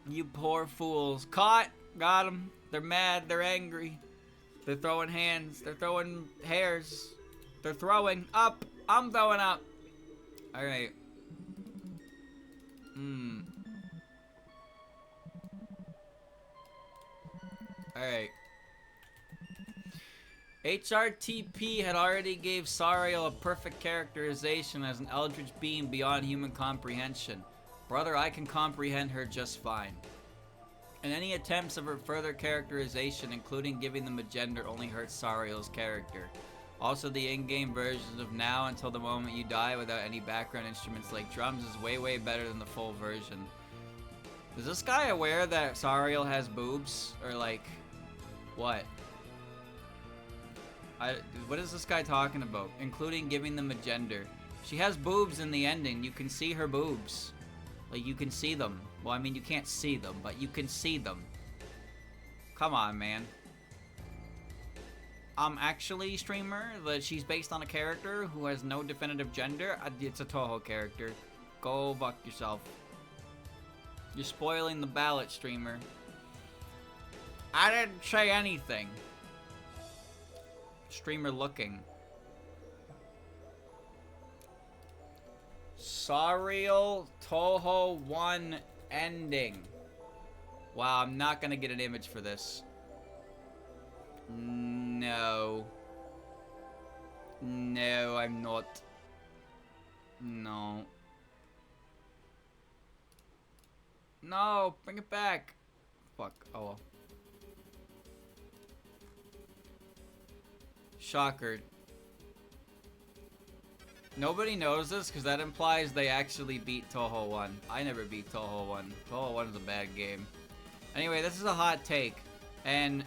You poor fools. Caught. Got them. They're mad. They're angry. They're throwing hands. They're throwing hairs. They're throwing up. I'm throwing up. Alright. Alright. HRTP had already gave Sariel a perfect characterization as an eldritch being beyond human comprehension. Brother, I can comprehend her just fine. And any attempts of her further characterization, including giving them a gender, only hurts Sariel's character. Also, the in-game versions of Now Until the Moment You Die without any background instruments like drums is way better than the full version. Is this guy aware that Sariel has boobs? Or like, what? What is this guy talking about? Including giving them a gender. She has boobs in the ending. You can see her boobs. Like, you can see them. Well, I mean, you can't see them, but you can see them. Come on, man. Actually, streamer, that she's based on a character who has no definitive gender. It's a Touhou character. Go fuck yourself. You're spoiling the ballot, streamer. I didn't say anything. Streamer looking. Sariel Touhou 1 ending. Wow, I'm not gonna get an image for this. No. No, I'm not. No. No, bring it back. Fuck. Oh well. Shocker. Nobody knows this because that implies they actually beat Touhou 1. I never beat Touhou 1. Touhou 1 is a bad game. Anyway, this is a hot take. And,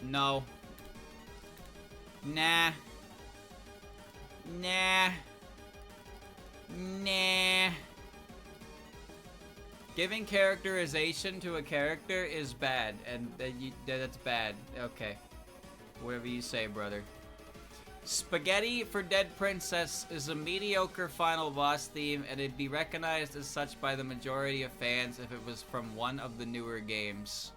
no. Nah. Nah. Nah. Giving characterization to a character is bad, and that's bad. Okay. Whatever you say, brother. Spaghetti for Dead Princess is a mediocre final boss theme, and it'd be recognized as such by the majority of fans if it was from one of the newer games.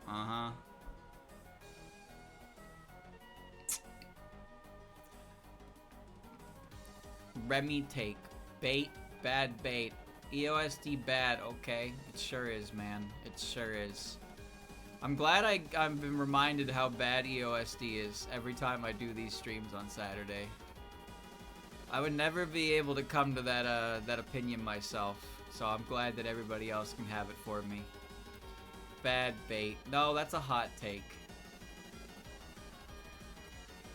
Uh-huh. Remy take. Bait. Bad bait. EoSD bad. Okay. It sure is, man. It sure is. I'm glad I've been reminded how bad EoSD is every time I do these streams on Saturday. I would never be able to come to that opinion myself, so I'm glad that everybody else can have it for me. Bad bait. No, that's a hot take.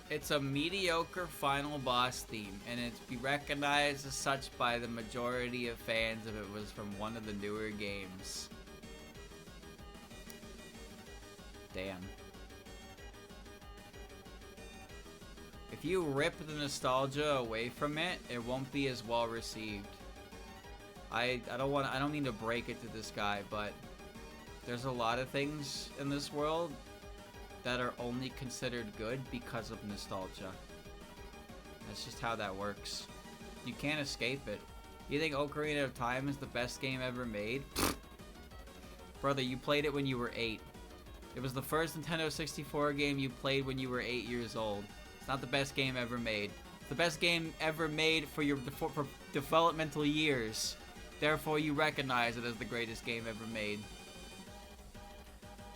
It's a mediocre final boss theme, and it's be recognized as such by the majority of fans if it was from one of the newer games. Damn. If you rip the nostalgia away from it, it won't be as well received. I don't mean to break it to this guy, but there's a lot of things in this world that are only considered good because of nostalgia. That's just how that works. You can't escape it. You think Ocarina of Time is the best game ever made? Brother, you played it when you were 8. It was the first Nintendo 64 game you played when you were 8 years old. It's not the best game ever made. It's the best game ever made for your for developmental years. Therefore, you recognize it as the greatest game ever made.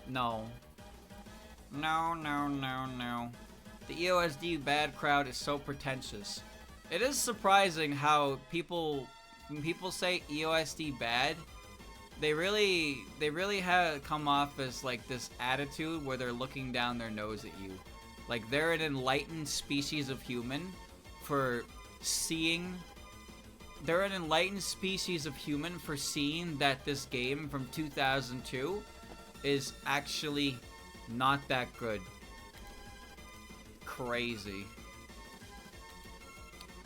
No. No, no, no, no. The EoSD bad crowd is so pretentious. It is surprising how when people say EoSD bad, they really have come off as like this attitude where they're looking down their nose at you. Like they're an enlightened species of human for seeing. They're an enlightened species of human for seeing that this game from 2002 is actually not that good. Crazy.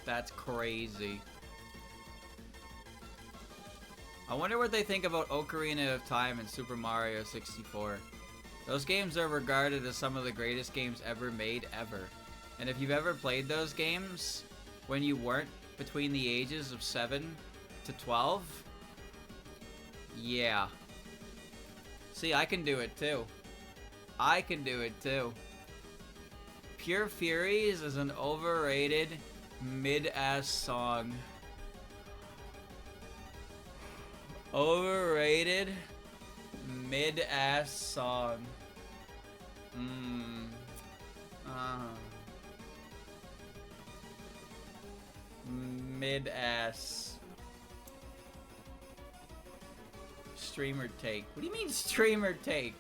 That's crazy. I wonder what they think about Ocarina of Time and Super Mario 64. Those games are regarded as some of the greatest games ever made, ever. And if you've ever played those games when you weren't between the ages of 7 to 12, yeah. See, I can do it too. I can do it too. Pure Furies is an overrated mid-ass song. Overrated mid-ass song. Mid-ass. Streamer take. What do you mean streamer take?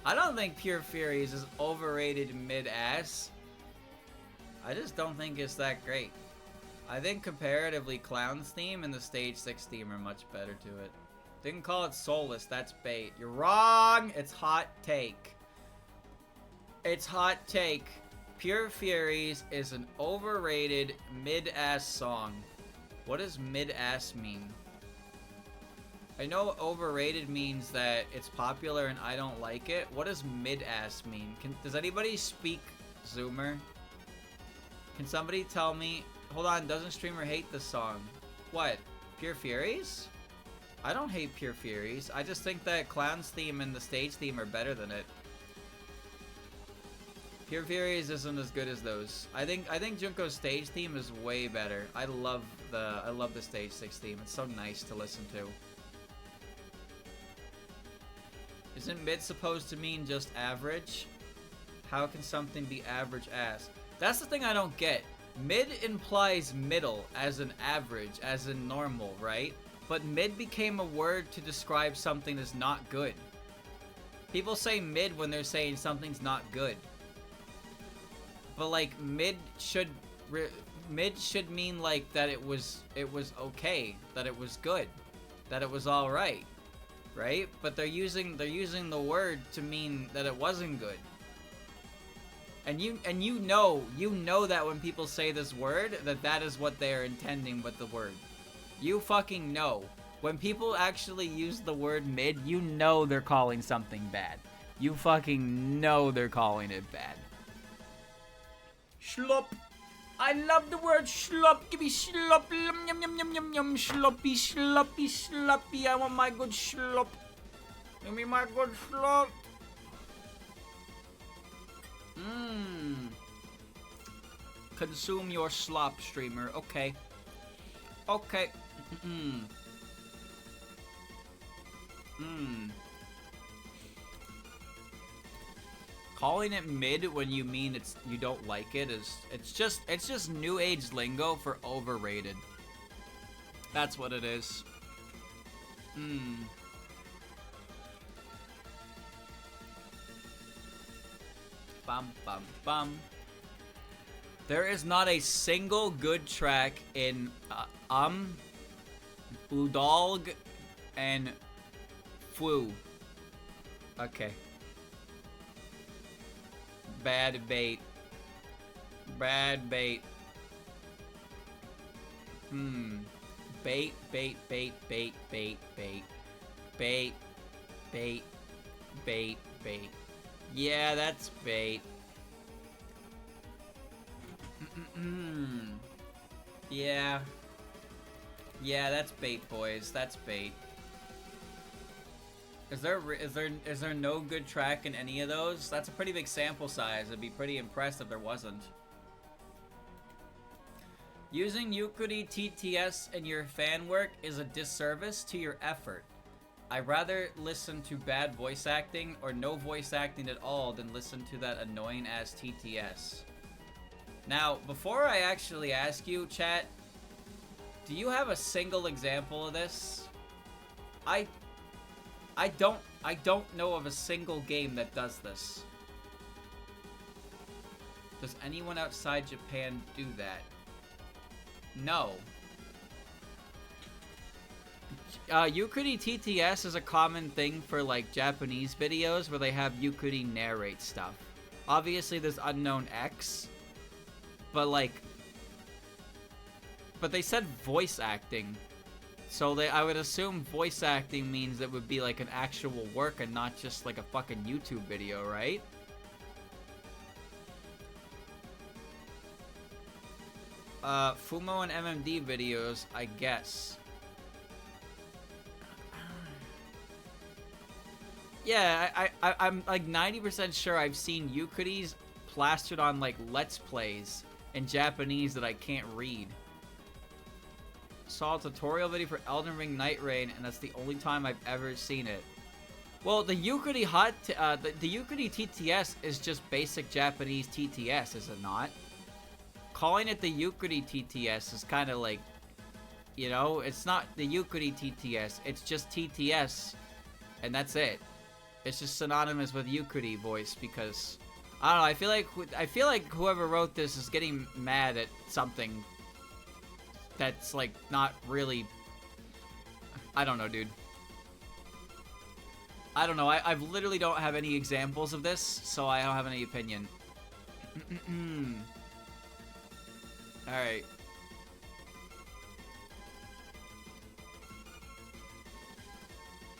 I don't think Pure Furies is overrated mid-ass. I just don't think it's that great. I think comparatively Clown's theme and the Stage 6 theme are much better to it. Didn't call it soulless, that's bait. You're wrong! It's hot take. It's hot take. Pure Furies is an overrated mid-ass song. What does mid-ass mean? I know overrated means that it's popular and I don't like it. What does mid-ass mean? Does anybody speak Zoomer? Can somebody tell me? Hold on, doesn't streamer hate this song? What? Pure Furies? I don't hate Pure Furies. I just think that Clown's theme and the stage theme are better than it. Pure Furies isn't as good as those. I think Junko's stage theme is way better. I love the Stage 6 theme. It's so nice to listen to. Isn't mid supposed to mean just average? How can something be average ass? That's the thing I don't get. Mid implies middle, as in average, as in normal, right? But mid became a word to describe something that's not good. People say mid when they're saying something's not good. But like mid should mean like that it was okay, that it was good, that it was all right, right? But they're using the word to mean that it wasn't good. And you know that when people say this word, that is what they are intending with the word. You fucking know. When people actually use the word mid, you know they're calling something bad. You fucking know they're calling it bad. Schlop. I love the word schlop. Give me schlop. Yum, yum, yum, yum, yum, yum. Sloppy, sloppy, sloppy. I want my good schlop. Give me my good schlop. Consume your slop, streamer. Okay. Okay. Calling it mid when you mean you don't like it is it's just new age lingo for overrated. That's what it is. Bum bum bum. There is not a single good track in Udalg and Fu. Okay. Bad bait. Bad bait. Bait, bait, bait, bait, bait, bait. Bait. Bait. Bait, bait. Yeah, that's bait. Yeah. Yeah, that's bait, boys. That's bait. Is there no good track in any of those? That's a pretty big sample size. I'd be pretty impressed if there wasn't. Using Yukuri TTS in your fan work is a disservice to your effort. I'd rather listen to bad voice acting or no voice acting at all than listen to that annoying ass TTS. Now, before I actually ask you, chat, do you have a single example of this? I don't know of a single game that does this. Does anyone outside Japan do that? No. Yukuri TTS is a common thing for like Japanese videos where they have Yukuri narrate stuff. Obviously there's Unknown X, but they said voice acting. So I would assume voice acting means it would be like an actual work and not just like a fucking YouTube video, right? Fumo and MMD videos, I guess. Yeah, I'm like 90% sure I've seen Euclides plastered on like Let's Plays in Japanese that I can't read. Saw a tutorial video for Elden Ring Night Rain, and that's the only time I've ever seen it. Well, the Euclid the Euclid TTS is just basic Japanese TTS, is it not? Calling it the Euclid TTS is kind of like, you know, it's not the Euclid TTS, it's just TTS, and that's it. It's just synonymous with Euclid voice because, I don't know, I feel like whoever wrote this is getting mad at something that's like not really, I don't know, dude. I don't know, I literally don't have any examples of this, so I don't have any opinion. Alright.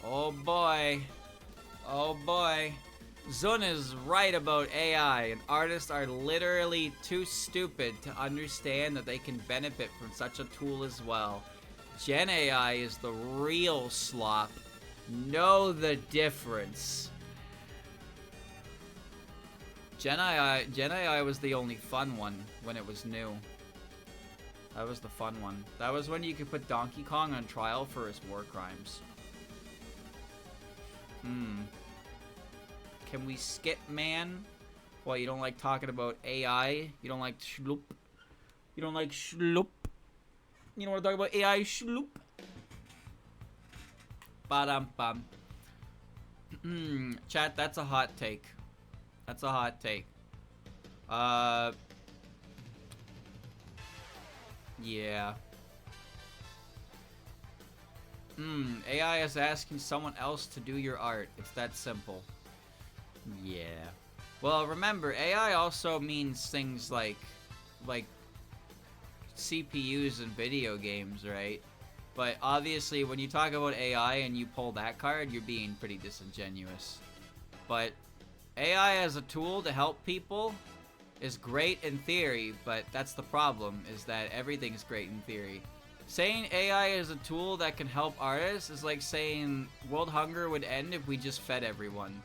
Oh boy. Oh boy. Zun is right about AI, and artists are literally too stupid to understand that they can benefit from such a tool as well. Gen AI is the real slop. Know the difference. Gen AI was the only fun one when it was new. That was the fun one. That was when you could put Donkey Kong on trial for his war crimes. Can we skip, man? What, you don't like talking about AI? You don't like shloop? You don't like shloop? You don't want to talk about AI shloop? Ba-dum-bum. Chat, that's a hot take. That's a hot take. Yeah. AI is asking someone else to do your art. It's that simple. Yeah. Well, remember, AI also means things like CPUs in video games, right? But obviously, when you talk about AI and you pull that card, you're being pretty disingenuous. But AI as a tool to help people is great in theory, but that's the problem, is that everything's great in theory. Saying AI is a tool that can help artists is like saying world hunger would end if we just fed everyone.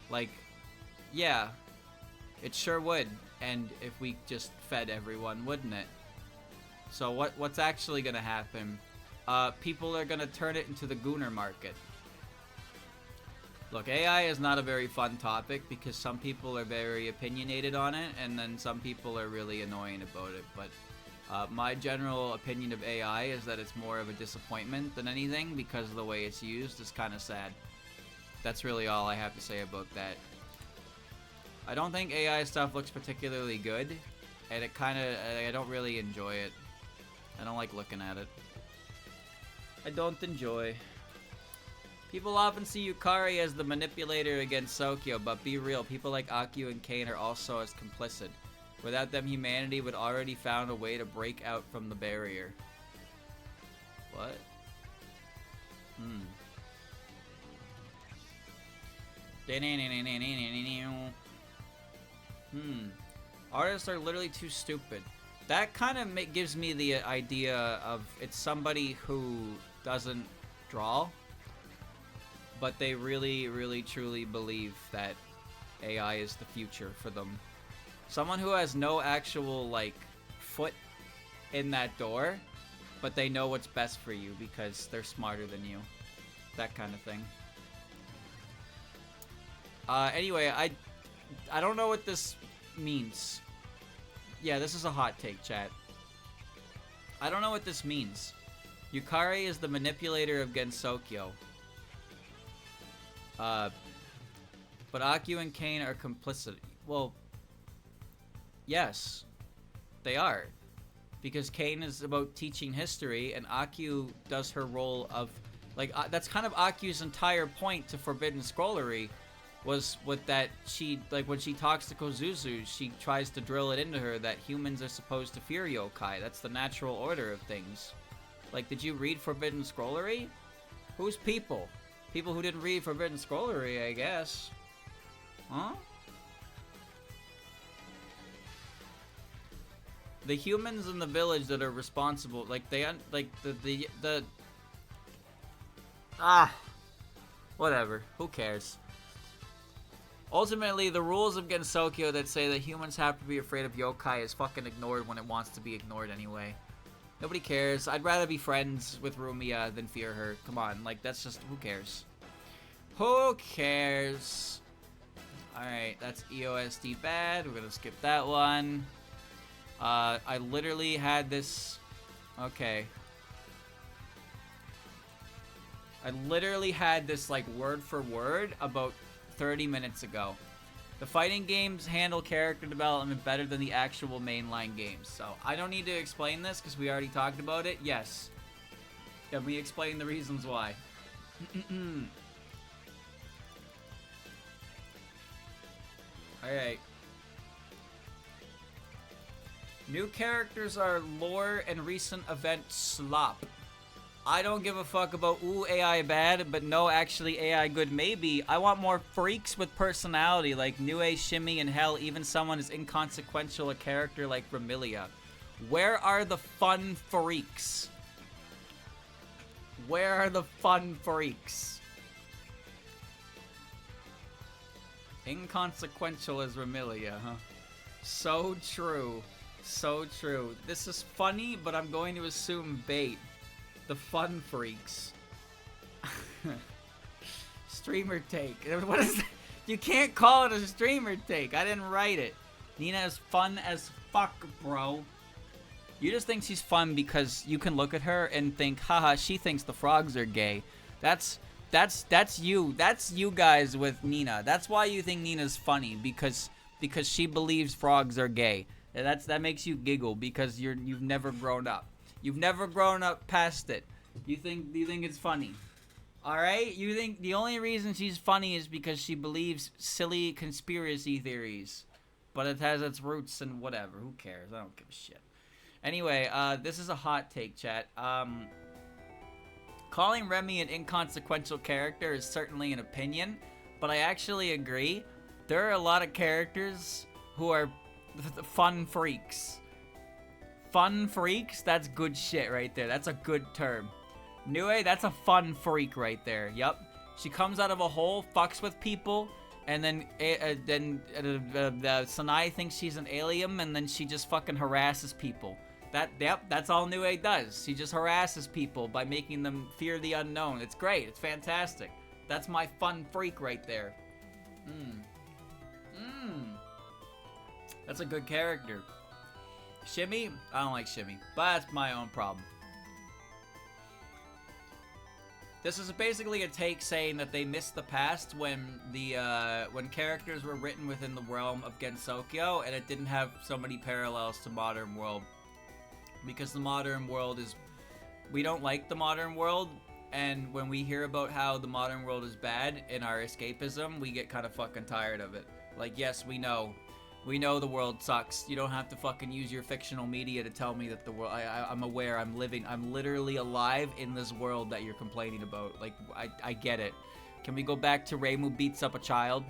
Like, yeah, it sure would end if we just fed everyone, wouldn't it? So what's actually gonna happen? People are gonna turn it into the Gooner market. Look, AI is not a very fun topic because some people are very opinionated on it, and then some people are really annoying about it, but my general opinion of AI is that it's more of a disappointment than anything because of the way it's used is kind of sad. That's really all I have to say about that. I don't think AI stuff looks particularly good, and it kind of, I don't really enjoy it. I don't like looking at it. I don't enjoy. People often see Yukari as the manipulator against Sokyo, but be real, people like Akio and Kane are also as complicit. Without them, humanity would already found a way to break out from the barrier. What? Artists are literally too stupid. That kind of gives me the idea of it's somebody who doesn't draw, but they really, really, truly believe that AI is the future for them. Someone who has no actual, like, foot in that door, but they know what's best for you because they're smarter than you. That kind of thing. Anyway, I don't know what this means. Yeah, this is a hot take, chat. I don't know what this means. Yukari is the manipulator of Gensokyo. But Akio and Kane are complicit. Well, yes, they are. Because Kane is about teaching history, and Akio does her role of... Like, that's kind of Akio's entire point to Forbidden Scrollery, was with that she... Like, when she talks to Kozuzu, she tries to drill it into her that humans are supposed to fear yokai. That's the natural order of things. Like, did you read Forbidden Scrollery? Who's people? People who didn't read Forbidden Scrollery, I guess. Huh? The humans in the village that are responsible, like the whatever. Who cares? Ultimately, the rules of Gensokyo that say that humans have to be afraid of yokai is fucking ignored when it wants to be ignored anyway. Nobody cares. I'd rather be friends with Rumiya than fear her. Come on, like, that's just, who cares? Who cares? Alright, that's EoSD bad. We're gonna skip that one. I literally had this... Okay. I literally had this, like, word for word about 30 minutes ago. The fighting games handle character development better than the actual mainline games. So, I don't need to explain this because we already talked about it. Yes. Let me explain the reasons why. Alright. New characters are lore and recent event slop. I don't give a fuck about, ooh, AI bad, but no, actually AI good maybe. I want more freaks with personality like Nue, Shimmy, and hell, even someone as inconsequential a character like Ramilia. Where are the fun freaks? Where are the fun freaks? Inconsequential as Ramilia, huh? So true. So true. This is funny, but I'm going to assume bait. The fun freaks. Streamer take. What is that? You can't call it a streamer take. I didn't write it. Nina is fun as fuck, bro. You just think she's fun because you can look at her and think, haha, she thinks the frogs are gay. That's you. That's you guys with Nina. That's why you think Nina's funny, because she believes frogs are gay. That makes you giggle because you've never grown up. You've never grown up past it. You think it's funny. Alright? You think the only reason she's funny is because she believes silly conspiracy theories. But it has its roots in whatever. Who cares? I don't give a shit. Anyway, this is a hot take, chat. Calling Remy an inconsequential character is certainly an opinion, but I actually agree. There are a lot of characters who are fun freaks. Fun freaks? That's good shit right there. That's a good term. Nue, that's a fun freak right there. Yup. She comes out of a hole, fucks with people, and then Sanai thinks she's an alien, and then she just fucking harasses people. That's all Nue does. She just harasses people by making them fear the unknown. It's great. It's fantastic. That's my fun freak right there. That's a good character. Shimmy? I don't like Shimmy, but that's my own problem. This is basically a take saying that they missed the past when when characters were written within the realm of Gensokyo, and it didn't have so many parallels to modern world. Because the modern world is... We don't like the modern world, and when we hear about how the modern world is bad in our escapism, we get kind of fucking tired of it. Like, yes, we know. We know the world sucks. You don't have to fucking use your fictional media to tell me that the world... I'm aware. I'm literally alive in this world that you're complaining about. Like, I get it. Can we go back to Reimu beats up a child?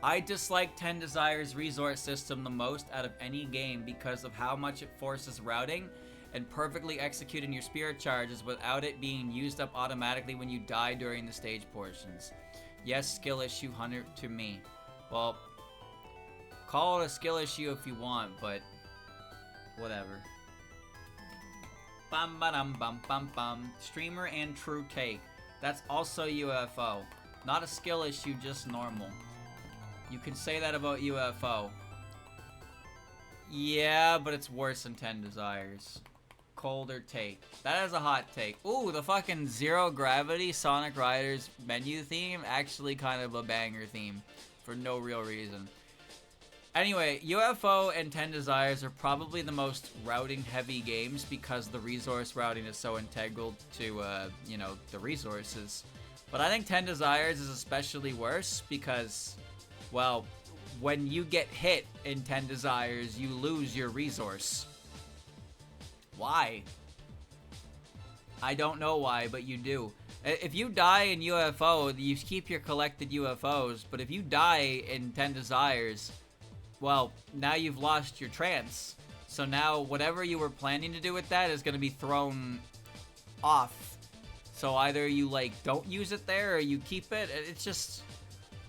I dislike Ten Desires' resource system the most out of any game because of how much it forces routing and perfectly executing your spirit charges without it being used up automatically when you die during the stage portions. Yes, skill issue 100 to me. Well... Call it a skill issue if you want, but whatever. Bum ba dum bum bum bum. Streamer and true take. That's also UFO. Not a skill issue, just normal. You can say that about UFO. Yeah, but it's worse than 10 Desires. Colder take. That is a hot take. Ooh, the fucking Zero Gravity Sonic Riders menu theme. Actually kind of a banger theme. For no real reason. Anyway, UFO and 10 Desires are probably the most routing-heavy games because the resource routing is so integral to, you know, the resources. But I think 10 Desires is especially worse because, well, when you get hit in 10 Desires, you lose your resource. Why? I don't know why, but you do. If you die in UFO, you keep your collected UFOs, but if you die in 10 Desires... well, now you've lost your trance. So now whatever you were planning to do with that is going to be thrown off. So either you, like, don't use it there or you keep it. It's just...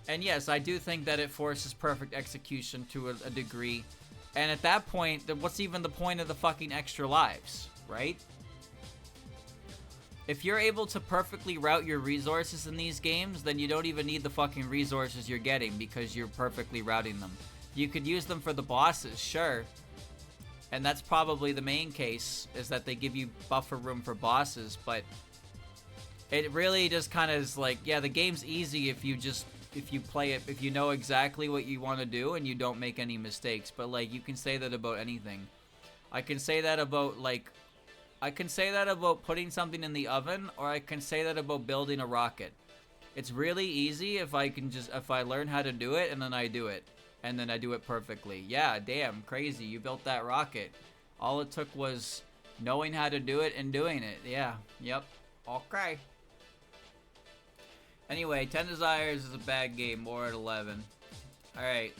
And yes, I do think that it forces perfect execution to a degree. And at that point, what's even the point of the fucking extra lives, right? If you're able to perfectly route your resources in these games, then you don't even need the fucking resources you're getting because you're perfectly routing them. You could use them for the bosses, sure. And that's probably the main case, is that they give you buffer room for bosses, but it really just kind of is like, yeah, the game's easy if you play it, if you know exactly what you want to do and you don't make any mistakes. But, like, you can say that about anything. I can say that about putting something in the oven, or I can say that about building a rocket. It's really easy if I learn how to do it and then I do it. And then I do it perfectly. Yeah, damn, crazy. You built that rocket. All it took was knowing how to do it and doing it. Yeah, yep. Okay. Anyway, 10 Desires is a bad game. More at 11. Alright.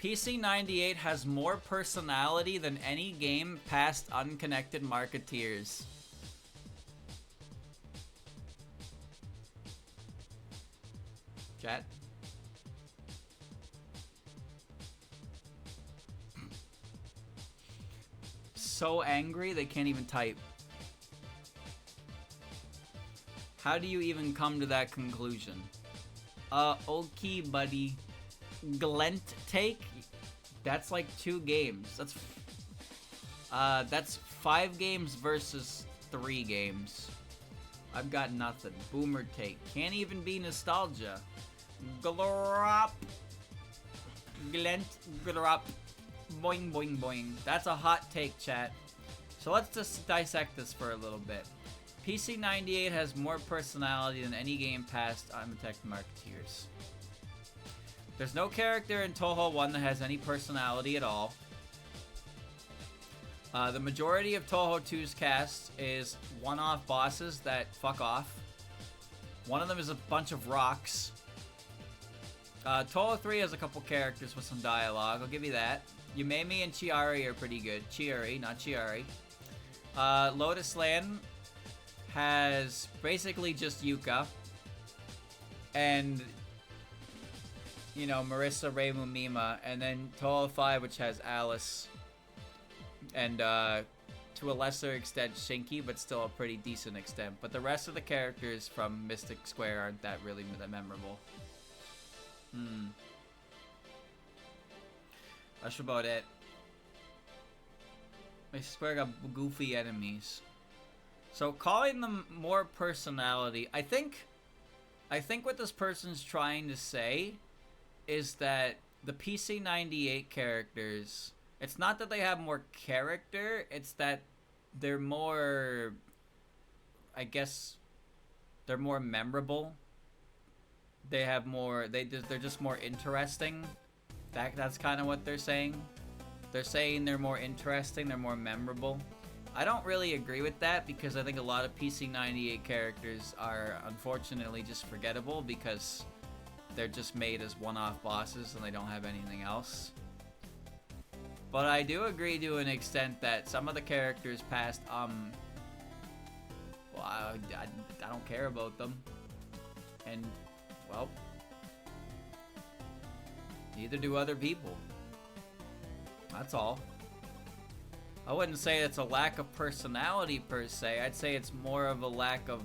PC98 has more personality than any game past Unconnected Marketeers. Chat? So angry they can't even type. How do you even come to that conclusion? Okay, buddy. Glent take? That's like 2 games. That's 5 games versus 3 games. I've got nothing. Boomer take. Can't even be nostalgia. Glorop. Glent. Glorop. Boing, boing, boing. That's a hot take, chat. So let's just dissect this for a little bit. PC98 has more personality than any game past Unconnected Marketeers. There's no character in Touhou 1 that has any personality at all. The majority of Touhou 2's cast is one-off bosses that fuck off. One of them is a bunch of rocks. Touhou 3 has a couple characters with some dialogue, I'll give you that. Yumemi and Chiari are pretty good. Chiari, not Chiari. Lotus Land has basically just Yuka. And, you know, Marissa, Reimu, Mima. And then Touhou 5, which has Alice. And, to a lesser extent, Shinki, but still a pretty decent extent. But the rest of the characters from Mystic Square aren't that really that memorable. That's about it. Mystic Square got goofy enemies. So calling them more personality, I think what this person's trying to say is that the PC98 characters, it's not that they have more character, it's that they're more, I guess, they're more memorable. They have more, they're just more interesting. That's kind of what they're saying. They're saying they're more interesting, they're more memorable. I don't really agree with that because I think a lot of PC98 characters are unfortunately just forgettable because they're just made as one-off bosses and they don't have anything else. But I do agree to an extent that some of the characters past, well, I don't care about them. And, well, neither do other people. That's all. I wouldn't say it's a lack of personality per se. I'd say it's more of a lack of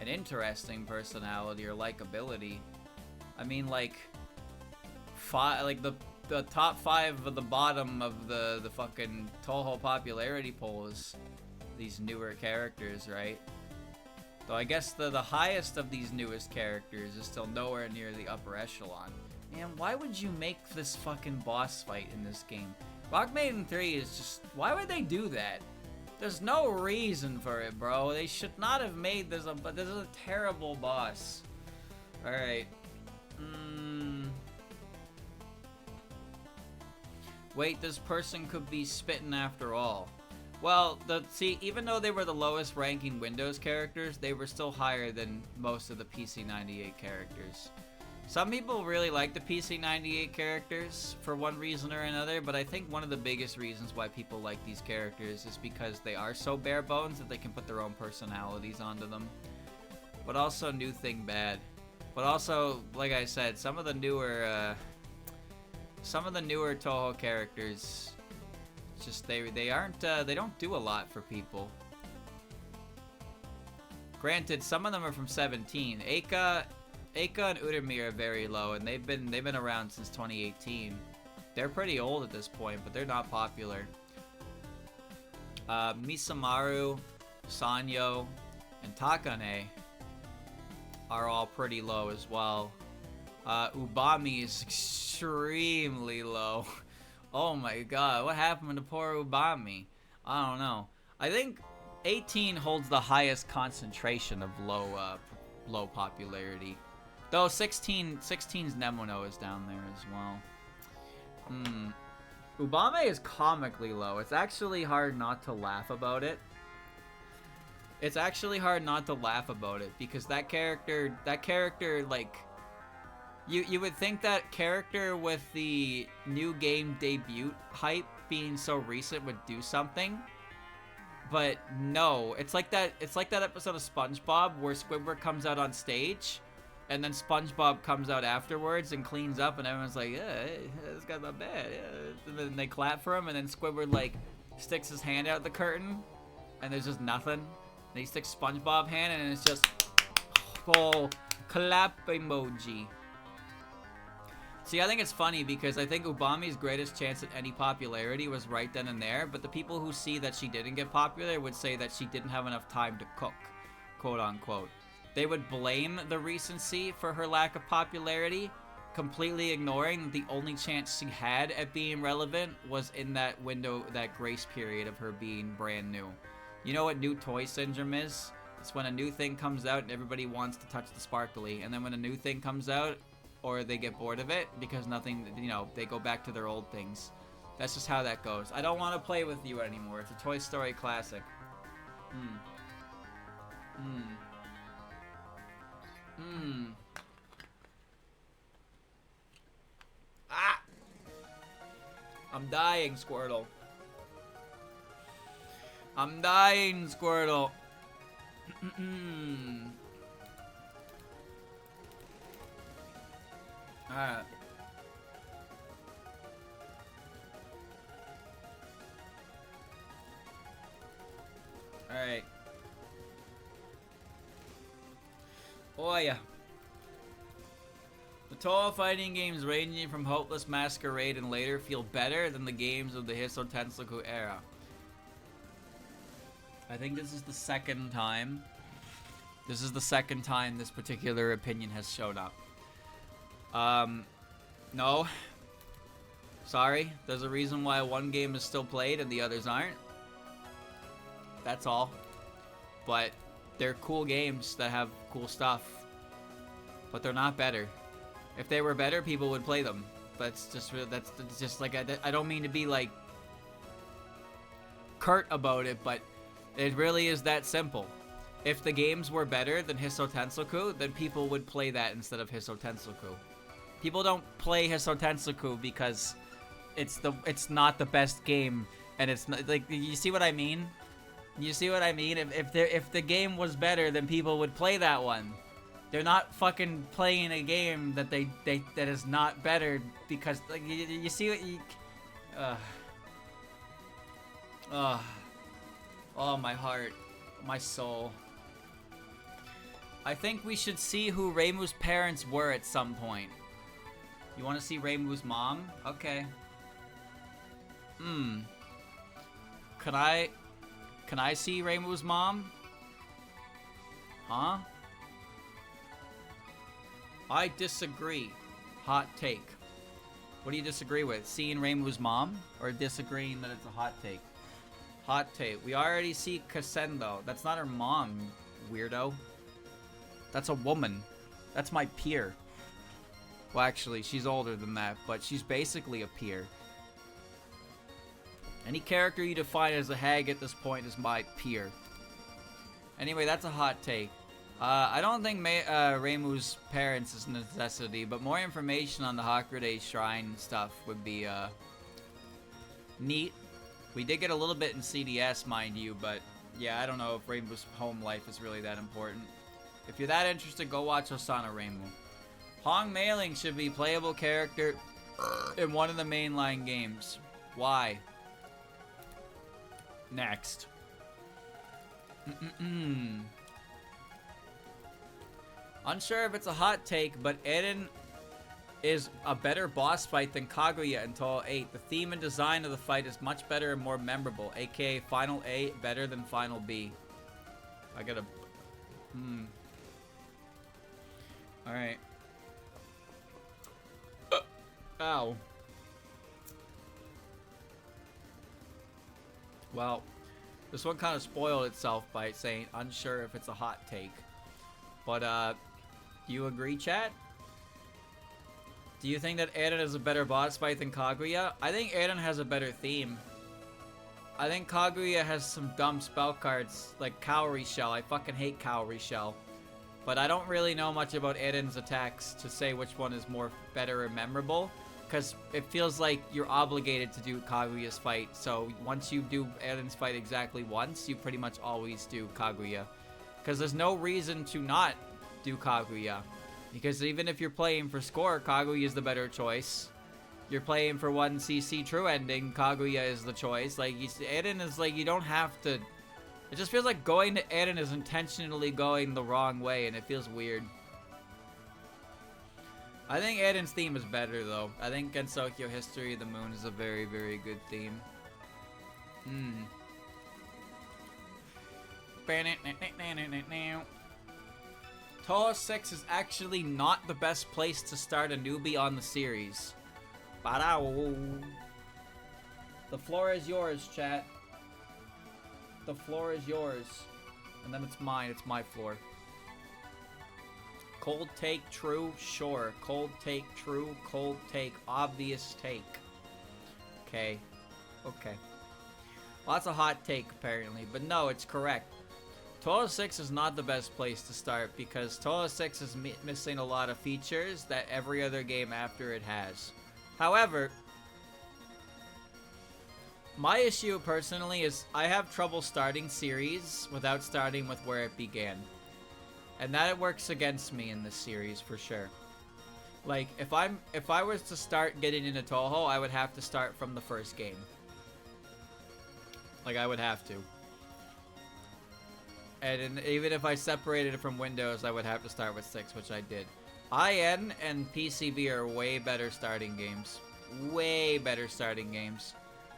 an interesting personality or likability. I mean, like, the top 5 of the bottom of the fucking Touhou popularity poll is these newer characters, right? Though I guess the highest of these newest characters is still nowhere near the upper echelon. Man, why would you make this fucking boss fight in this game? Rock Maiden 3 is just... Why would they do that? There's no reason for it, bro. They should not have made this but this is a terrible boss. Alright. Wait, this person could be spitting after all. Well, see, even though they were the lowest ranking Windows characters, they were still higher than most of the PC98 characters. Some people really like the PC-98 characters for one reason or another, but I think one of the biggest reasons why people like these characters is because they are so bare bones that they can put their own personalities onto them. But also, new thing bad. But also, like I said, some of the newer Touhou characters, just they aren't they don't do a lot for people. Granted, some of them are from 17. Eika and Urumi are very low, and they've been around since 2018. They're pretty old at this point, but they're not popular. Misamaru, Sanyo, and Takane are all pretty low as well. Ubami is extremely low. Oh my god, what happened to poor Ubami? I don't know. I think 18 holds the highest concentration of low popularity. Though 16's Nemono is down there as well. Ubame is comically low. It's actually hard not to laugh about it. It's actually hard not to laugh about it because that character like you would think that character with the new game debut hype being so recent would do something. But no, it's like that episode of SpongeBob where Squidward comes out on stage and then SpongeBob comes out afterwards and cleans up and everyone's like, yeah, this guy's not bad. Yeah. And then they clap for him and then Squidward like sticks his hand out the curtain and there's just nothing. And he sticks SpongeBob hand and it's just full clap emoji. See, I think it's funny because I think Ubami's greatest chance at any popularity was right then and there, but the people who see that she didn't get popular would say that she didn't have enough time to cook, quote unquote. They would blame the recency for her lack of popularity, completely ignoring that the only chance she had at being relevant was in that window, that grace period of her being brand new. You know what new toy syndrome is? It's when a new thing comes out and everybody wants to touch the sparkly, and then when a new thing comes out, or they get bored of it because nothing, you know, they go back to their old things. That's just how that goes. I don't want to play with you anymore. It's a Toy Story classic. Ah! I'm dying, Squirtle. I'm dying, Squirtle. Alright. Alright. Oh yeah. The Touhou fighting games ranging from Hopeless Masquerade and later feel better than the games of the Hiso Tensoku era. I think this is the second time. This is the second time this particular opinion has shown up. No. Sorry, there's a reason why one game is still played and the others aren't. That's all. But they're cool games that have cool stuff. But they're not better. If they were better, people would play them. That's just like, I don't mean to be like curt about it, but it really is that simple. If the games were better than Hiso Tensoku, then people would play that instead of Hiso Tensoku. People don't play Hiso Tensoku because it's not the best game, and it's not, like, you see what I mean? You see what I mean? If the game was better, then people would play that one. They're not fucking playing a game that that is not better because, like, you see what you. Oh, my heart, my soul. I think we should see who Reimu's parents were at some point. You want to see Reimu's mom? Okay. Can I see Reimu's mom? Huh? I disagree. Hot take. What do you disagree with? Seeing Reimu's mom? Or disagreeing that it's a hot take? Hot take. We already see Kasendo. That's not her mom, weirdo. That's a woman. That's my peer. Well, actually, she's older than that, but she's basically a peer. Any character you define as a hag at this point is my peer. Anyway, that's a hot take. I don't think Reimu's parents is a necessity, but more information on the Hakurei Shrine stuff would be neat. We did get a little bit in CDS, mind you, but yeah, I don't know if Reimu's home life is really that important. If you're that interested, go watch Osana Reimu. Hong Mailing should be playable character in one of the mainline games. Why? Next. Unsure if it's a hot take, but Eren is a better boss fight than Kaguya in Touhou 8. The theme and design of the fight is much better and more memorable, aka Final A better than Final B. I gotta... Alright. Ow. Well, this one kind of spoiled itself by saying unsure if it's a hot take. But, do you agree, chat? Do you think that Eren is a better boss fight than Kaguya? I think Eren has a better theme. I think Kaguya has some dumb spell cards, like Cowrie Shell. I fucking hate Cowrie Shell. But I don't really know much about Eren's attacks to say which one is more better or memorable. Because it feels like you're obligated to do Kaguya's fight. So once you do Eren's fight exactly once, you pretty much always do Kaguya. Because there's no reason to not do Kaguya. Because even if you're playing for score, Kaguya is the better choice. You're playing for 1cc true ending, Kaguya is the choice. Like, Eren is like, you don't have to... It just feels like going to Eren is intentionally going the wrong way, and it feels weird. I think Eren's theme is better, though. I think Gensokyo History of the Moon is a very, very good theme. Touhou 6 is actually not the best place to start a newbie on the series. The floor is yours, chat. The floor is yours. And then it's mine. It's my floor. Cold take, true, sure. Cold take, true. Cold take, obvious take. Okay. Okay. Well, that's a hot take, apparently. But no, it's correct. Touhou 6 is not the best place to start because Touhou 6 is missing a lot of features that every other game after it has. However, my issue personally is I have trouble starting series without starting with where it began. And that works against me in this series for sure. Like, if I was to start getting into Touhou, I would have to start from the first game. Like, I would have to. And even if I separated it from Windows, I would have to start with 6, which I did. IN and PCB are way better starting games. Way better starting games.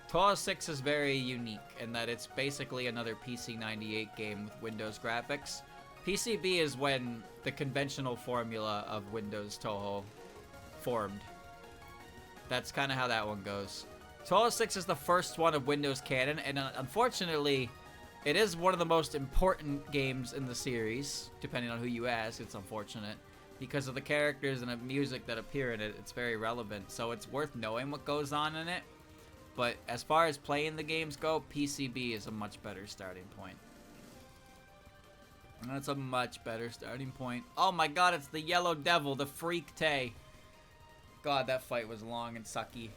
Touhou 6 is very unique in that it's basically another PC98 game with Windows graphics. PCB is when the conventional formula of Windows Touhou formed. That's kind of how that one goes. Touhou 6 is the first one of Windows canon, and unfortunately, it is one of the most important games in the series. Depending on who you ask, it's unfortunate. Because of the characters and the music that appear in it, it's very relevant. So it's worth knowing what goes on in it. But as far as playing the games go, PCB is a much better starting point. That's a much better starting point. Oh my god, it's the Yellow Devil, the Freak Tay. God, that fight was long and sucky.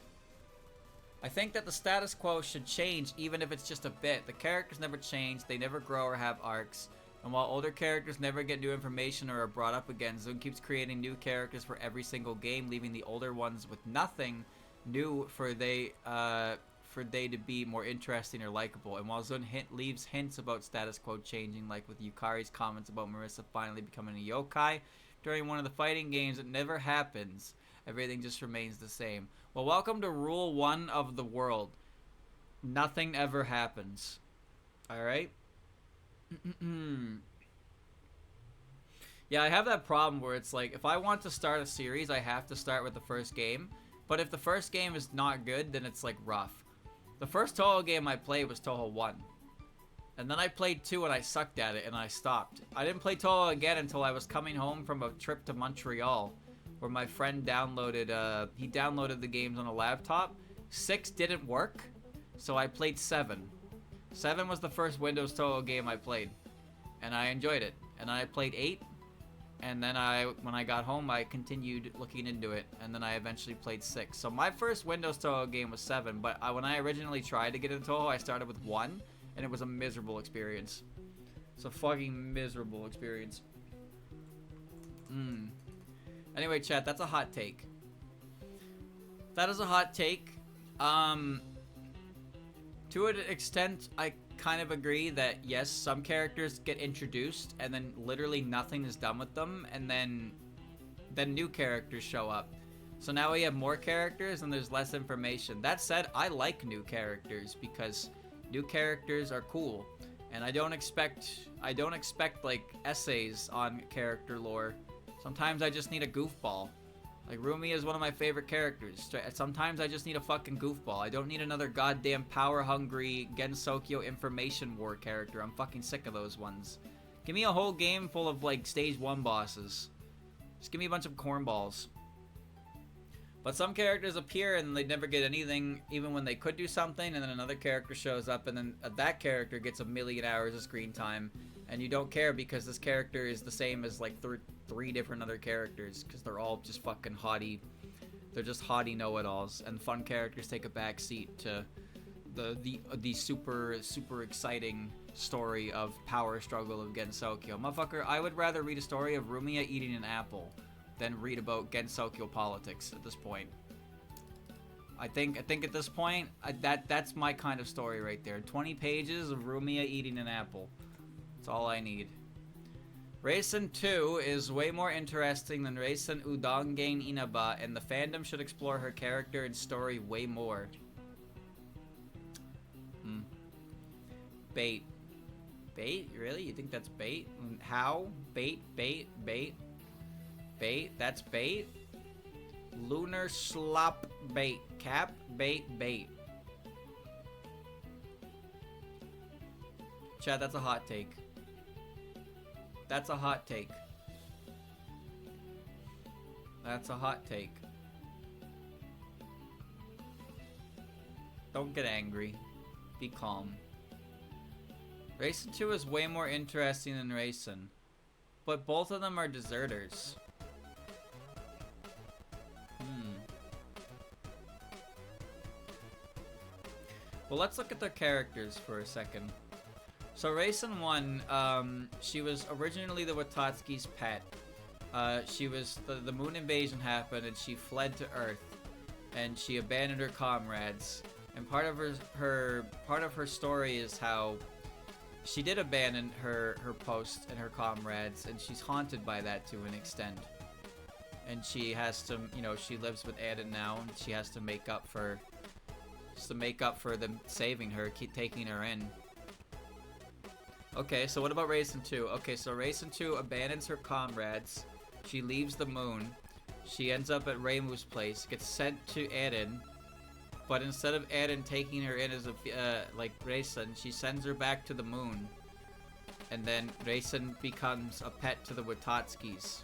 I think that the status quo should change, even if it's just a bit. The characters never change, they never grow or have arcs. And while older characters never get new information or are brought up again, Zune keeps creating new characters for every single game, leaving the older ones with nothing new for they to be more interesting or likable. And while Zune leaves hints about status quo changing, like with Yukari's comments about Marissa finally becoming a yokai during one of the fighting games, it never happens. Everything just remains the same. Well, welcome to Rule 1 of the world. Nothing ever happens. Alright? Yeah, I have that problem where it's like, if I want to start a series, I have to start with the first game. But if the first game is not good, then it's like rough. The first Touhou game I played was Touhou 1. And then I played 2 and I sucked at it and I stopped. I didn't play Touhou again until I was coming home from a trip to Montreal, where my friend downloaded the games on a laptop. 6 didn't work, so I played 7. 7 was the first Windows Touhou game I played, and I enjoyed it. And then I played 8. And then when I got home, I continued looking into it, and then I eventually played 6. So my first Windows Touhou game was 7, but when I originally tried to get into Touhou, I started with 1, and it was a miserable experience. It's a fucking miserable experience. Anyway, chat, that's a hot take. That is a hot take. To an extent, I kind of agree that yes, some characters get introduced and then literally nothing is done with them, and then new characters show up. So now we have more characters and there's less information. That said, I like new characters because new characters are cool, and I don't expect like essays on character lore. Sometimes I just need a goofball. Like, Rumi is one of my favorite characters. Sometimes I just need a fucking goofball. I don't need another goddamn power-hungry Gensokyo information war character. I'm fucking sick of those ones. Give me a whole game full of, like, stage 1 bosses. Just give me a bunch of cornballs. But some characters appear and they never get anything, even when they could do something, and then another character shows up, and then that character gets a million hours of screen time, and you don't care because this character is the same as, like, 3 different other characters, because they're all just fucking haughty. They're just haughty know-it-alls, and fun characters take a back seat to the super exciting story of power struggle of Gensokyo. Motherfucker, I would rather read a story of Rumiya eating an apple than read about Gensokyo politics at this point. I think at this point, that's my kind of story right there. 20 pages of Rumiya eating an apple. That's all I need. Reisen 2 is way more interesting than Reisen Udongen Inaba, and the fandom should explore her character and story way more. Bait. Bait? Really? You think that's bait? How? Bait, bait, bait. Bait? That's bait? Lunar slop bait. Cap, bait, bait. Chad, that's a hot take. That's a hot take. That's a hot take. Don't get angry. Be calm. Reisen 2 is way more interesting than Reisen, but both of them are deserters. Well, let's look at their characters for a second. So Reisen 1, she was originally the Watatsuki's pet. She was the moon invasion happened and she fled to Earth, and she abandoned her comrades. And part of her story is how she did abandon her post and her comrades, and she's haunted by that to an extent. And she has to, she lives with Eden now, and she has to make up for them saving her, keep taking her in. Okay, so what about Reisen 2? Okay, so Reisen 2 abandons her comrades. She leaves the moon. She ends up at Reimu's place, gets sent to Eren. But instead of Eren taking her in as a, like Reisen, she sends her back to the moon. And then Reisen becomes a pet to the Watatsukis.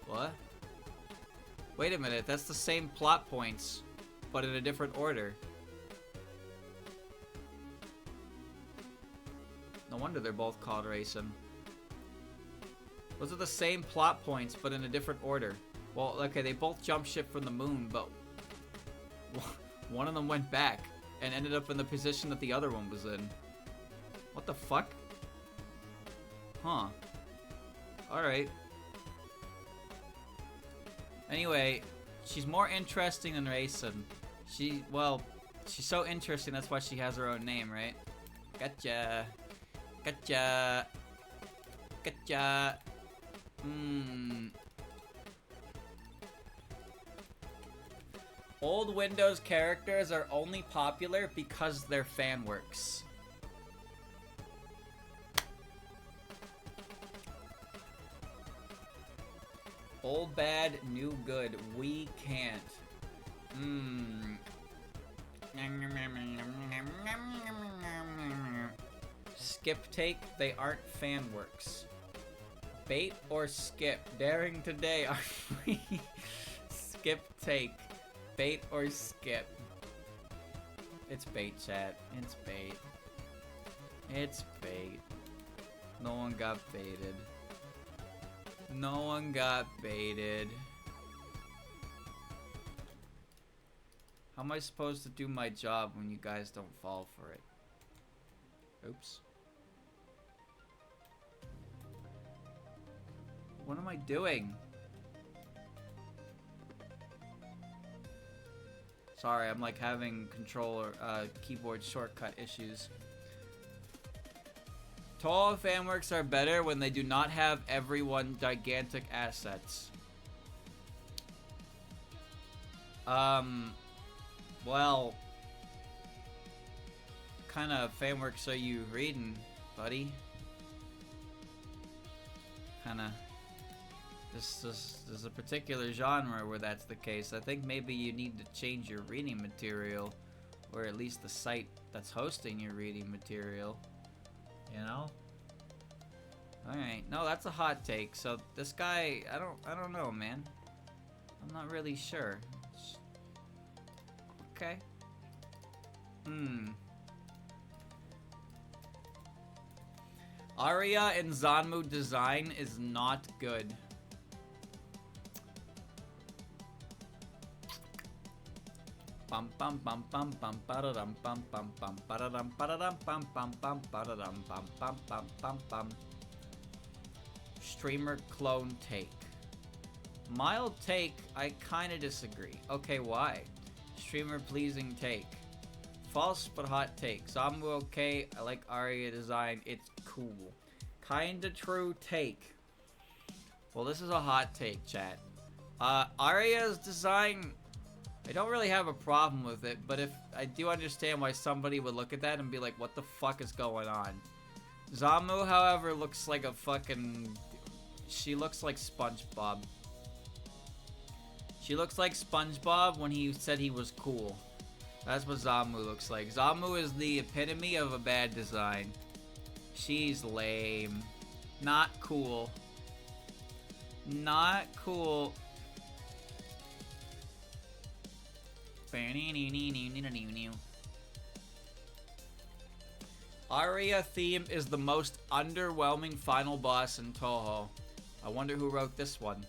What? Wait a minute, that's the same plot points, but in a different order. No wonder they're both called Reisen. Those are the same plot points, but in a different order. Well, okay, they both jumped ship from the moon, but one of them went back and ended up in the position that the other one was in. What the fuck? Huh. Alright. Anyway, she's more interesting than Reisen. She's so interesting, that's why she has her own name, right? Gotcha. Gotcha. Gotcha. Old Windows characters are only popular because they're fanworks. Old bad, new good. We can't. Skip take, they aren't fanworks. Bait or skip? Daring today are free. Skip take. Bait or skip? It's bait, chat. It's bait. It's bait. No one got baited. No one got baited. How am I supposed to do my job when you guys don't fall for it? Oops. What am I doing? Sorry, I'm like having controller, keyboard shortcut issues. Touhou fanworks are better when they do not have everyone gigantic assets. Well, kind of fanworks are you reading, buddy? Kind of. This is a particular genre where that's the case. I think maybe you need to change your reading material, or at least the site that's hosting your reading material. You know? Alright, no, that's a hot take. So this guy, I don't know, man. I'm not really sure. Okay. Aria and Zanmu design is not good. Bum bum bum bum bum ba-da-dum bum bum bum ba-da-dum ba-da-dum bum bum bum ba-da-dum bum bum bum bum bum. Streamer clone take. Mild take, I kinda disagree. Okay, why? Streamer pleasing take. False but hot take. Zanmu okay, I like Aria design, it's cool. Kinda true take. Well, this is a hot take, chat. Aria's design, I don't really have a problem with it, but if I do understand why somebody would look at that and be like, what the fuck is going on? Zanmu, however, looks like a fucking... She looks like SpongeBob. She looks like SpongeBob when he said he was cool. That's what Zanmu looks like. Zanmu is the epitome of a bad design. She's lame. Not cool. Not cool. Aria theme is the most underwhelming final boss in Touhou. I wonder who wrote this one.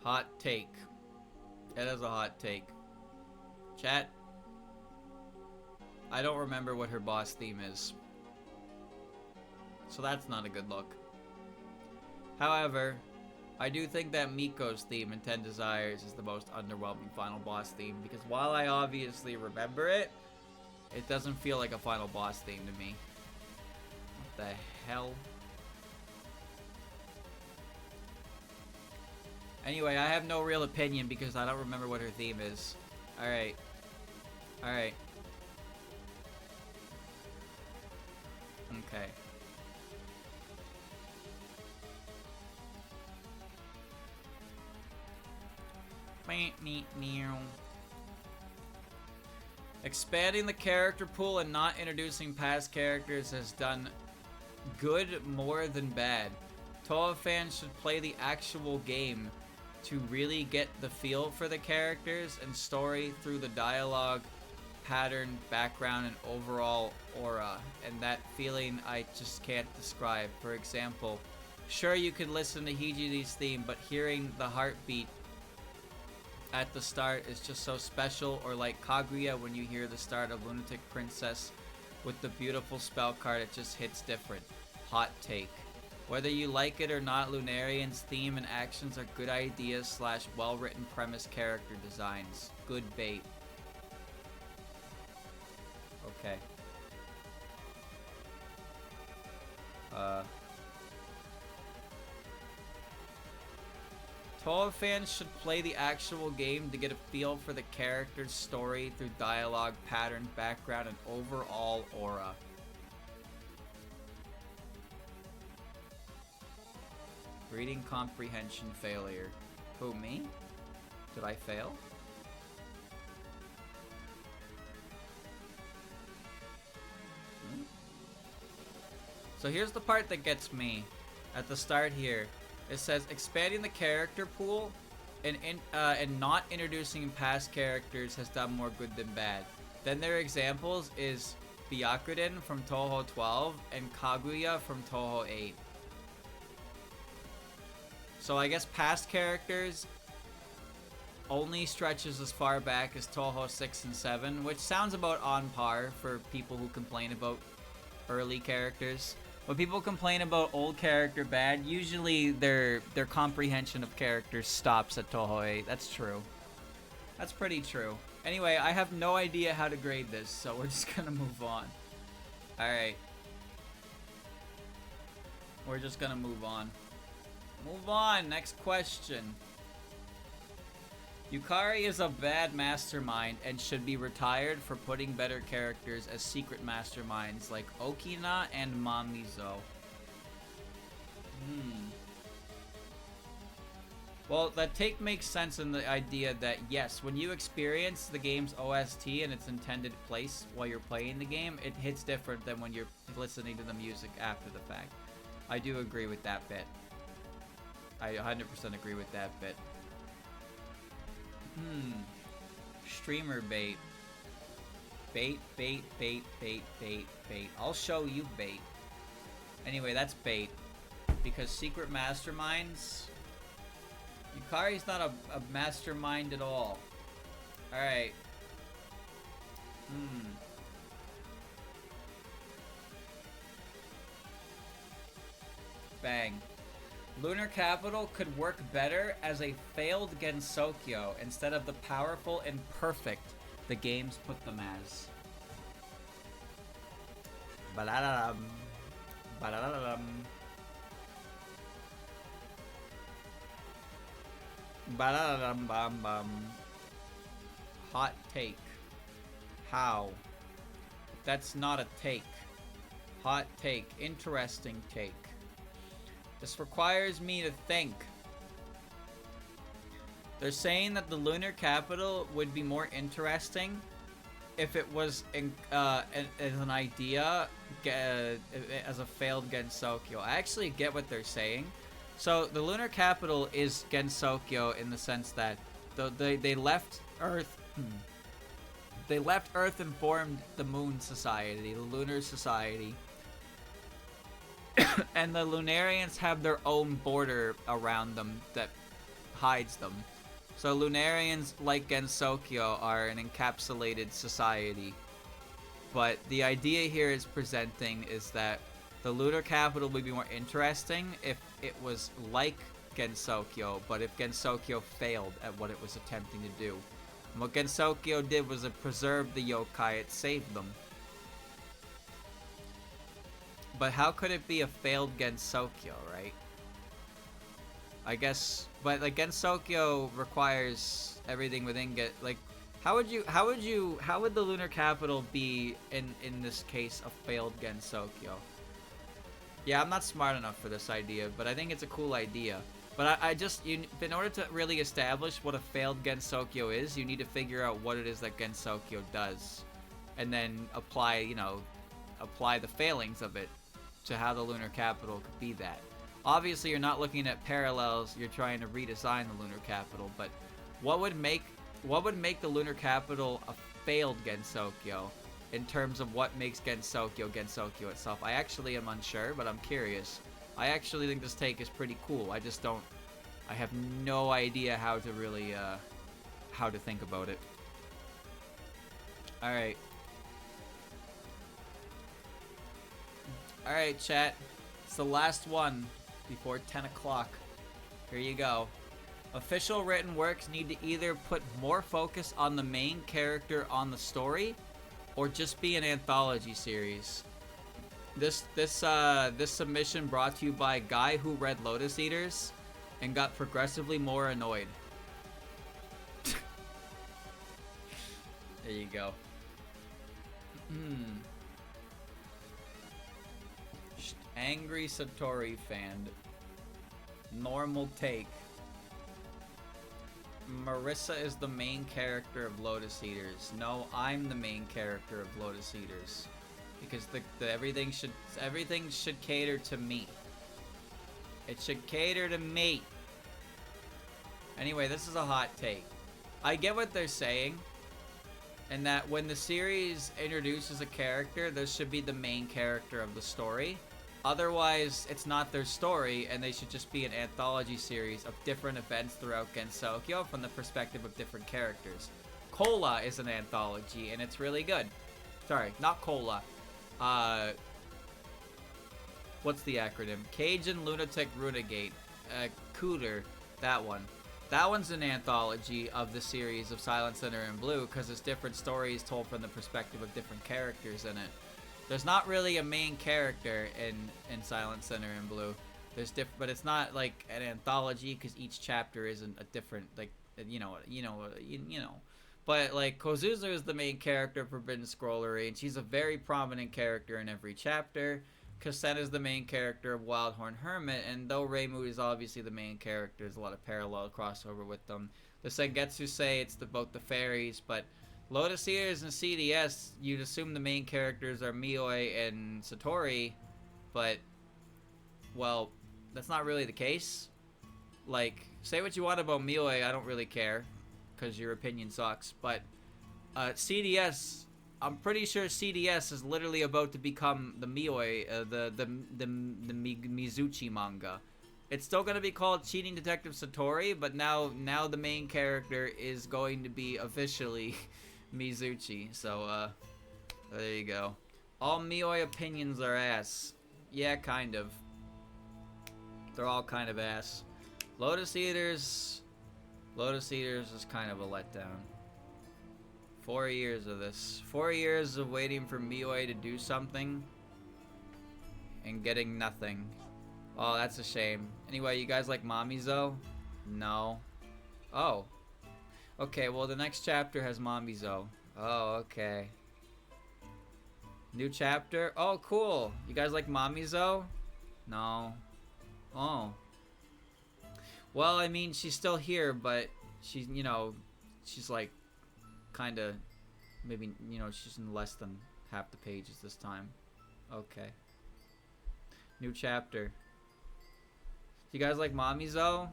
Hot take. That is a hot take. Chat, I don't remember what her boss theme is. So that's not a good look. However, I do think that Miko's theme in 10 Desires is the most underwhelming final boss theme, because while I obviously remember it, it doesn't feel like a final boss theme to me. What the hell? Anyway, I have no real opinion because I don't remember what her theme is. Alright. Alright. Okay. Expanding the character pool and not introducing past characters has done good more than bad. Touhou fans should play the actual game to really get the feel for the characters and story through the dialogue, pattern, background, and overall aura. And that feeling I just can't describe. For example, sure, you could listen to Hijiri's theme, but hearing the heartbeat at the start is just so special. Or like Kaguya when you hear the start of Lunatic Princess with the beautiful spell card, it just hits different. Hot take. Whether you like it or not, Lunarian's theme and actions are good ideas / well-written premise character designs. Good bait. Okay. Touhou fans should play the actual game to get a feel for the character's story through dialogue, pattern, background, and overall aura. Reading comprehension failure. Who, me? Did I fail? So here's the part that gets me. At the start here, it says expanding the character pool and not introducing past characters has done more good than bad. Then their examples is Byakuden from Touhou 12 and Kaguya from Touhou 8. So I guess past characters only stretches as far back as Touhou 6 and 7, which sounds about on par for people who complain about early characters. When people complain about old character bad, usually their comprehension of characters stops at Touhou 8. That's true. That's pretty true. Anyway, I have no idea how to grade this, so we're just gonna move on. Alright. We're just gonna move on. Move on, next question. Yukari is a bad mastermind and should be retired for putting better characters as secret masterminds like Okina and Mamizo. Well, that take makes sense in the idea that, yes, when you experience the game's OST and its intended place while you're playing the game, it hits different than when you're listening to the music after the fact. I do agree with that bit. I 100% agree with that bit. Streamer bait. Bait, bait, bait, bait, bait, bait. I'll show you bait. Anyway, that's bait. Because secret masterminds... Yukari's not a mastermind at all. Alright. Bang. Lunar Capital could work better as a failed Gensokyo instead of the powerful and perfect the games put them as. Ba-da-da-dum. Ba-da-da-dum. Ba-da-da-dum-bum-bum. Hot take. How? That's not a take. Hot take. Interesting take. This requires me to think. They're saying that the Lunar Capital would be more interesting if it was as an idea, as a failed Gensokyo. I actually get what they're saying. So the Lunar Capital is Gensokyo in the sense that they left Earth. They left Earth and formed the Moon Society, the Lunar Society. And the Lunarians have their own border around them that hides them. So Lunarians, like Gensokyo, are an encapsulated society. But the idea here is presenting is that the Lunar Capital would be more interesting if it was like Gensokyo, but if Gensokyo failed at what it was attempting to do. And what Gensokyo did was it preserved the yokai, it saved them. But how could it be a failed Gensokyo, right? I guess, but like Gensokyo requires everything within how would the Lunar Capital be in this case a failed Gensokyo? Yeah, I'm not smart enough for this idea, but I think it's a cool idea. But in order to really establish what a failed Gensokyo is, you need to figure out what it is that Gensokyo does, and then apply the failings of it to how the Lunar Capital could be that. Obviously, you're not looking at parallels. You're trying to redesign the Lunar Capital, but what would make the Lunar Capital a failed Gensokyo in terms of what makes Gensokyo Gensokyo itself? I actually am unsure, but I'm curious. I actually think this take is pretty cool. I have no idea how to really how to think about it. All right. Alright, chat. It's the last one before 10 o'clock. Here you go. Official written works need to either put more focus on the main character on the story, or just be an anthology series. This submission brought to you by a guy who read Lotus Eaters and got progressively more annoyed. There you go. Angry Satori fan. Normal take. Marissa is the main character of Lotus Eaters. No, I'm the main character of Lotus Eaters. because the everything should cater to me. It should cater to me. Anyway, this is a hot take. I get what they're saying, and that when the series introduces a character, this should be the main character of the story. Otherwise, it's not their story, and they should just be an anthology series of different events throughout Gensokyo from the perspective of different characters. Cola is an anthology, and it's really good. Sorry, not Cola. What's the acronym? Cajun Lunatic Runagate. Cooter. That one. That one's an anthology of the series of Silent Center and Blue, because it's different stories told from the perspective of different characters in it. There's not really a main character in Silent Center and Blue. There's but it's not like an anthology, because each chapter isn't a different, like, you know. But like Kozuzu is the main character of Forbidden Scrollery, and she's a very prominent character in every chapter. Kasen is the main character of Wildhorn Hermit, and though Reimu is obviously the main character, there's a lot of parallel crossover with them. The Sengetsu say it's both the fairies, but Lotus Eaters and CDS, you'd assume the main characters are Mioi and Satori, but, well, that's not really the case. Like, say what you want about Mioi, I don't really care, because your opinion sucks, but CDS, I'm pretty sure CDS is literally about to become the Mioi, the Mizuchi manga. It's still going to be called Cheating Detective Satori, but now the main character is going to be officially Mizuchi. So, there you go. All Mioi opinions are ass. Yeah, kind of. They're all kind of ass. Lotus Eaters is kind of a letdown. 4 years of this. 4 years of waiting for Mioi to do something and getting nothing. Oh, that's a shame. Anyway, you guys like Mamizo? No. Oh. Okay, well, the next chapter has Mamizo. Oh, okay. New chapter? Oh, cool. You guys like Mamizo? No. Oh. Well, I mean, she's still here, but she's, you know, she's like, kind of, maybe, you know, she's in less than half the pages this time. Okay. New chapter. Do you guys like Mamizo?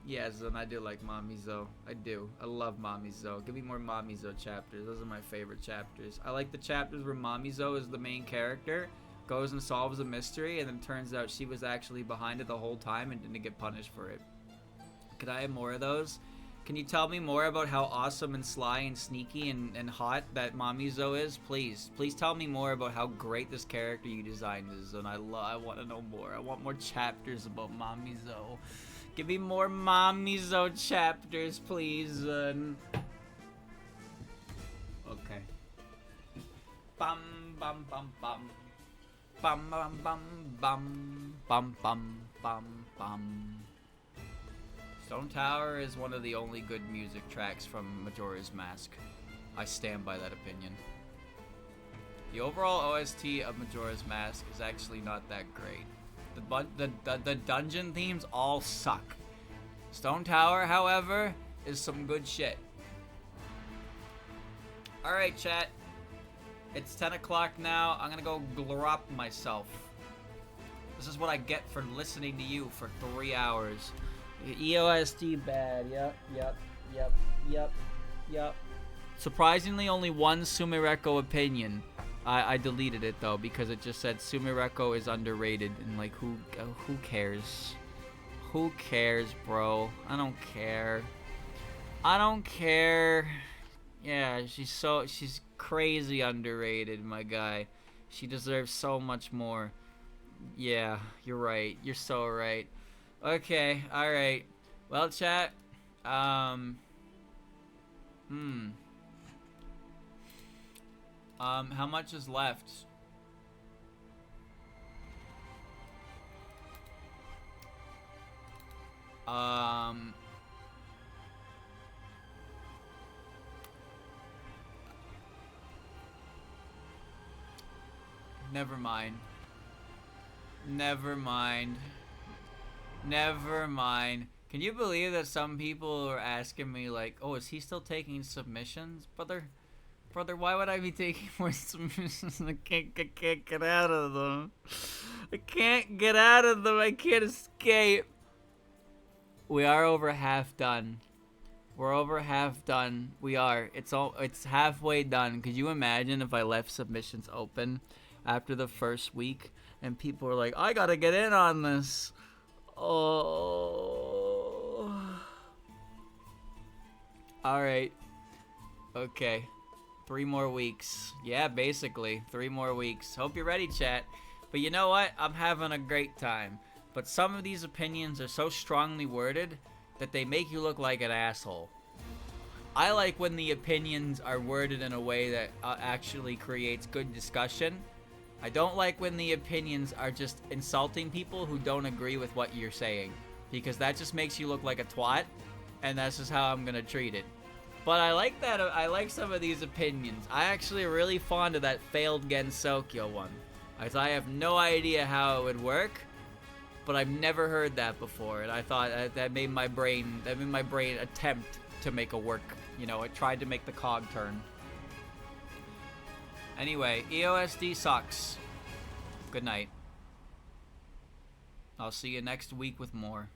Yes, and I do like Mamizo. I do. I love Mamizo. Give me more Mamizo chapters. Those are my favorite chapters. I like the chapters where Mamizo is the main character, goes and solves a mystery, and then turns out she was actually behind it the whole time and didn't get punished for it. Could I have more of those? Can you tell me more about how awesome and sly and sneaky and hot that Mamizo is? Please tell me more about how great this character you designed is, and I want to know more. I want more chapters about Mamizo. Give me more Mamizo chapters, please. Okay. Bum bum bum bum. Bum bum bum bum bum bum bum bum. Stone Tower is one of the only good music tracks from Majora's Mask. I stand by that opinion. The overall OST of Majora's Mask is actually not that great. The dungeon themes all suck. Stone Tower, however, is some good shit. Alright, chat. It's 10 o'clock now. I'm gonna go glorop myself. This is what I get for listening to you for 3 hours. EoSD bad. Yep. Surprisingly, only one Sumireko opinion. I deleted it though because it just said Sumireko is underrated, and like who cares? Who cares, bro? I don't care. Yeah, she's crazy underrated, my guy. She deserves so much more. Yeah, you're right. You're so right. Okay, alright. Well, chat, how much is left? Never mind. Can you believe that some people are asking me like, oh, is he still taking submissions? Brother, Brother, why would I be taking more submissions? I can't get out of them. I can't get out of them. I can't escape. We are over half done. We're over half done. We are. It's halfway done. Could you imagine if I left submissions open after the first week and people were like, I gotta get in on this. Oh. Alright. Okay. 3 more weeks. Yeah, basically. 3 more weeks. Hope you're ready, chat. But you know what? I'm having a great time. But some of these opinions are so strongly worded that they make you look like an asshole. I like when the opinions are worded in a way that actually creates good discussion. I don't like when the opinions are just insulting people who don't agree with what you're saying, because that just makes you look like a twat, and that's just how I'm gonna treat it. But I like that. I like some of these opinions. I actually really fond of that failed Gensokyo one, as I have no idea how it would work, but I've never heard that before, and I thought that made my brain attempt to make it work. You know, it tried to make the cog turn. Anyway, EoSD sucks. Good night. I'll see you next week with more.